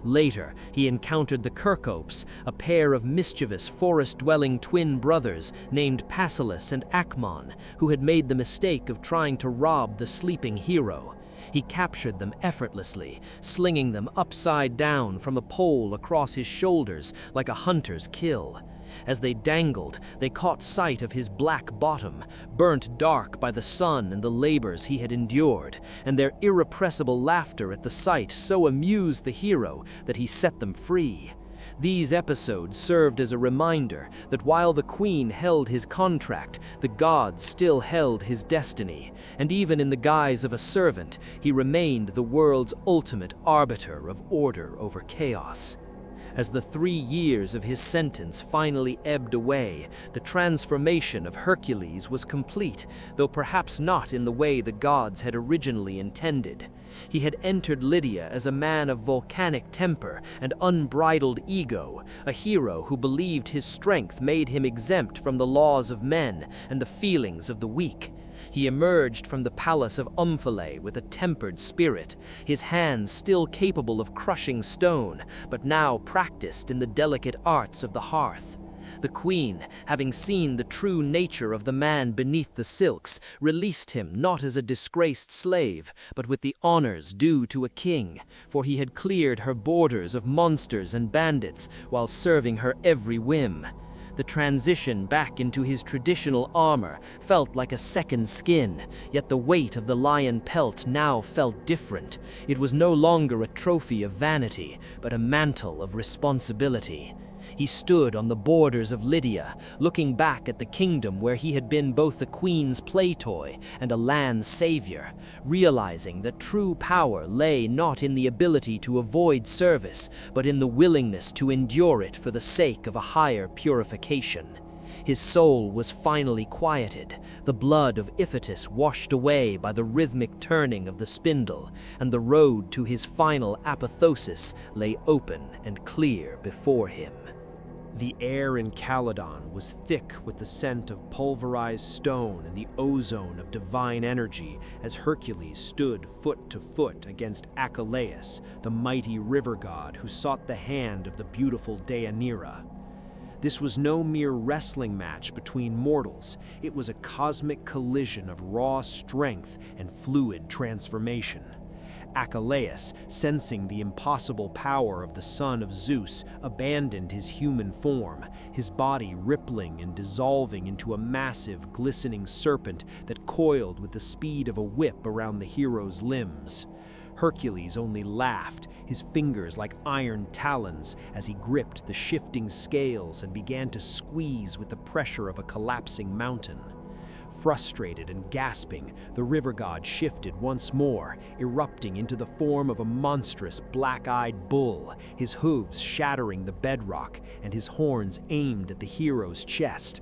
Speaker 5: Later, he encountered the Cercopes, a pair of mischievous forest-dwelling twin brothers named Passilus and Acmon, who had made the mistake of trying to rob the sleeping hero. He captured them effortlessly, slinging them upside down from a pole across his shoulders like a hunter's kill. As they dangled, they caught sight of his black bottom, burnt dark by the sun and the labors he had endured, and their irrepressible laughter at the sight so amused the hero that he set them free. These episodes served as a reminder that while the queen held his contract, the gods still held his destiny, and even in the guise of a servant, he remained the world's ultimate arbiter of order over chaos. As the 3 years of his sentence finally ebbed away, the transformation of Hercules was complete, though perhaps not in the way the gods had originally intended. He had entered Lydia as a man of volcanic temper and unbridled ego, a hero who believed his strength made him exempt from the laws of men and the feelings of the weak. He emerged from the palace of Omphale with a tempered spirit, his hands still capable of crushing stone, but now practiced in the delicate arts of the hearth. The queen, having seen the true nature of the man beneath the silks, released him not as a disgraced slave, but with the honors due to a king, for he had cleared her borders of monsters and bandits while serving her every whim. The transition back into his traditional armor felt like a second skin, yet the weight of the lion pelt now felt different. It was no longer a trophy of vanity, but a mantle of responsibility. He stood on the borders of Lydia, looking back at the kingdom where he had been both the queen's playtoy and a land's savior, realizing that true power lay not in the ability to avoid service, but in the willingness to endure it for the sake of a higher purification. His soul was finally quieted, the blood of Iphitus washed away by the rhythmic turning of the spindle, and the road to his final apotheosis lay open and clear before him.
Speaker 2: The air in Calydon was thick with the scent of pulverized stone and the ozone of divine energy as Hercules stood foot to foot against Achilles, the mighty river god who sought the hand of the beautiful Deianira. This was no mere wrestling match between mortals. It was a cosmic collision of raw strength and fluid transformation. Hercules, sensing the impossible power of the son of Zeus, abandoned his human form, his body rippling and dissolving into a massive, glistening serpent that coiled with the speed of a whip around the hero's limbs. Hercules only laughed, his fingers like iron talons, as he gripped the shifting scales and began to squeeze with the pressure of a collapsing mountain. Frustrated and gasping, the river god shifted once more, erupting into the form of a monstrous black-eyed bull, his hooves shattering the bedrock and his horns aimed at the hero's chest.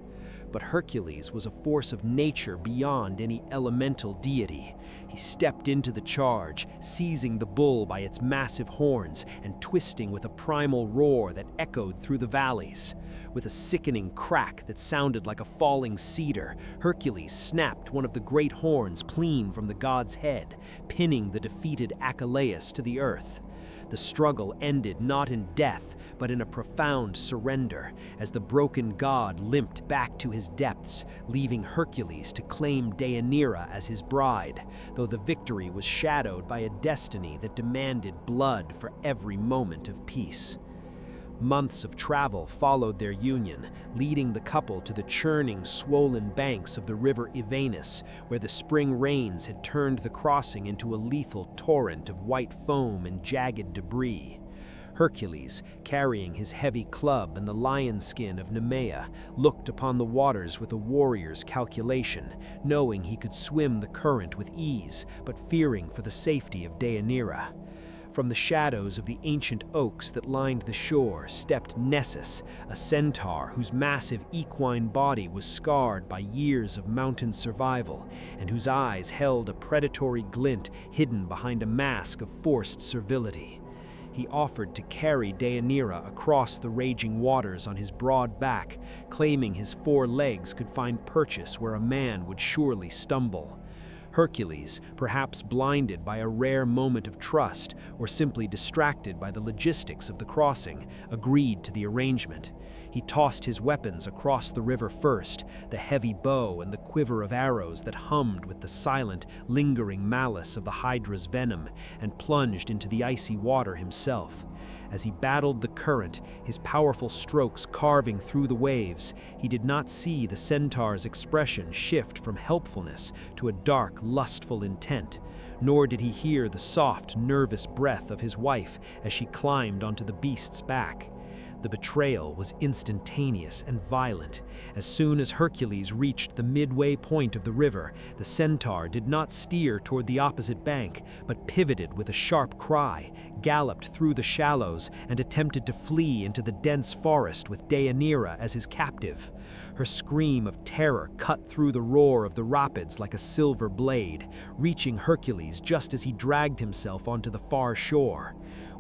Speaker 2: But Hercules was a force of nature beyond any elemental deity. He stepped into the charge, seizing the bull by its massive horns and twisting with a primal roar that echoed through the valleys. With a sickening crack that sounded like a falling cedar, Hercules snapped one of the great horns clean from the god's head, pinning the defeated Hercules to the earth. The struggle ended not in death, but in a profound surrender, as the broken god limped back to his depths, leaving Hercules to claim Deianira as his bride, though the victory was shadowed by a destiny that demanded blood for every moment of peace. Months of travel followed their union, leading the couple to the churning, swollen banks of the river Evanus, where the spring rains had turned the crossing into a lethal torrent of white foam and jagged debris. Hercules, carrying his heavy club and the lion skin of Nemea, looked upon the waters with a warrior's calculation, knowing he could swim the current with ease, but fearing for the safety of Deianira. From the shadows of the ancient oaks that lined the shore stepped Nessus, a centaur whose massive equine body was scarred by years of mountain survival, and whose eyes held a predatory glint hidden behind a mask of forced servility. He offered to carry Deianira across the raging waters on his broad back, claiming his 4 legs could find purchase where a man would surely stumble. Hercules, perhaps blinded by a rare moment of trust or simply distracted by the logistics of the crossing, agreed to the arrangement. He tossed his weapons across the river first, the heavy bow and the quiver of arrows that hummed with the silent, lingering malice of the Hydra's venom, and plunged into the icy water himself. As he battled the current, his powerful strokes carving through the waves, he did not see the centaur's expression shift from helpfulness to a dark, lustful intent, nor did he hear the soft, nervous breath of his wife as she climbed onto the beast's back. The betrayal was instantaneous and violent. As soon as Hercules reached the midway point of the river, the centaur did not steer toward the opposite bank, but pivoted with a sharp cry, galloped through the shallows, and attempted to flee into the dense forest with Deianira as his captive. Her scream of terror cut through the roar of the rapids like a silver blade, reaching Hercules just as he dragged himself onto the far shore.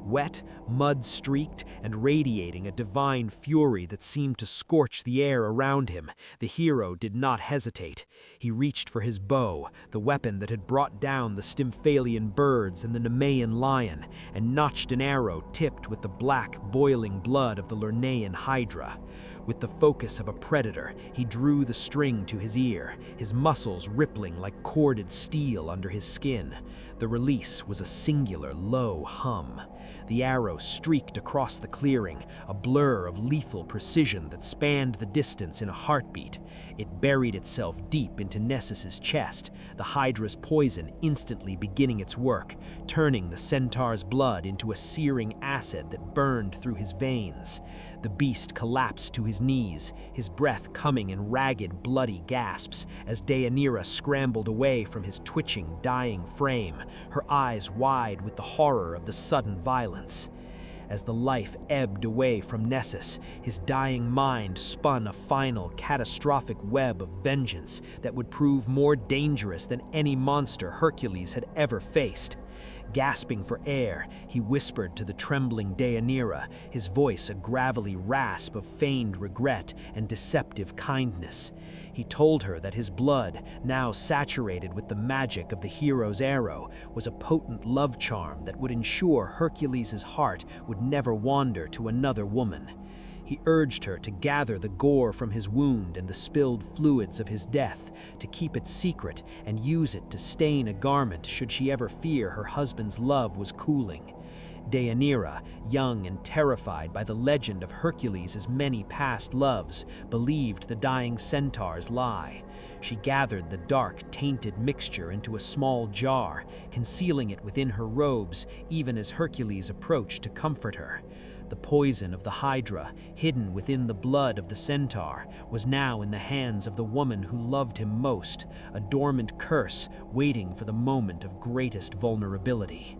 Speaker 2: Wet, mud-streaked, and radiating a divine fury that seemed to scorch the air around him, the hero did not hesitate. He reached for his bow, the weapon that had brought down the Stymphalian birds and the Nemean lion, and notched an arrow tipped with the black, boiling blood of the Lernaean Hydra. With the focus of a predator, he drew the string to his ear, his muscles rippling like corded steel under his skin. The release was a singular, low hum. The arrow streaked across the clearing, a blur of lethal precision that spanned the distance in a heartbeat. It buried itself deep into Nessus's chest, the Hydra's poison instantly beginning its work, turning the centaur's blood into a searing acid that burned through his veins. The beast collapsed to his knees, his breath coming in ragged, bloody gasps as Deianira scrambled away from his twitching, dying frame, her eyes wide with the horror of the sudden violence. As the life ebbed away from Nessus, his dying mind spun a final, catastrophic web of vengeance that would prove more dangerous than any monster Hercules had ever faced. Gasping for air, he whispered to the trembling Deianira, his voice a gravelly rasp of feigned regret and deceptive kindness. He told her that his blood, now saturated with the magic of the hero's arrow, was a potent love charm that would ensure Hercules' heart would never wander to another woman. He
Speaker 3: He urged her to gather the gore from his wound and the spilled fluids of his death, to keep it secret and use it to stain a garment should she ever fear her husband's love was cooling. Deianira, young and terrified by the legend of Hercules' many past loves, believed the dying centaur's lie. She gathered the dark, tainted mixture into a small jar, concealing it within her robes even as Hercules approached to comfort her. The poison of the Hydra, hidden within the blood of the centaur, was now in the hands of the woman who loved him most, a dormant curse waiting for the moment of greatest vulnerability.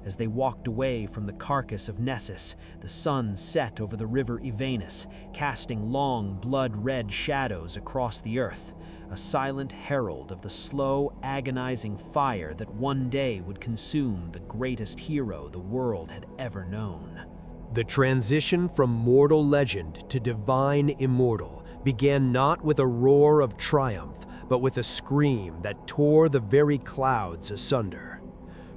Speaker 3: As they walked away from the carcass of Nessus, the sun set over the river Evenus, casting long, blood-red shadows across the earth, a silent herald of the slow, agonizing fire that one day would consume the greatest hero the world had ever known.
Speaker 1: The transition from mortal legend to divine immortal began not with a roar of triumph, but with a scream that tore the very clouds asunder.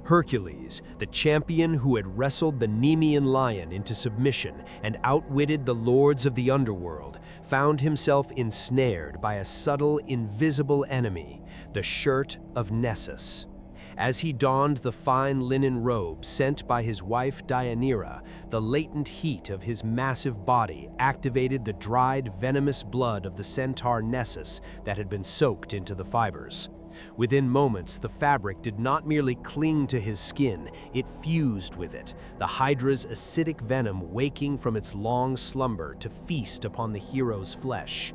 Speaker 1: Hercules, the champion who had wrestled the Nemean lion into submission and outwitted the lords of the underworld, found himself ensnared by a subtle, invisible enemy, the shirt of Nessus. As he donned the fine linen robe sent by his wife Deianira, the latent heat of his massive body activated the dried, venomous blood of the centaur Nessus that had been soaked into the fibers. Within moments, the fabric did not merely cling to his skin, it fused with it, the Hydra's acidic venom waking from its long slumber to feast upon the hero's flesh.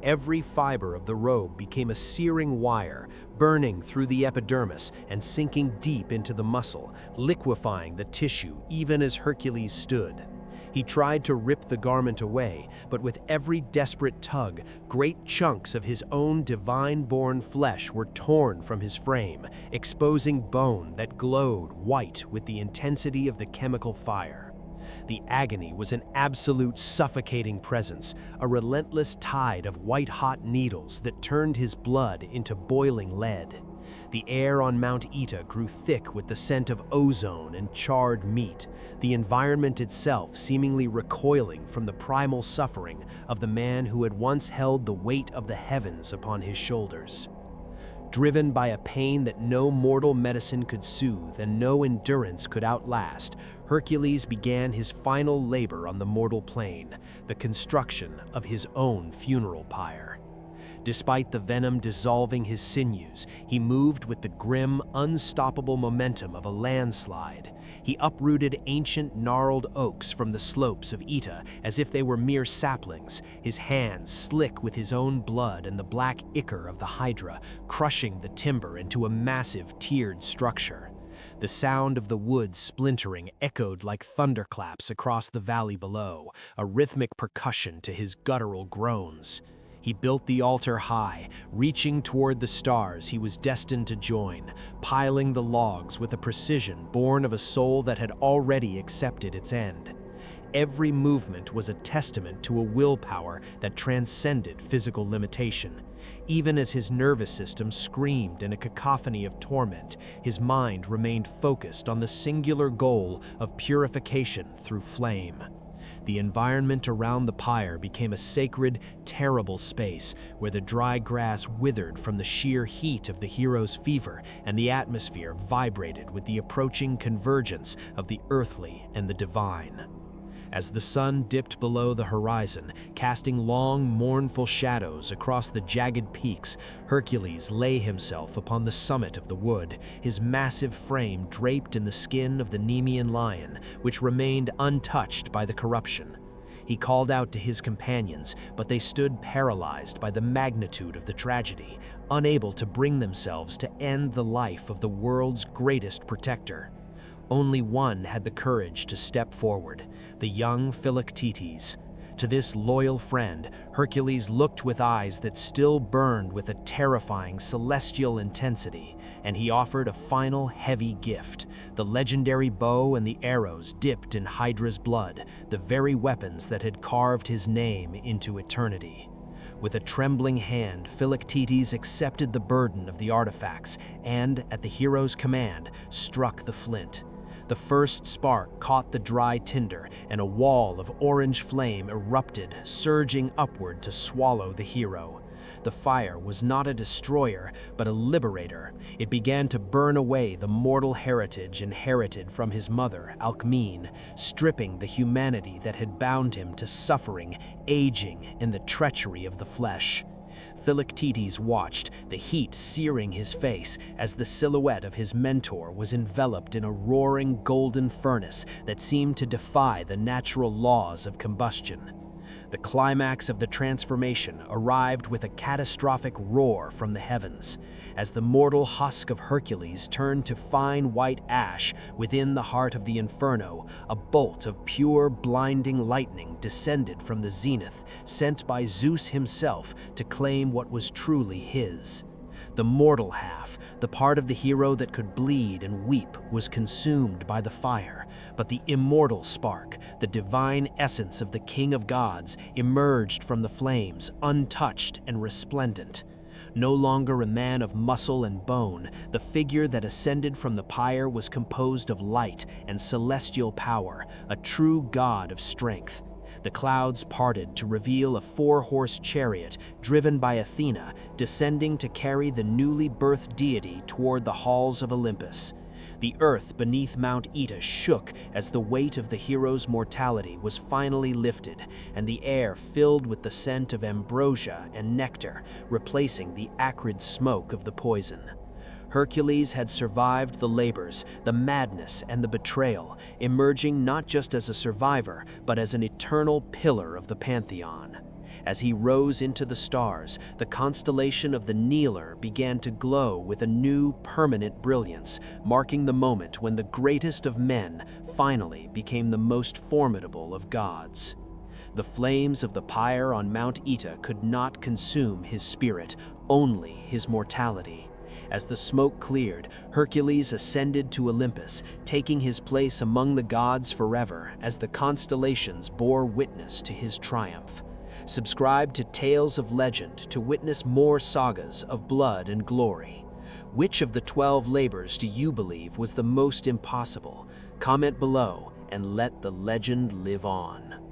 Speaker 1: Every fiber of the robe became a searing wire, burning through the epidermis and sinking deep into the muscle, liquefying the tissue even as Hercules stood. He tried to rip the garment away, but with every desperate tug, great chunks of his own divine-born flesh were torn from his frame, exposing bone that glowed white with the intensity of the chemical fire. The agony was an absolute suffocating presence, a relentless tide of white-hot needles that turned his blood into boiling lead. The air on Mount Olympus grew thick with the scent of ozone and charred meat, the environment itself seemingly recoiling from the primal suffering of the man who had once held the weight of the heavens upon his shoulders. Driven by a pain that no mortal medicine could soothe and no endurance could outlast, Hercules began his final labor on the mortal plane, the construction of his own funeral pyre. Despite the venom dissolving his sinews, he moved with the grim, unstoppable momentum of a landslide. He uprooted ancient, gnarled oaks from the slopes of Olympus as if they were mere saplings, his hands slick with his own blood and the black ichor of the Hydra, crushing the timber into a massive, tiered structure. The sound of the wood splintering echoed like thunderclaps across the valley below, a rhythmic percussion to his guttural groans. He built the altar high, reaching toward the stars he was destined to join, piling the logs with a precision born of a soul that had already accepted its end. Every movement was a testament to a willpower that transcended physical limitation. Even as his nervous system screamed in a cacophony of torment, his mind remained focused on the singular goal of purification through flame. The environment around the pyre became a sacred, terrible space where the dry grass withered from the sheer heat of the hero's fever and the atmosphere vibrated with the approaching convergence of the earthly and the divine. As the sun dipped below the horizon, casting long, mournful shadows across the jagged peaks, Hercules lay himself upon the summit of the wood, his massive frame draped in the skin of the Nemean lion, which remained untouched by the corruption. He called out to his companions, but they stood paralyzed by the magnitude of the tragedy, unable to bring themselves to end the life of the world's greatest protector. Only one had the courage to step forward, the young Philoctetes. To this loyal friend, Hercules looked with eyes that still burned with a terrifying celestial intensity, and he offered a final heavy gift, the legendary bow and the arrows dipped in Hydra's blood, the very weapons that had carved his name into eternity. With a trembling hand, Philoctetes accepted the burden of the artifacts and, at the hero's command, struck the flint. The
Speaker 3: The first spark caught the dry tinder, and a wall of orange flame erupted, surging upward to swallow the hero. The fire was not a destroyer, but a liberator. It began to burn away the mortal heritage inherited from his mother, Alcmene, stripping the humanity that had bound him to suffering, aging, and the treachery of the flesh. Philoctetes watched, the heat searing his face, as the silhouette of his mentor was enveloped in a roaring golden furnace that seemed to defy the natural laws of combustion. The climax of the transformation arrived with a catastrophic roar from the heavens, as the mortal husk of Hercules turned to fine white ash within the heart of the inferno. A bolt of pure, blinding lightning descended from the zenith, sent by Zeus himself to claim what was truly his. The mortal half, the part of the hero that could bleed and weep, was consumed by the fire, but the immortal spark, the divine essence of the King of Gods, emerged from the flames, untouched and resplendent. No longer a man of muscle and bone, the figure that ascended from the pyre was composed of light and celestial power, a true god of strength. The clouds parted to reveal a four-horse chariot driven by Athena, descending to carry the newly birthed deity toward the halls of Olympus. The earth beneath Mount Olympus shook as the weight of the hero's mortality was finally lifted, and the air filled with the scent of ambrosia and nectar, replacing the acrid smoke of the poison. Hercules had survived the labors, the madness, and the betrayal, emerging not just as a survivor, but as an eternal pillar of the pantheon. As he rose into the stars, the constellation of the Kneeler began to glow with a new, permanent brilliance, marking the moment when the greatest of men finally became the most formidable of gods. The flames of the pyre on Mount Olympus could not consume his spirit, only his mortality. As the smoke cleared, Hercules ascended to Olympus, taking his place among the gods forever as the constellations bore witness to his triumph. Subscribe to Tales of Legend to witness more sagas of blood and glory. Which of the 12 labors do you believe was the most impossible? Comment below and let the legend live on.